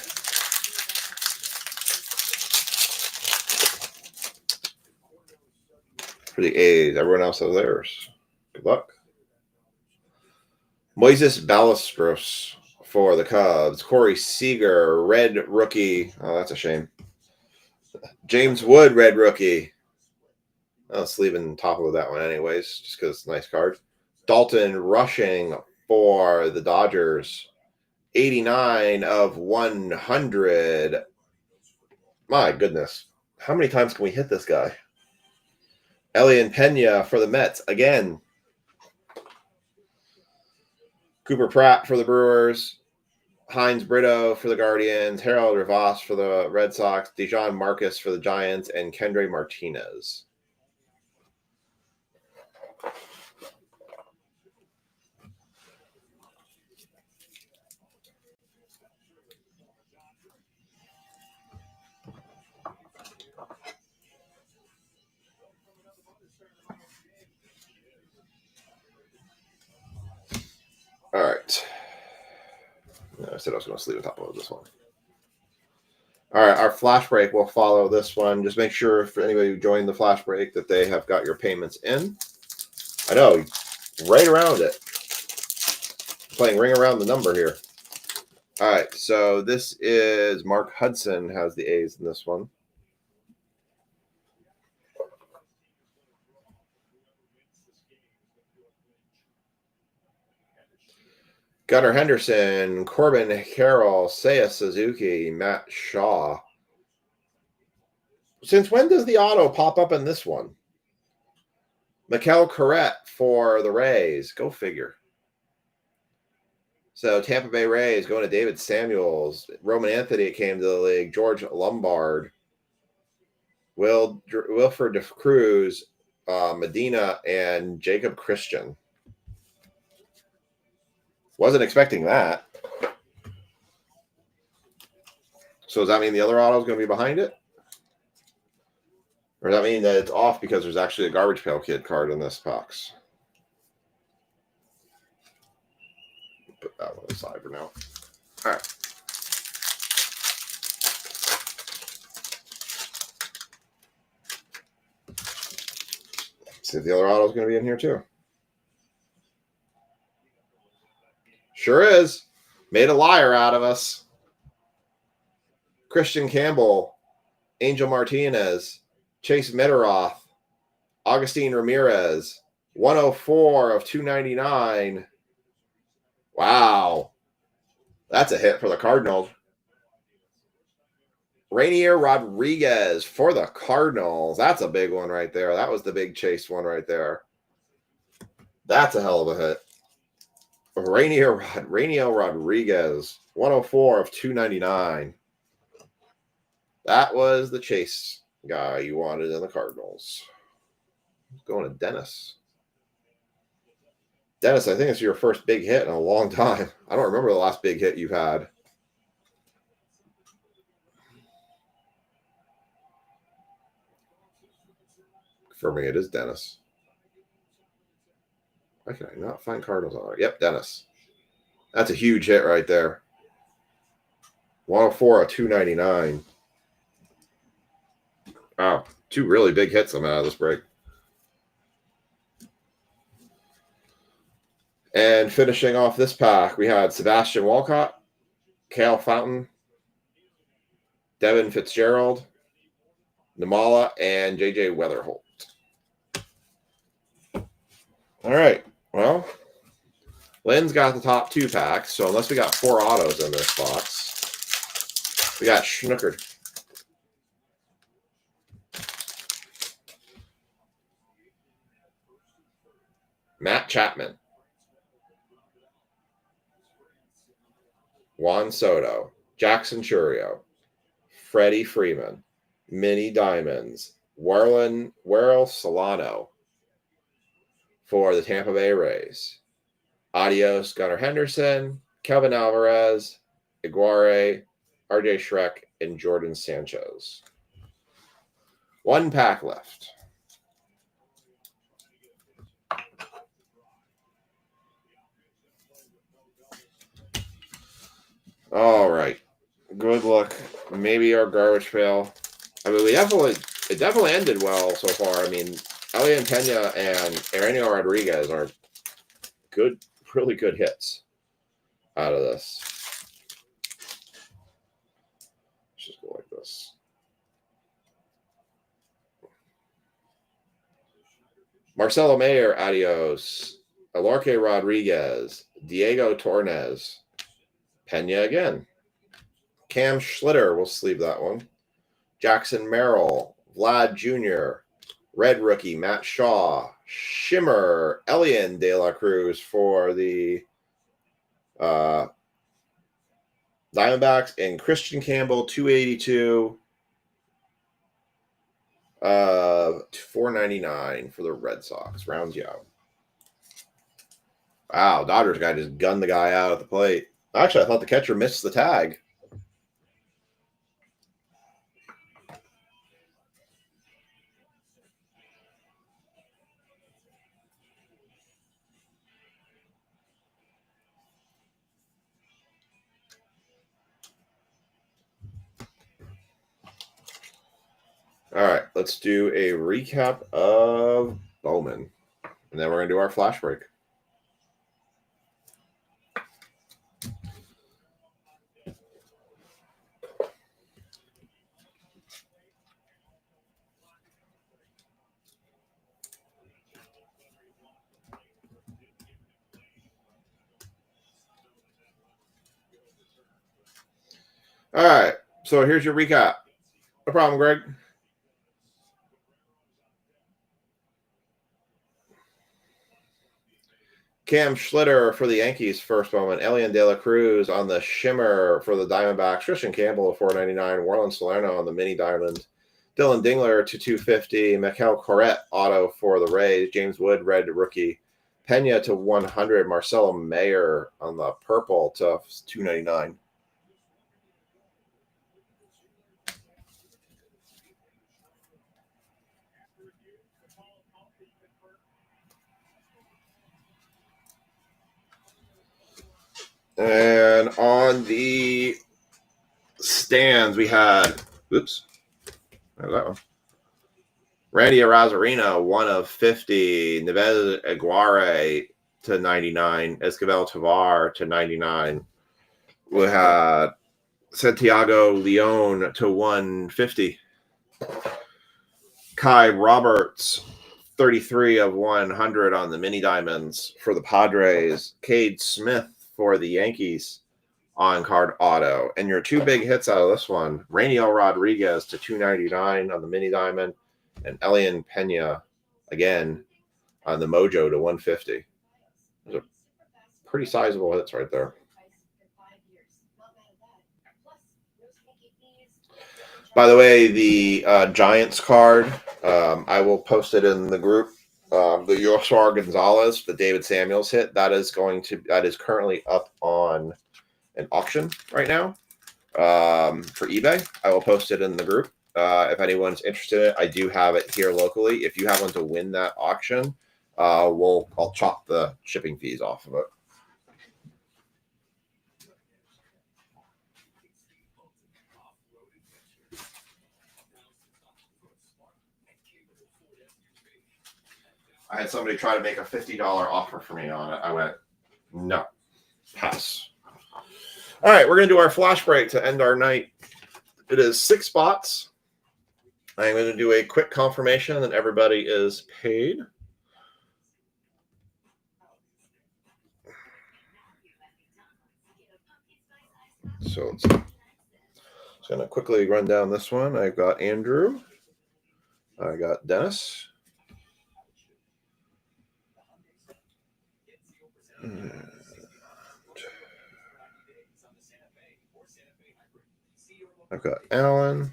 Speaker 1: For the A's. Everyone else has theirs. Good luck. Moises Ballesteros for the Cubs. Corey Seager, red rookie. Oh, that's a shame. James Wood, red rookie. I'll just leave in top of that one anyways, just because it's a nice card. Dalton Rushing for the Dodgers. 89 of 100. My goodness. How many times can we hit this guy? Elian Pena for the Mets again. Cooper Pratt for the Brewers. Heinz Brito for the Guardians. Harold Rivas for the Red Sox. Dejon Marcus for the Giants. And Kendry Martinez. All right. I said I was going to sleep on top of this one. All right, our flash break will follow this one. Just make sure for anybody who joined the flash break that they have got your payments in. I know, right around it. Playing ring around the number here. All right, so this is Mark Hudson has the A's in this one. Gunnar Henderson, Corbin Carroll, Seiya Suzuki, Matt Shaw. Since when does the auto pop up in this one? Mikel Corrette for the Rays. Go figure. So Tampa Bay Rays going to David Samuels. Roman Anthony came to the league. George Lombard. Wilfred de Cruz, Medina, and Jacob Christian. Wasn't expecting that. So does that mean the other auto is going to be behind it? Or does that mean that it's off because there's actually a Garbage Pail Kid card in this box? Put that one aside for now. All right. See if the other auto is going to be in here too. Sure is. Made a liar out of us. Christian Campbell, Angel Martinez, Chase Meteroth, Augustine Ramirez, 104 of 299. Wow. That's a hit for the Cardinals. Rainier Rodriguez for the Cardinals. That's a big one right there. That was the big chase one right there. That's a hell of a hit. Rainier Rodriguez, 104 of 299. That was the chase guy you wanted in the Cardinals. Going to Dennis. Dennis, I think it's your first big hit in a long time. I don't remember the last big hit you've had. Confirming it is Dennis. Why can I not find Cardinals on it? Yep, Dennis. That's a huge hit right there. 104 of 299. Wow, two really big hits coming out of this break. And finishing off this pack, we had Sebastian Walcott, Cale Fountain, Devin Fitzgerald, Namala, and J.J. Weatherholt. All right. Well, Lynn's got the top two packs, so unless we got four autos in this box, we got schnookered. Matt Chapman, Juan Soto, Jackson Churio, Freddie Freeman, Mini Diamonds, Warrell Solano for the Tampa Bay Rays. Adios, Gunnar Henderson, Kelvin Alvarez, Iguare, RJ Schreck, and Jordan Sanchez. One pack left. All right. Good luck. Maybe our garbage pail. I mean, it definitely ended well so far. I mean, Elian Pena and Eugenio Rodriguez are good, really good hits out of this. Let's just go like this. Marcelo Mayer, adios. Alarque Rodriguez, Diego Tornes, Pena again. Cam Schlitter, we'll sleeve that one. Jackson Merrill, Vlad Jr., Red Rookie, Matt Shaw, Shimmer, Elian De La Cruz for the Diamondbacks, and Christian Campbell, 282, $4.99 for the Red Sox. Rounds you out. Wow, Dodgers guy just gunned the guy out at the plate. Actually, I thought the catcher missed the tag. All right, let's do a recap of Bowman, and then we're going to do our flash break. All right, so here's your recap. No problem, Greg. Cam Schlitter for the Yankees, first moment. Elian De La Cruz on the Shimmer for the Diamondbacks. Christian Campbell, $4.99. Warren Salerno on the Mini Diamond. Dylan Dingler to $250. Mikel Corrette auto for the Rays. James Wood, Red Rookie. Pena to $100. Marcelo Mayer on the purple to $2.99. And on the stands, we had, oops, there's that one. Randy Arozarena, 1 of 50. Neves Iguare to 99. Escobar Tovar to 99. We had Santiago Leon to 150. Kai Roberts, 33 of 100 on the Mini Diamonds for the Padres. Cade Smith for the Yankees. on-card auto. And your two big hits out of this one, Rainiel Rodriguez to 299 on the mini diamond, and Elian Pena again on the Mojo to 150. Those are pretty sizable hits right there. By the way, the Giants card, I will post it in the group. The Yoshar Gonzalez, the David Samuels hit, that is currently up on an auction right now for eBay. I will post it in the group. If anyone's interested in it, I do have it here locally. If you happen to win that auction, I'll chop the shipping fees off of it. I had somebody try to make a $50 offer for me on it. I went, no, pass. All right, we're going to do our flash break to end our night. It is 6 spots. I'm going to do a quick confirmation that everybody is paid. So let's just going to quickly run down this one. I've got Andrew. I got Dennis. I've got Alan.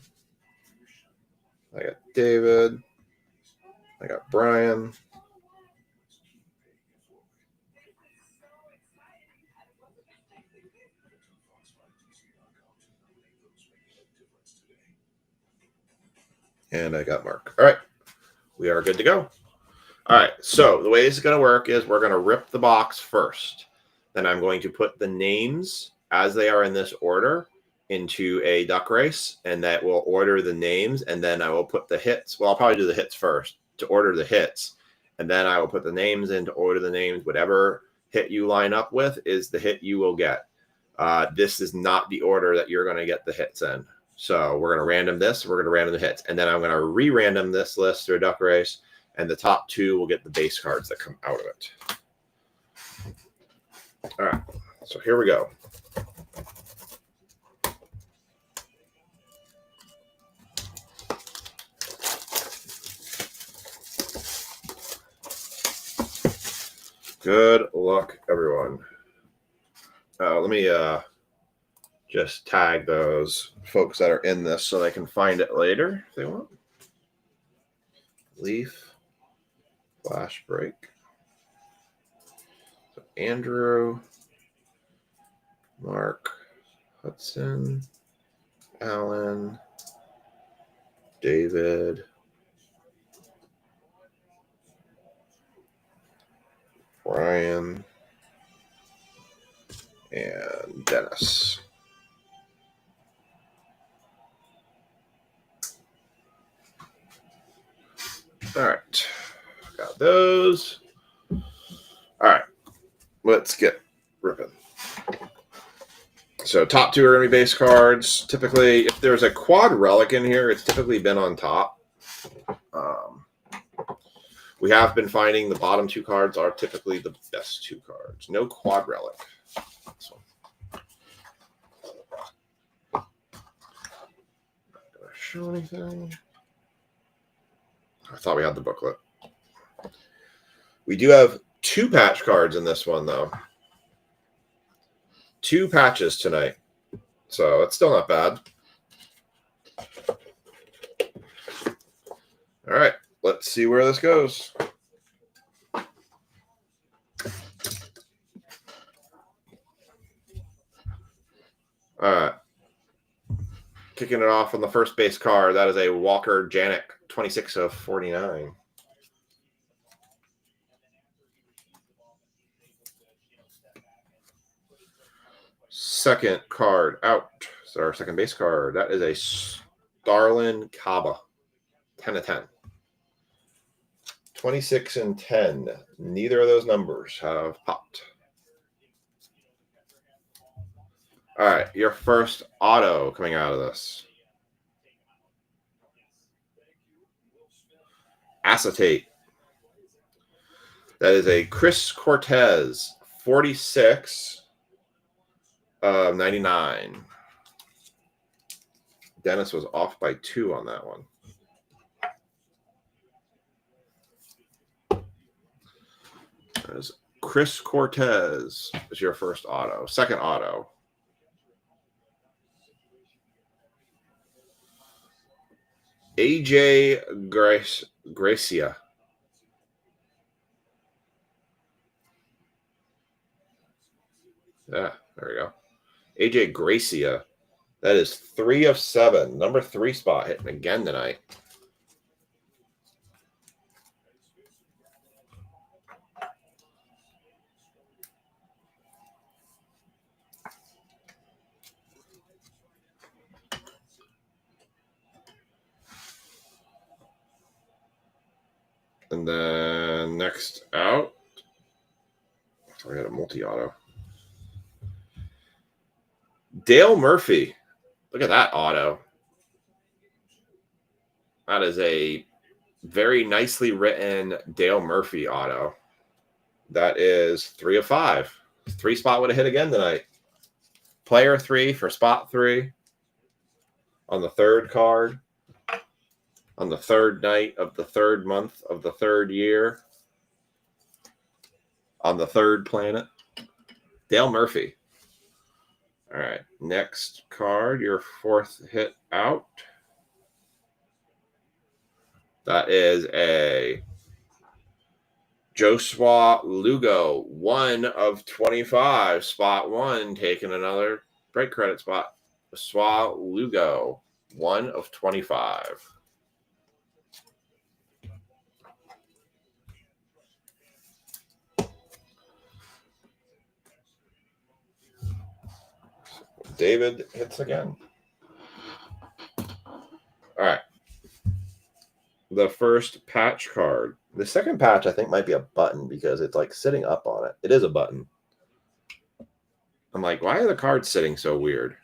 Speaker 1: I got David. I got Brian. And I got Mark. All right. We are good to go. All right. So the way this is going to work is we're going to rip the box first. Then I'm going to put the names as they are in this order into a duck race, and that will order the names, and then I will put the hits. Well, I'll probably do the hits first to order the hits, and then I will put the names in to order the names. Whatever hit you line up with is the hit you will get. This is not the order that you're going to get the hits in. So we're going to random this. We're going to random the hits. And then I'm going to re-random this list through a duck race, and the top 2 will get the base cards that come out of it. All right. So here we go. Good luck, everyone. Let me just tag those folks that are in this so they can find it later if they want. Leaf, flash break. So Andrew, Mark, Hudson, Alan, David, Brian, and Dennis. All right, got those. All right, let's get ripping. So top 2 are going to be base cards. Typically, if there's a quad relic in here, it's typically been on top. We have been finding the bottom 2 cards are typically the best 2 cards. No quad relic. So, not gonna show anything. I thought we had the booklet. We do have 2 patch cards in this one, though. 2 patches tonight. So it's still not bad. All right. Let's see where this goes. All right. Kicking it off on the first base card. That is a Walker Janik, 26 of 49. Second card out. So our second base card. That is a Starlin Caba, 10 of 10. 26 and 10. Neither of those numbers have popped. All right, your first auto coming out of this. Acetate. That is a Chris Cortez, 46 99. Dennis was off by 2 on that one. As Chris Cortez is your first auto. Second auto. AJ Gracia. Yeah, there we go. AJ Gracia. That is 3 of 7. Number 3 spot hitting again tonight. And then next out, I got a multi-auto. Dale Murphy. Look at that auto. That is a very nicely written Dale Murphy auto. That is 3 of 5. 3 spot would have hit again tonight. Player 3 for spot 3 on the 3rd card. On the 3rd night of the 3rd month of the 3rd year. On the 3rd planet. Dale Murphy. All right. Next card, your 4th hit out. That is a Joshua Lugo, 1 of 25. Spot 1, taking another break credit spot. Joshua Lugo, 1 of 25. David hits again. All right. The first patch card. The second patch, I think, might be a button because it's like sitting up on it. It is a button. I'm like, why are the cards sitting so weird?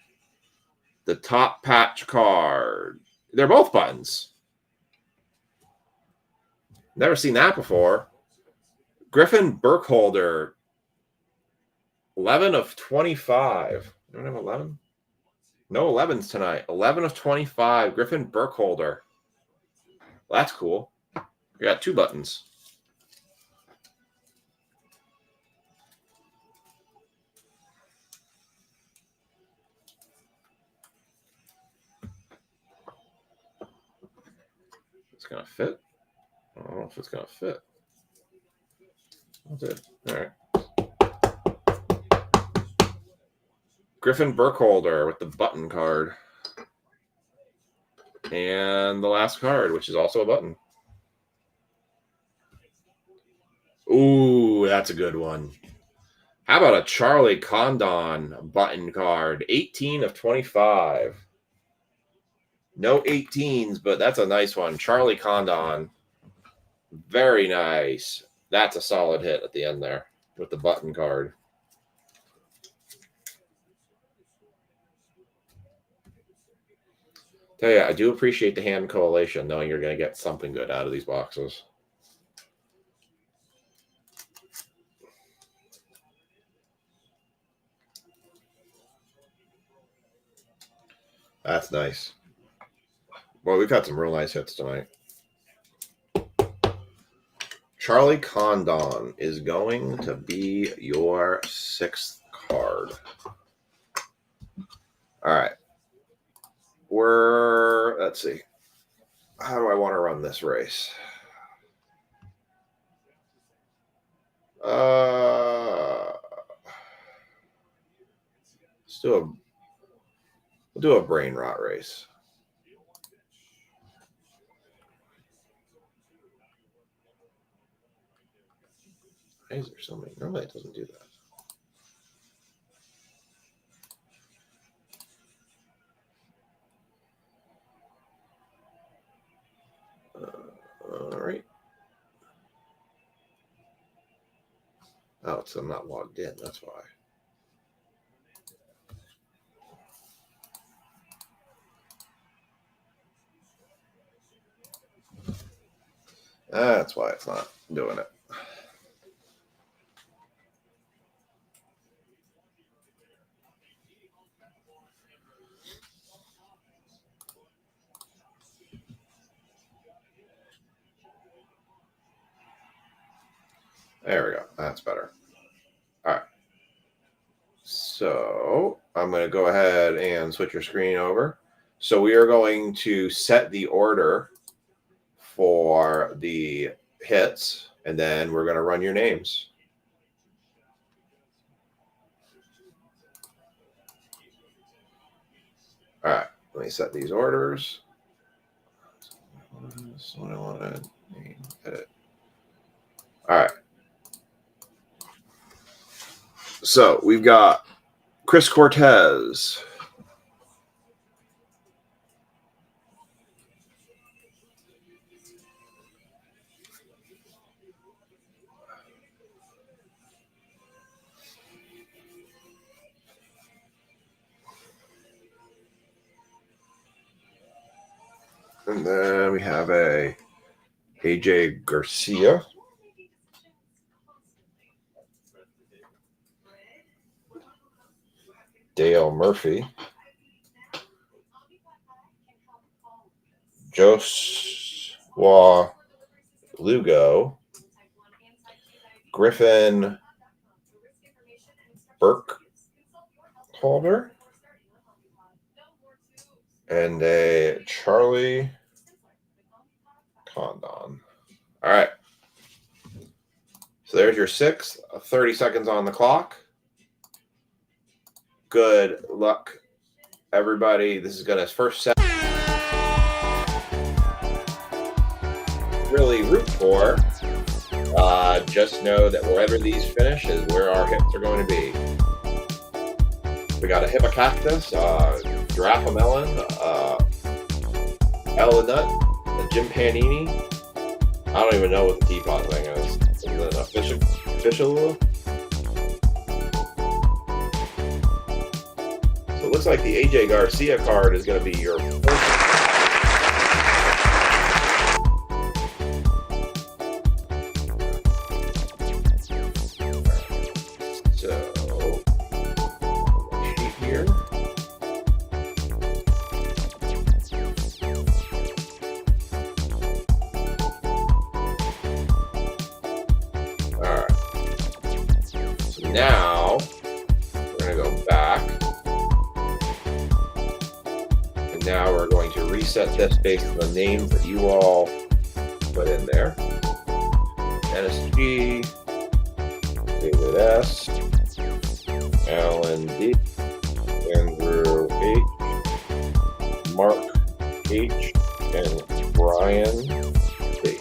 Speaker 1: The top patch card. They're both buttons. Never seen that before. Griffin Burkholder, 11 of 25. You don't have 11? No 11s tonight. 11 of 25. Griffin Burkholder. Well, that's cool. We got 2 buttons. It's going to fit. I don't know if it's going to fit. That's it. All right. Griffin Burkholder with the button card. And the last card, which is also a button. Ooh, that's a good one. How about a Charlie Condon button card? 18 of 25. No 18s, but that's a nice one. Charlie Condon. Very nice. That's a solid hit at the end there with the button card. Tell you, I do appreciate the hand collation, knowing you're going to get something good out of these boxes. That's nice. Well, we've had some real nice hits tonight. Charlie Condon is going to be your 6th card. All right. Let's see. How do I want to run this race? We'll do a brain rot race. Why is there so many? Normally it doesn't do that. All right. Oh, so I'm not logged in. That's why. That's why it's not doing it. There we go. That's better. All right. So I'm going to go ahead and switch your screen over. So we are going to set the order for the hits, and then we're going to run your names. All right. Let me set these orders. That's what I want to name, edit. All right. So we've got Chris Cortez. And then we have a AJ Garcia. Dale Murphy. Joshua Lugo. Griffin Burkholder. And a Charlie Condon. All right. So there's your 6. 30 seconds on the clock. Good luck, everybody. This is going to first set. Really root for. Just know that wherever these finish is where our hits are going to be. We got a Hippocactus, Giraffe Melon, Elinut, a Jim Panini. I don't even know what the teapot thing is. Is it a official? So it looks like the AJ Garcia card is going to be your first. Now, we're going to go back, and now we're going to reset this based on the names that you all put in there. Dennis G, David S, Alan D, Andrew H, Mark H, and Brian B.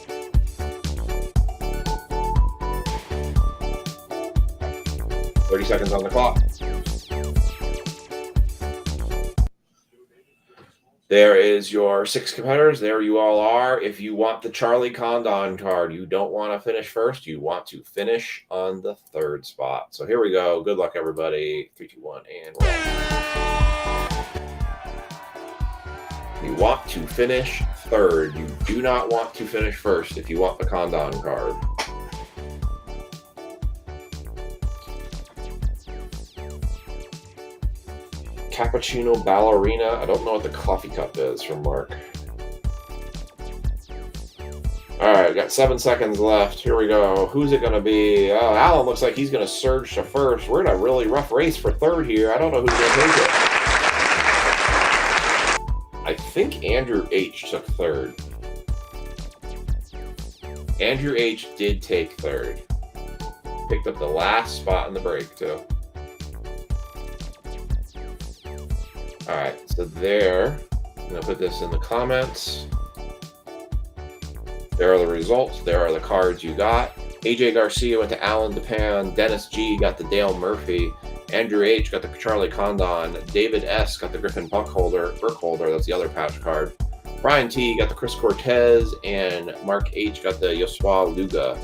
Speaker 1: 30 seconds on the clock. There is your 6 competitors. There you all are. If you want the Charlie Condon card, you don't want to finish first. You want to finish on the 3rd spot. So here we go. Good luck, everybody. 3, 2, 1, and roll. You want to finish 3rd. You do not want to finish first if you want the Condon card. Cappuccino Ballerina. I don't know what the coffee cup is from Mark. All right, got 7 seconds left. Here we go. Who's it going to be? Oh, Alan looks like he's going to surge to first. We're in a really rough race for 3rd here. I don't know who's going to take it. I think Andrew H took 3rd. Andrew H did take 3rd. Picked up the last spot in the break, too. All right, so there, I'm going to put this in the comments. There are the results. There are the cards you got. AJ Garcia went to Alan DePan. Dennis G got the Dale Murphy. Andrew H got the Charlie Condon. David S got the Griffin Burkholder. That's the other patch card. Brian T got the Chris Cortez. And Mark H got the Joshua Lugo.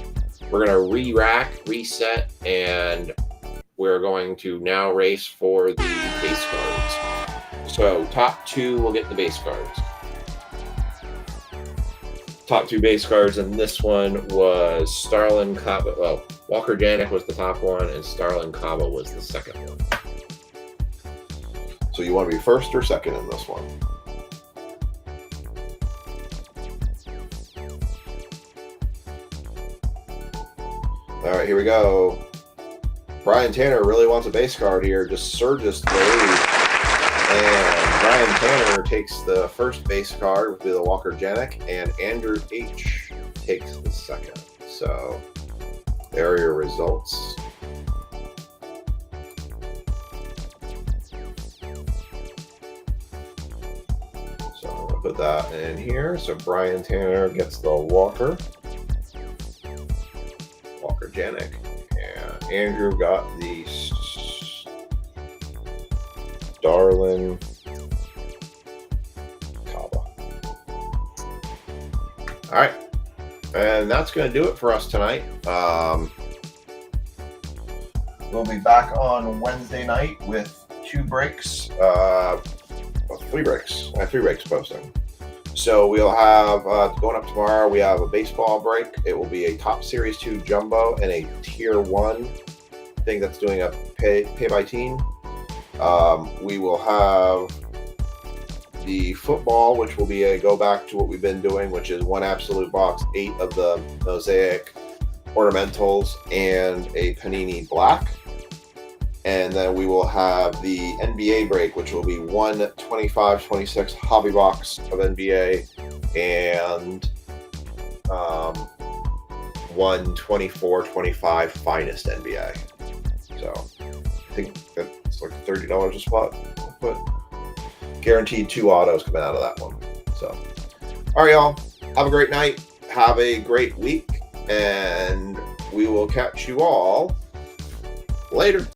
Speaker 1: We're going to re-rack, reset, and we're going to now race for the base cards. So top 2 will get the base cards. Top 2 base cards, and this one was Starlin Caba. Well, Walker Janik was the top one, and Starlin Caba was the second one. So you want to be first or second in this one? All right, here we go. Brian Tanner really wants a base card here. Just surges to the lead. And Brian Tanner takes the first base card, would be the Walker Janek, and Andrew H. takes the second. So there are your results. So I'm going to put that in here. So Brian Tanner gets the Walker Janek. And Andrew got the Darlin Kaba. All right. And that's going to do it for us tonight. We'll be back on Wednesday night with 2 breaks. 3 breaks. I have 3 breaks posting. So we'll have, going up tomorrow, we have a baseball break. It will be a Top Series 2 Jumbo and a Tier 1 thing that's doing a pay by team. We will have the football, which will be a go back to what we've been doing, which is 1 absolute box, 8 of the mosaic ornamentals, and a Panini Black. And then we will have the NBA break, which will be 1 25-26 hobby box of NBA and 1 24-25 finest NBA. So I think that's like $30 a spot. But guaranteed 2 autos coming out of that one. So, all right, y'all. Have a great night. Have a great week. And we will catch you all later.